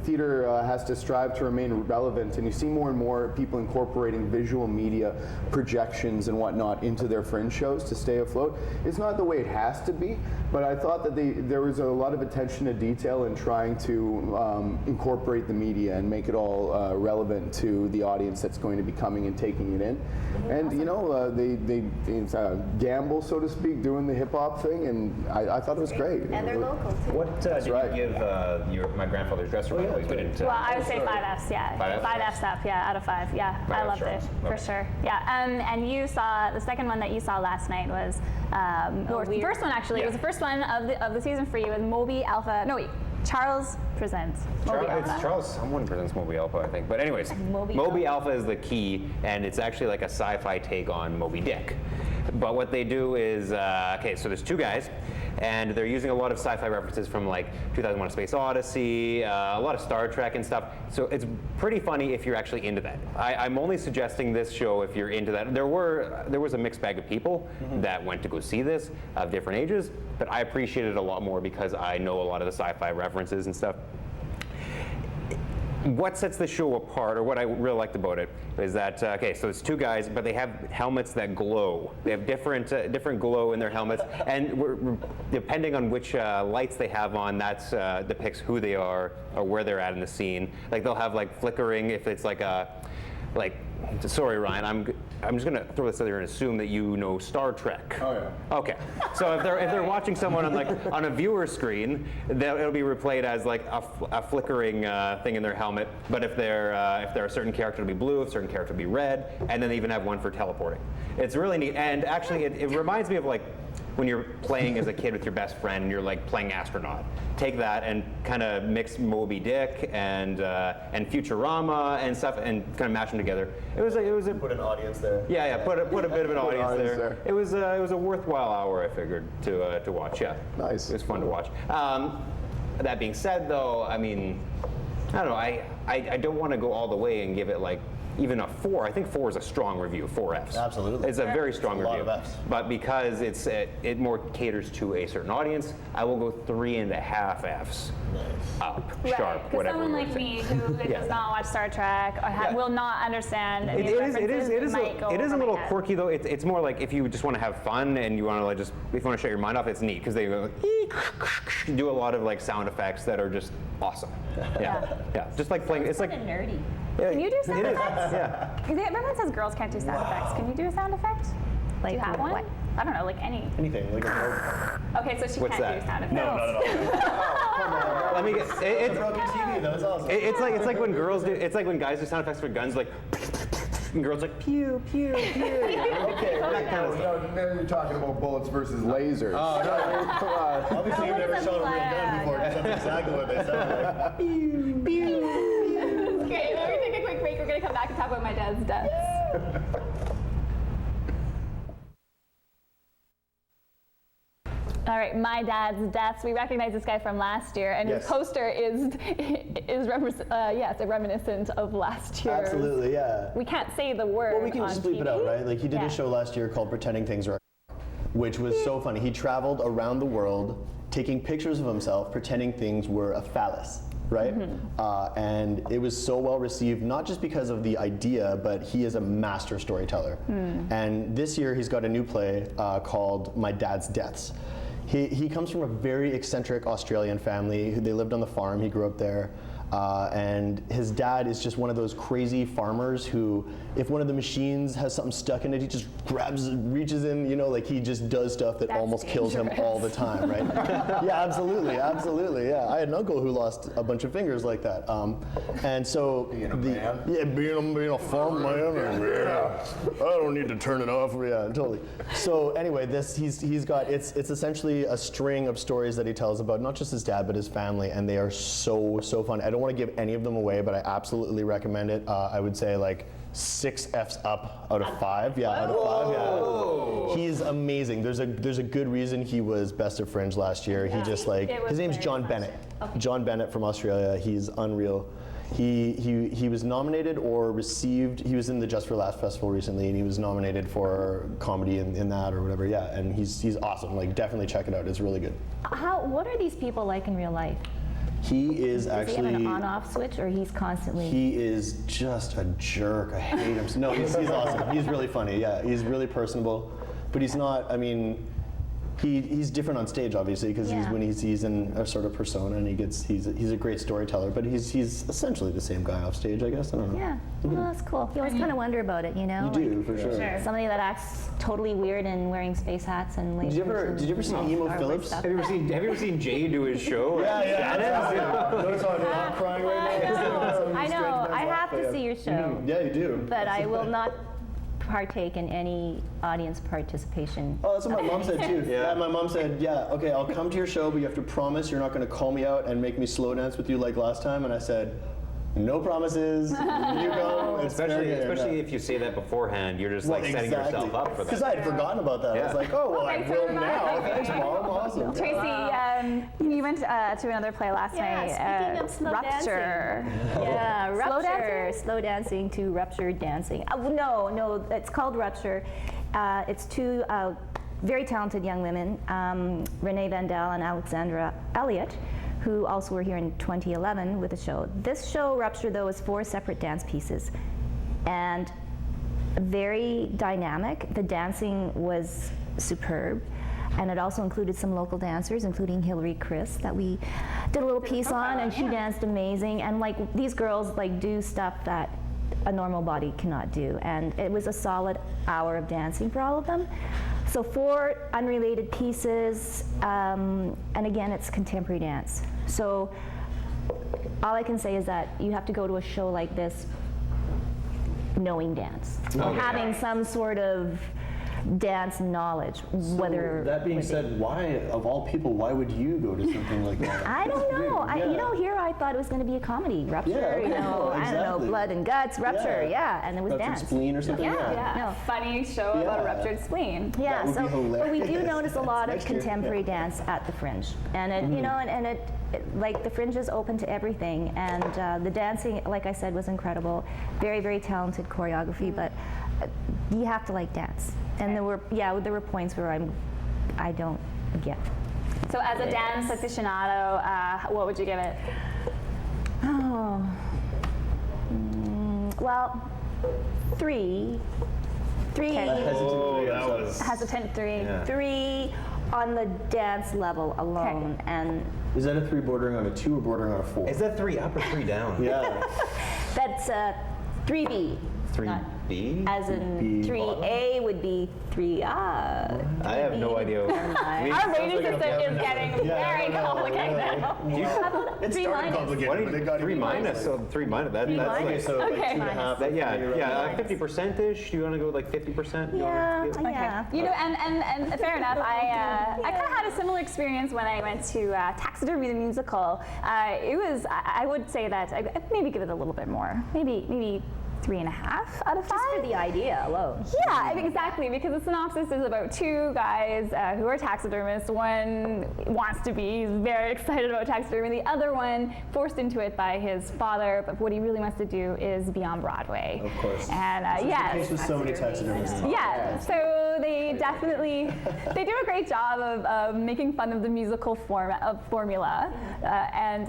theater has to strive to remain relevant, and you see more and more people incorporating visual media, projections and whatnot into their Fringe shows to stay afloat. It's not the way it has to be, but I thought that there was a lot of attention to detail in trying to incorporate the media and make it all relevant to the audience that's going to be coming and taking it in. And you know, they gamble, so to speak, doing the hip hop thing, and I thought it was great. And they're local too. What did you give My Grandfather's Dresser? Well, I would say 5 Fs, yeah. 5 Fs up, yeah, out of 5, yeah. I loved it, for sure. Yeah, and you saw, the second one that you saw last night was, the first one actually, it was the first one of the season for you with Moby Alpha, no wait, Charles Presents Moby Alpha. Charles, someone presents Moby Alpha, I think. But anyways, Moby Alpha is the key, and it's actually like a sci-fi take on Moby Dick. But what they do is, okay, so there's two guys, and they're using a lot of sci-fi references from like 2001: A Space Odyssey, a lot of Star Trek and stuff. So it's pretty funny if you're actually into that. I'm only suggesting this show if you're into that. There was a mixed bag of people that went to go see this of different ages, but I appreciated it a lot more because I know a lot of the sci-fi references and stuff. What sets the show apart, or what I really liked about it, is that okay, so it's two guys, but they have helmets that glow. They have different glow in their helmets, and depending on which lights they have on, that depicts who they are or where they're at in the scene. Like they'll have like flickering if it's like a sorry, Ryan, I'm just gonna throw this out there and assume that you know Star Trek. Oh yeah. Okay. So if they're watching someone on a viewer screen, it'll be replayed as like a flickering thing in their helmet. But if they're a certain character, it'll be blue. If a certain character, it'll be red. And then they even have one for teleporting. It's really neat. And actually, it reminds me of like when you're playing as a kid with your best friend and you're like playing astronaut. Take that and kind of mix Moby Dick and Futurama and stuff and kind of mash them together. It was a put an audience there. Yeah, put a bit of an audience there. It was a worthwhile hour, I figured, to watch. Yeah, nice. It was fun to watch. That being said, though, I mean, I don't know. I don't want to go all the way and give it like even a 4. I think 4 is a strong review, 4 Fs. Absolutely. It's a very strong review. A lot of Fs. But because it more caters to a certain audience, I will go 3.5 Fs. Up, sharp, Because whatever. someone like me who does not watch Star Trek or will not understand any references, It is a little head. quirky though. It's more like if you just want to have fun and you want to like if you want to shut your mind off, it's neat because they go like, do a lot of like sound effects that are just awesome. Yeah. Just like playing. It's like nerdy. Yeah, Can you do sound it is, effects? Yeah. Everyone says girls can't do sound effects. Can you do a sound effect? Like do you have one? what? I don't know, like any. Anything, like a Okay, so she What's can't that? do sound effects. No, not at all. Let me get. It's a broken TV though. It's awesome. It's like when girls do. It's like when guys do sound effects for guns, like. And girls like pew pew pew. Okay, that kind of stuff. now you're talking about bullets versus lasers. Oh, no. Come on. Obviously, you've never shot a real gun before because that's exactly what they sound like. Pew, pew. Okay, we're gonna take a quick break. We're gonna come back and talk about my dad's deaths. All right, my dad's deaths. We recognize this guy from last year, and his poster is reminiscent of last year. Absolutely, yeah. We can't say the word. Well, we can just bleep TV. it out, right? Like he did a show last year called Pretending Things Are, which was so funny. He traveled around the world taking pictures of himself pretending things were a phallus. Right? And it was so well received, not just because of the idea, but he is a master storyteller. And this year he's got a new play called My Dad's Deaths. He comes from a very eccentric Australian family. They lived on the farm, he grew up there. And his dad is just one of those crazy farmers who, if one of the machines has something stuck in it, he just grabs, reaches in, you know, like he just does stuff that almost kills him all the time, right? Yeah, absolutely, yeah. I had an uncle who lost a bunch of fingers like that. And so, being a farm man, I don't need to turn it off. Yeah, totally. So anyway, he's got it's essentially a string of stories that he tells about not just his dad but his family, and they are so fun. I don't want to give any of them away, but I absolutely recommend it. I would say like 6 Fs up out of 5. Yeah, out of 5. Yeah. He's amazing. There's a good reason he was Best of Fringe last year. He just like his name's John Bennett. Okay. John Bennett from Australia. He's unreal. He was nominated or received. He was in the Just for Laughs festival recently, and he was nominated for comedy in that or whatever. Yeah, and he's awesome. Like definitely check it out. It's really good. What are these people like in real life? He is actually. Does he have an on-off switch, or he's constantly? He is just a jerk. I hate him. No, he's awesome. He's really funny. Yeah, he's really personable, but he's not. I mean, he's different on stage, obviously, because he's in a sort of persona, and he's a great storyteller. But he's essentially the same guy off stage, I guess. I don't know. Yeah, well, that's cool. You always kind of wonder about it, you know. You do, for sure. Somebody that acts totally weird and wearing space hats and lasers. Did you ever see Emo Phillips? Have you ever seen Jay do his show? Yeah. Notice how I'm not crying right now. I know. I have to see your show. Yeah, you do. But I will not partake in any audience participation. Oh, that's what my mom said too. Yeah, my mom said, okay, I'll come to your show, but you have to promise you're not going to call me out and make me slow dance with you like last time. And I said, no promises. You go. Especially if you say that beforehand, you're just like setting yourself up for that. Because I had forgotten about that. I was like, oh, well, I will now. Thanks, Mom. Awesome. Tracy, you went to another play last night. Speaking of slow Rupture. dancing. Yeah, Rupture. Slow dancing to Rupture dancing. No, it's called Rupture. It's two very talented young women, Renee Vandal and Alexandra Elliott, who also were here in 2011 with the show. This show, Rupture, though, is 4 separate dance pieces and very dynamic. The dancing was superb, and it also included some local dancers, including Hillary Chris, that we did a little piece on, and she danced amazing. And like these girls like do stuff that a normal body cannot do. And it was a solid hour of dancing for all of them. So 4 unrelated pieces, and again, it's contemporary dance. So all I can say is that you have to go to a show like this knowing dance, having some sort of dance knowledge, whether. That being said, why, of all people, why would you go to something like that? I don't know. You know, here I thought it was going to be a comedy, Rupture. Yeah, okay, you know, exactly. I don't know, Blood and Guts, Rupture, and it was Ruptured dance. spleen or something. No, funny show about a ruptured spleen. Yeah, would be but we do hilarious. notice a lot of Next year. contemporary dance at the Fringe, and it, you know, and it, like the Fringe is open to everything, and the dancing, like I said, was incredible. Very, very talented choreography, but you have to like dance. And there were points where I don't get. So as a dance aficionado, what would you give it? Oh, well, 3. Hesitant 3. Yeah. 3 on the dance level alone, and Is that a 3 bordering on a 2 or bordering on a 4? Is that 3 up or 3 down? Yeah. that's 3B. 3B? As in 3A would be 3A. I have no idea. Our rating system is getting very complicated now. How about It 3 started minus? complicated, but it got 3 even minus, worse. so 3 minus. That's minus. like, So like Okay. 2.5. that, yeah, 50%ish. Do you want to go like 50%? Yeah. You know, and fair enough. I kind of had a similar experience when I went to Taxidermy the Musical. I would say that I'd maybe give it a little bit more. Maybe 3.5 out of 5. Just for the idea alone. Yeah, exactly, because the synopsis is about 2 guys who are taxidermists. One wants to be, he's very excited about taxidermy. The other one, forced into it by his father, but what he really wants to do is be on Broadway. Of course. And This is the case with so many taxidermists. yeah, so they definitely, they do a great job of making fun of the musical formula, and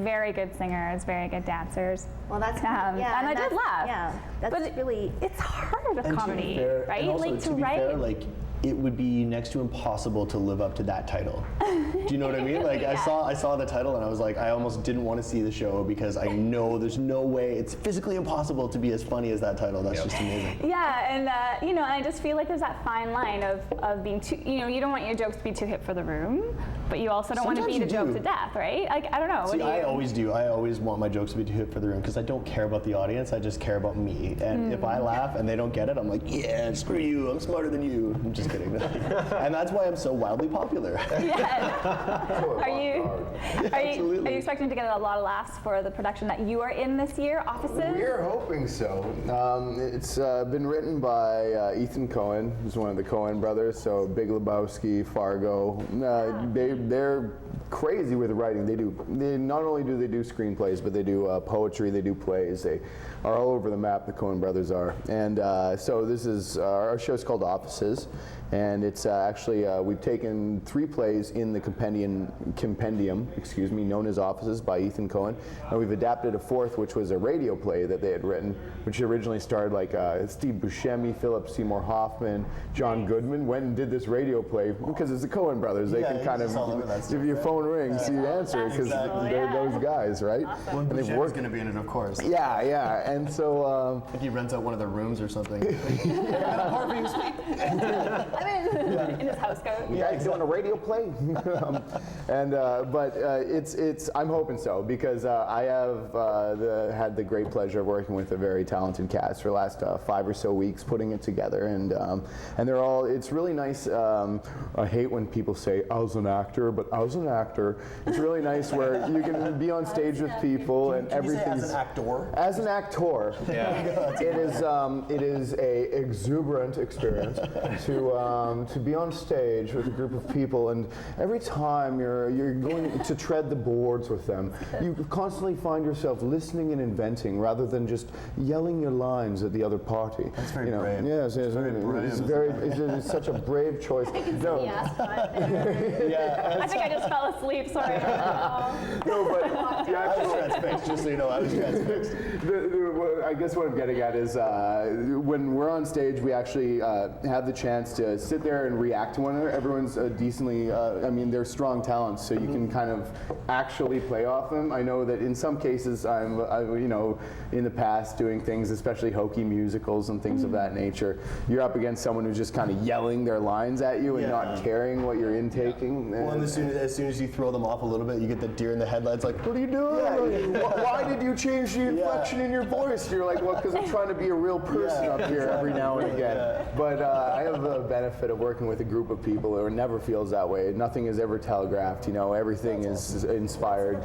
very good singers, very good dancers. Well, that's and I did laugh. Yeah, that's but really. It's hard with And to be comedy, fair- right? And also, like to be write. fair, like it would be next to impossible to live up to that title. Do you know what I mean? Like I saw the title and I was like, I almost didn't want to see the show because I know there's no way, it's physically impossible to be as funny as that title. That's just amazing. Yeah, and you know, and I just feel like there's that fine line of being too, you know, you don't want your jokes to be too hip for the room, but you also don't want to Sometimes beat a you joke do. to death, right? Like, I don't know. See, what do you? I always do. I always want my jokes to be too hip for the room because I don't care about the audience. I just care about me. And if I laugh and they don't get it, I'm like, yeah, screw you. I'm smarter than you. I'm just kidding. And that's why I'm so wildly popular. Yeah. Are you expecting to get a lot of laughs for the production that you are in this year, Offices? We're hoping so. It's been written by Ethan Coen, who's one of the Coen brothers. So Big Lebowski, Fargo. They're crazy with writing. They not only do they do screenplays, but they do poetry. They do plays. They are all over the map. The Coen brothers are. And so this is our show's called Offices. And it's actually, we've taken 3 plays in the compendium, known as Offices by Ethan Coen. And we've adapted a 4th, which was a radio play that they had written, which originally starred like Steve Buscemi, Philip Seymour Hoffman, John Goodman, went and did this radio play because it's the Coen brothers. They can kind of, if your phone rings, you answer because they're those guys, right? Well, And they've Buscemi's worked. going to be in it, of course. Yeah. And so. I think he rents out one of their rooms or something. In his house coat. Yeah, he's doing a radio play. But it's I'm hoping so because I have had the great pleasure of working with a very talented cast for the last 5 or so weeks putting it together, and they're all. It's really nice. I hate when people say I was an actor, but I was an actor. It's really nice where you can be on stage with people and everything's as an actor. As an actor, Yeah. it is a exuberant experience to be on stage with a group of people, and every time you're going to tread the boards with them, you constantly find yourself listening and inventing rather than just yelling your lines at the other party. That's very brave. Yes, It's very brave. it's such a brave choice. No. Yeah. I think I just fell asleep. Sorry. No, but the I was actual, transfixed, just so you know, I was transfixed. I guess what I'm getting at is when we're on stage, we actually have the chance to sit there there and react to one another. Everyone's decently, I mean, they're strong talents, so you can kind of actually play off them. I know that in some cases, you know, in the past doing things, especially hokey musicals and things of that nature, you're up against someone who's just kind of yelling their lines at you and not caring what you're intaking. Well, and as soon as you throw them off a little bit, you get the deer in the headlights like, what are you doing? Why did you change the inflection in your voice? You're like, well, because I'm trying to be a real person up here every now and again. But I have the benefit of working with a group of people who never feels that way. Nothing is ever telegraphed, you know, everything is inspired.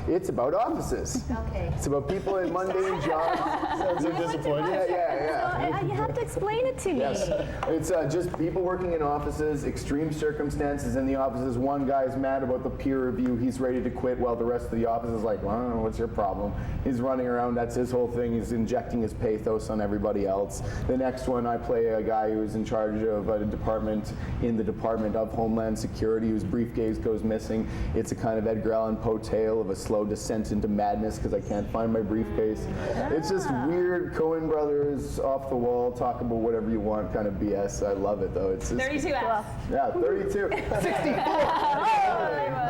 It's about offices. Okay. It's about people in mundane jobs. Sounds so disappointing. Yeah. So, you have to explain it to me. Yes. It's just people working in offices, extreme circumstances in the offices. One guy's mad about the peer review. He's ready to quit while the rest of the office is like, well, what's your problem? He's running around. That's his whole thing. He's injecting his pathos on everybody else. The next one, I play a guy who's in charge of a department in the Department of Homeland Security whose briefcase goes missing. It's a kind of Edgar Allan Poe tale of a slow descent into madness because I can't find my briefcase. It's just weird Coen Brothers, off the wall, talk about whatever you want kind of BS. I love it though. It's just, 32 F. Yeah, 32. 64.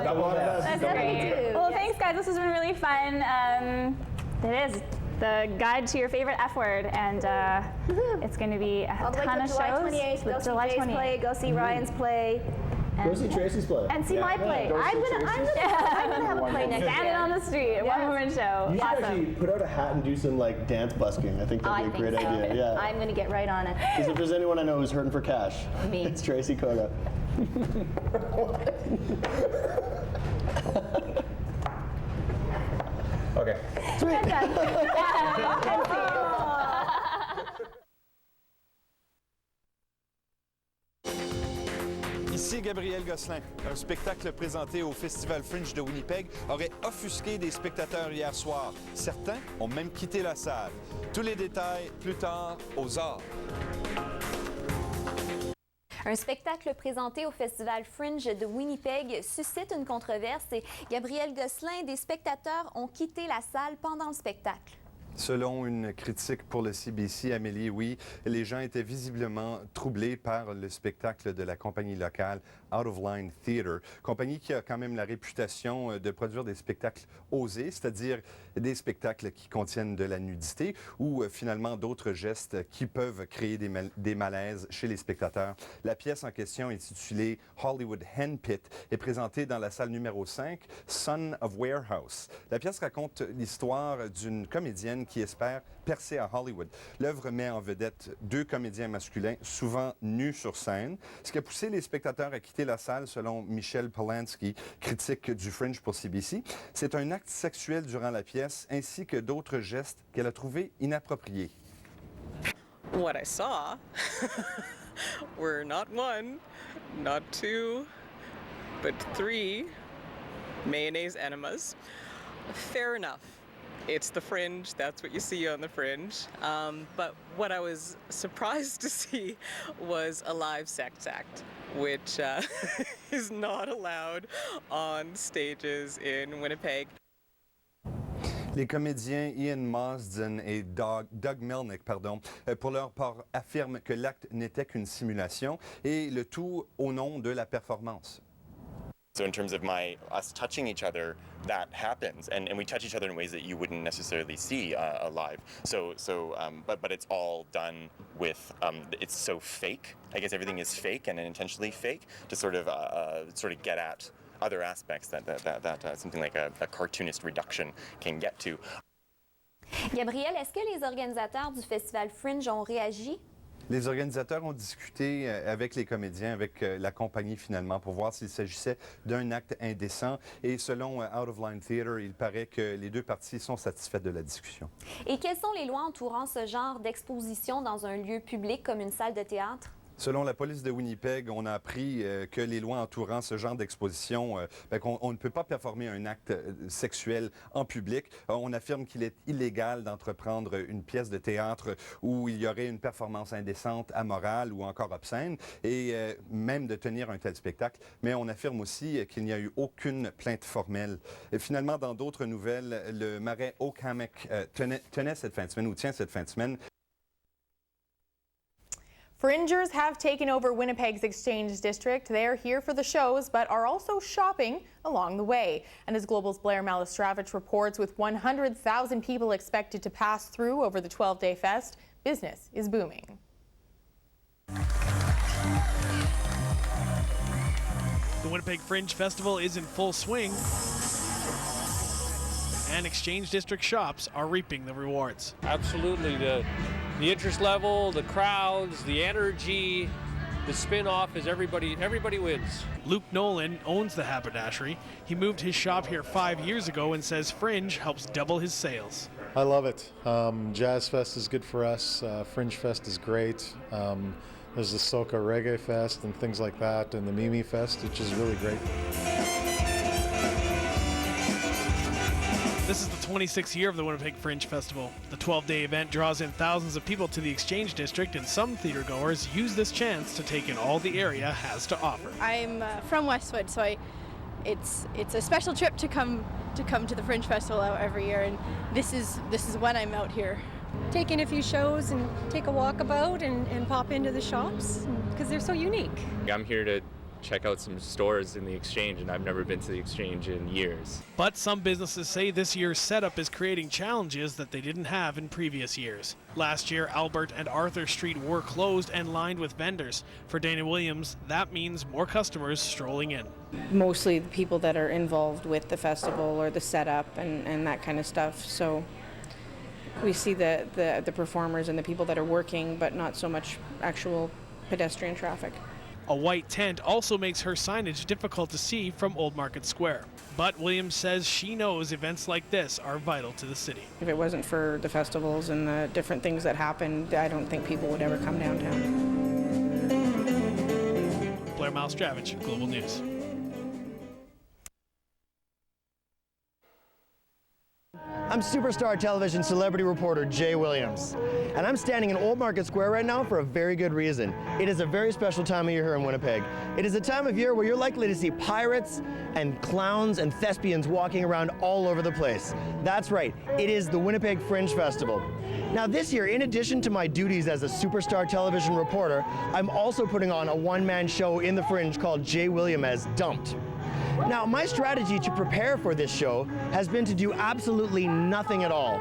That's great. Well, thanks guys. This has been really fun. It is the guide to your favorite F word, and it's going to be a All the way ton to of July shows. 28th. Go see July Jay's 28th. play. Go see Ryan's play. Go see Tracy's play. And see my play. I'm gonna have a play next year. Standing on the street, one woman show. You should Awesome. actually put out a hat and do some like dance busking. I think that'd be a great idea. Yeah. I'm gonna get right on it. Because if there's anyone I know who's hurting for cash, Me. it's Tracy Koga. Okay. Ici Gabriel Gosselin. Un spectacle présenté au Festival Fringe de Winnipeg aurait offusqué des spectateurs hier soir. Certains ont même quitté la salle. Tous les détails plus tard aux arts. Un spectacle présenté au Festival Fringe de Winnipeg suscite une controverse et Gabriel Gosselin, des spectateurs ont quitté la salle pendant le spectacle. Selon une critique pour le CBC, Amélie, oui, les gens étaient visiblement troublés par le spectacle de la compagnie locale Out of Line Theatre, compagnie qui a quand même la réputation de produire des spectacles osés, c'est-à-dire des spectacles qui contiennent de la nudité ou finalement d'autres gestes qui peuvent créer des malaises chez les spectateurs. La pièce en question, intitulée Hollywood Hen Pit, est présentée dans la salle numéro 5, Son of Warehouse. La pièce raconte l'histoire d'une comédienne qui espère percer à Hollywood. L'œuvre met en vedette deux comédiens masculins, souvent nus sur scène, ce qui a poussé les spectateurs à quitter la salle, selon Michel Polanski, critique du Fringe pour CBC. C'est un acte sexuel durant la pièce, ainsi que d'autres gestes qu'elle a trouvés inappropriés. What I saw were not one, not two, but 3 mayonnaise enemas. Fair enough. It's the Fringe, that's what you see on the Fringe. But what I was surprised to see was a live sex act, which is not allowed on stages in Winnipeg. Les comédiens Ian Marsden et Doug Melnick, pour leur part, affirment que l'acte n'était qu'une simulation, et le tout au nom de la performance. So in terms of us touching each other, that happens, and we touch each other in ways that you wouldn't necessarily see live. But it's all done with it's so fake. I guess everything is fake and intentionally fake to sort of get at other aspects that something like a cartoonist reduction can get to. Gabriel, est-ce que les organisateurs du Festival Fringe ont réagi? Les organisateurs ont discuté avec les comédiens, avec la compagnie finalement, pour voir s'il s'agissait d'un acte indécent. Et selon Out of Line Theatre, il paraît que les deux parties sont satisfaites de la discussion. Et quelles sont les lois entourant ce genre d'exposition dans un lieu public comme une salle de théâtre? Selon la police de Winnipeg, on a appris que les lois entourant ce genre d'exposition, qu'on ne peut pas performer un acte sexuel en public. On affirme qu'il est illégal d'entreprendre une pièce de théâtre où il y aurait une performance indécente, amorale ou encore obscène, et même de tenir un tel spectacle. Mais on affirme aussi qu'il n'y a eu aucune plainte formelle. Et finalement, dans d'autres nouvelles, le marais Oakhammock tenait cette fin de semaine, ou tient cette fin de semaine, Fringers have taken over Winnipeg's Exchange District. They're here for the shows, but are also shopping along the way. And as Global's Blair Malistravich reports, with 100,000 people expected to pass through over the 12-day fest, business is booming. The Winnipeg Fringe Festival is in full swing, and Exchange District shops are reaping the rewards. Absolutely. The interest level, the crowds, the energy, the spin-off is everybody wins. Luke Nolan owns the haberdashery. He moved his shop here 5 years ago and says Fringe helps double his sales. I love it. Jazz Fest is good for us. Fringe Fest is great. There's the Soca Reggae Fest and things like that, and the Mimi Fest, which is really great. This is the 26th year of the Winnipeg Fringe Festival. The 12-day event draws in thousands of people to the Exchange District, and some theater goers use this chance to take in all the area has to offer. I'm from Westwood, so it's a special trip to come to the Fringe Festival every year, and this is when I'm out here. Take in a few shows and take a walk about and pop into the shops because they're so unique. I'm here to check out some stores in the Exchange, and I've never been to the Exchange in years. But some businesses say this year's setup is creating challenges that they didn't have in previous years. Last year, Albert and Arthur Street were closed and lined with vendors. For Dana Williams, that means more customers strolling in. Mostly the people that are involved with the festival or the setup and that kind of stuff. So we see the performers and the people that are working, but not so much actual pedestrian traffic. A white tent also makes her signage difficult to see from Old Market Square. But Williams says she knows events like this are vital to the city. If it wasn't for the festivals and the different things that happen, I don't think people would ever come downtown. Blair Malistravich, Global News. I'm Superstar Television celebrity reporter Jay Williams, and I'm standing in Old Market Square right now for a very good reason. It is a very special time of year here in Winnipeg. It is a time of year where you're likely to see pirates and clowns and thespians walking around all over the place. That's right, it is the Winnipeg Fringe Festival. Now this year, in addition to my duties as a Superstar Television reporter, I'm also putting on a one-man show in the Fringe called Jay Williams as Dumped. Now, my strategy to prepare for this show has been to do absolutely nothing at all.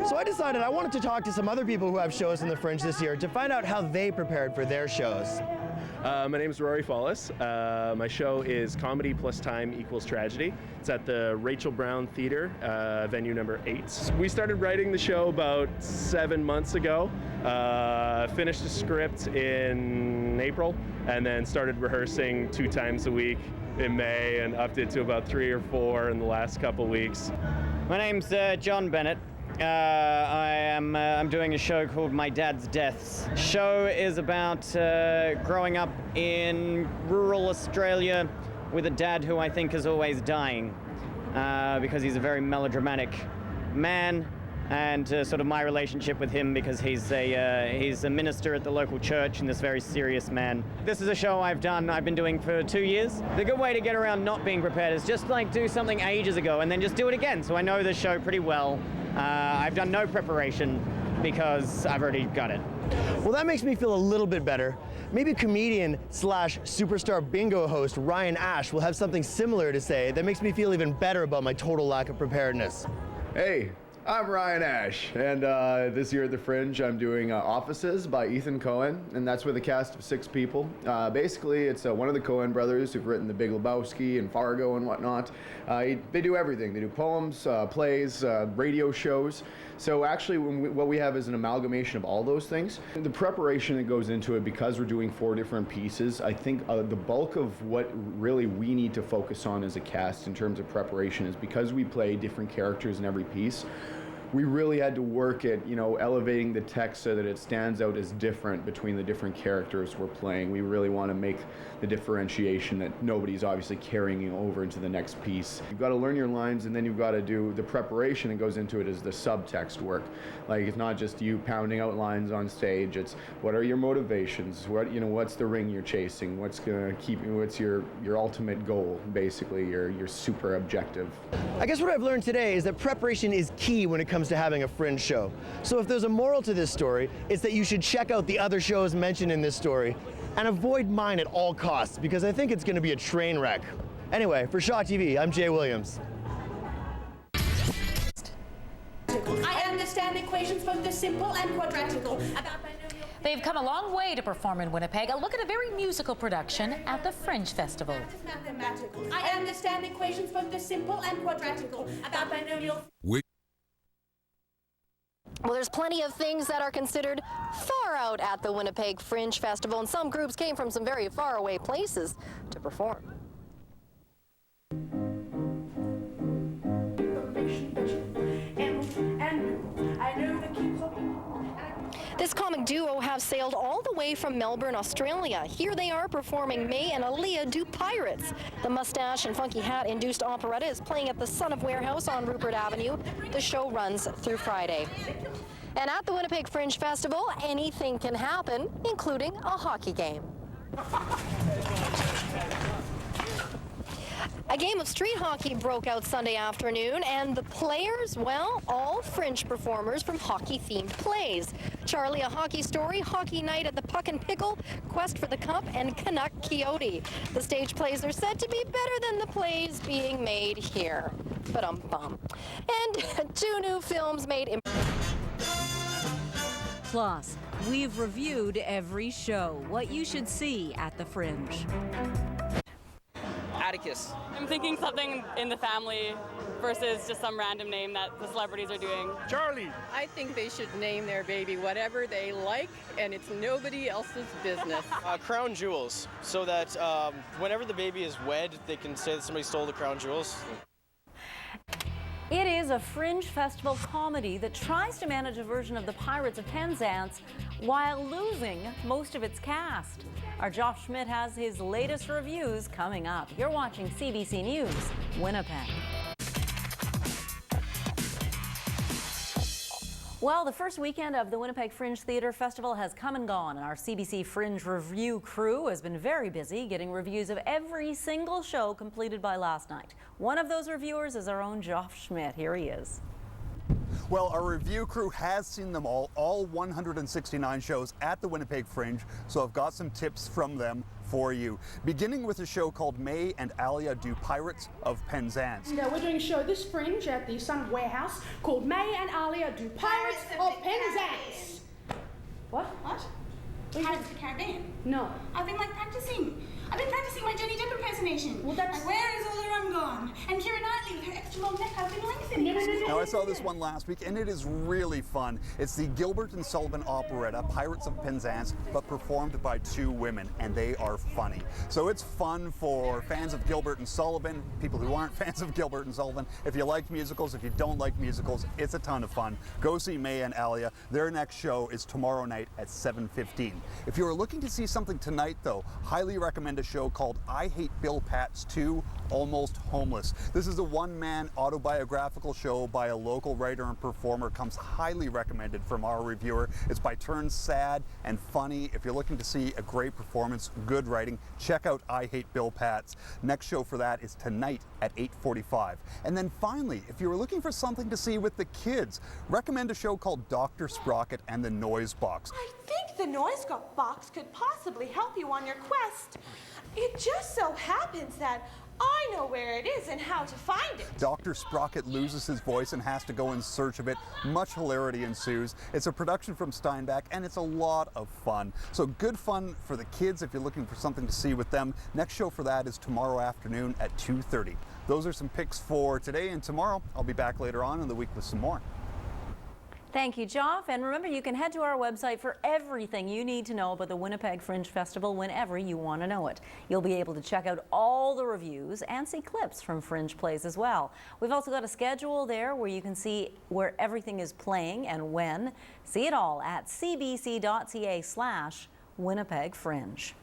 So I decided I wanted to talk to some other people who have shows in the Fringe this year to find out how they prepared for their shows. My name is Rory Follis. My show is Comedy Plus Time Equals Tragedy. It's at the Rachel Brown Theater, venue number 8. We started writing the show about 7 months ago, finished the script in April, and then started rehearsing 2 times a week in May and upped it to about 3 or 4 in the last couple weeks. My name's John Bennett. I'm doing a show called My Dad's Deaths. Show is about growing up in rural Australia with a dad who I think is always dying because he's a very melodramatic man, and sort of my relationship with him because he's a minister at the local church and this very serious man. This is a show I've been doing for 2 years. The good way to get around not being prepared is just like do something ages ago and then just do it again. So I know the show pretty well. I've done no preparation because I've already got it. Well, that makes me feel a little bit better. Maybe comedian / superstar bingo host Ryan Ash will have something similar to say that makes me feel even better about my total lack of preparedness. Hey, I'm Ryan Ash, and this year at the Fringe I'm doing Offices by Ethan Coen, and that's with a cast of 6 people. Basically, it's one of the Coen brothers who've written The Big Lebowski and Fargo and whatnot. They do everything. They do poems, plays, radio shows. So actually what we have is an amalgamation of all those things. The preparation that goes into it, because we're doing 4 different pieces, I think the bulk of what really we need to focus on as a cast in terms of preparation is because we play different characters in every piece. we really had to work at, elevating the text so that it stands out as different between the different characters we're playing. We really want to make the differentiation that nobody's obviously carrying over into the next piece. You've got to learn your lines, and then you've got to do the preparation that goes into it is the subtext work. Like, it's not just you pounding out lines on stage, it's what are your motivations, what's the ring you're chasing, what's going to keep you, what's your ultimate goal, basically, your super objective. I guess what I've learned today is that preparation is key when it comes to having a Fringe show. So if there's a moral to this story, it's that you should check out the other shows mentioned in this story and avoid mine at all costs, because I think it's going to be a train wreck. Anyway, for Shaw TV, I'm Jay Williams. I understand equations both the simple and quadratical. They've come a long way to perform in Winnipeg. A look at a very musical production at the Fringe Festival. I understand equations both the simple and quadratical. About binomial. Well, there's plenty of things that are considered far out at the Winnipeg Fringe Festival, and some groups came from some very far away places to perform. This comic duo have sailed all the way from Melbourne, Australia. Here they are performing May and Aaliyah Do Pirates. The mustache and funky hat-induced operetta is playing at the Son of Warehouse on Rupert Avenue. The show runs through Friday. And at the Winnipeg Fringe Festival, anything can happen, including a hockey game. A game of street hockey broke out Sunday afternoon, and the players, well, all Fringe performers from hockey-themed plays. Charlie, a Hockey Story, Hockey Night at the Puck and Pickle, Quest for the Cup, and Canuck Coyote. The stage plays are said to be better than the plays being made here. Ba-dum-bum. And 2 new films made in... Plus, we've reviewed every show, what you should see at the Fringe. Atticus. I'm thinking something in the family versus just some random name that the celebrities are doing. Charlie. I think they should name their baby whatever they like, and it's nobody else's business. Crown jewels, so that whenever the baby is wed, they can say that somebody stole the crown jewels. It is a Fringe Festival comedy that tries to manage a version of the Pirates of Penzance while losing most of its cast. Our Josh Schmidt has his latest reviews coming up. You're watching CBC News, Winnipeg. Well, the first weekend of the Winnipeg Fringe Theatre Festival has come and gone, and our CBC Fringe review crew has been very busy getting reviews of every single show completed by last night. One of those reviewers is our own Josh Schmidt. Here he is. Well, our review crew has seen them all 169 shows at the Winnipeg Fringe, so I've got some tips from them for you. Beginning with a show called May and Alia Do Pirates of Penzance. No, we're doing a show this Fringe at the Son of Warehouse called May and Alia Do Pirates of Penzance. What? Pirates of the Caribbean. No. I've been practicing. I've been practicing my Johnny Depp impersonation. Well, that's... where is all the rum gone? And Keira Knightley with her extra long neck, I've been lengthening. Now, I saw this one last week, and it is really fun. It's the Gilbert and Sullivan operetta, Pirates of Penzance, but performed by 2 women, and they are funny. So it's fun for fans of Gilbert and Sullivan, people who aren't fans of Gilbert and Sullivan. If you like musicals, if you don't like musicals, it's a ton of fun. Go see May and Alia. Their next show is tomorrow night at 7:15. If you're looking to see something tonight, though, highly recommend a show called I Hate Bill Pats 2, Almost Homeless. This is a one-man autobiographical show by a local writer and performer. Comes highly recommended from our reviewer. It's by turns sad and funny. If you're looking to see a great performance, good writing, check out I Hate Bill Pats. Next show for that is tonight at 8:45. And then finally, if you were looking for something to see with the kids, recommend a show called Dr. Sprocket and the Noise Box. I think the Noise Box could possibly help you on your quest. It just so happens that I know where it is and how to find it. Dr. Sprocket loses his voice and has to go in search of it. Much hilarity ensues. It's a production from Steinbeck, and it's a lot of fun. So good fun for the kids if you're looking for something to see with them. Next show for that is tomorrow afternoon at 2:30. Those are some picks for today and tomorrow. I'll be back later on in the week with some more. Thank you, Joff. And remember, you can head to our website for everything you need to know about the Winnipeg Fringe Festival whenever you want to know it. You'll be able to check out all the reviews and see clips from Fringe plays as well. We've also got a schedule there where you can see where everything is playing and when. See it all at cbc.ca/Winnipeg Fringe.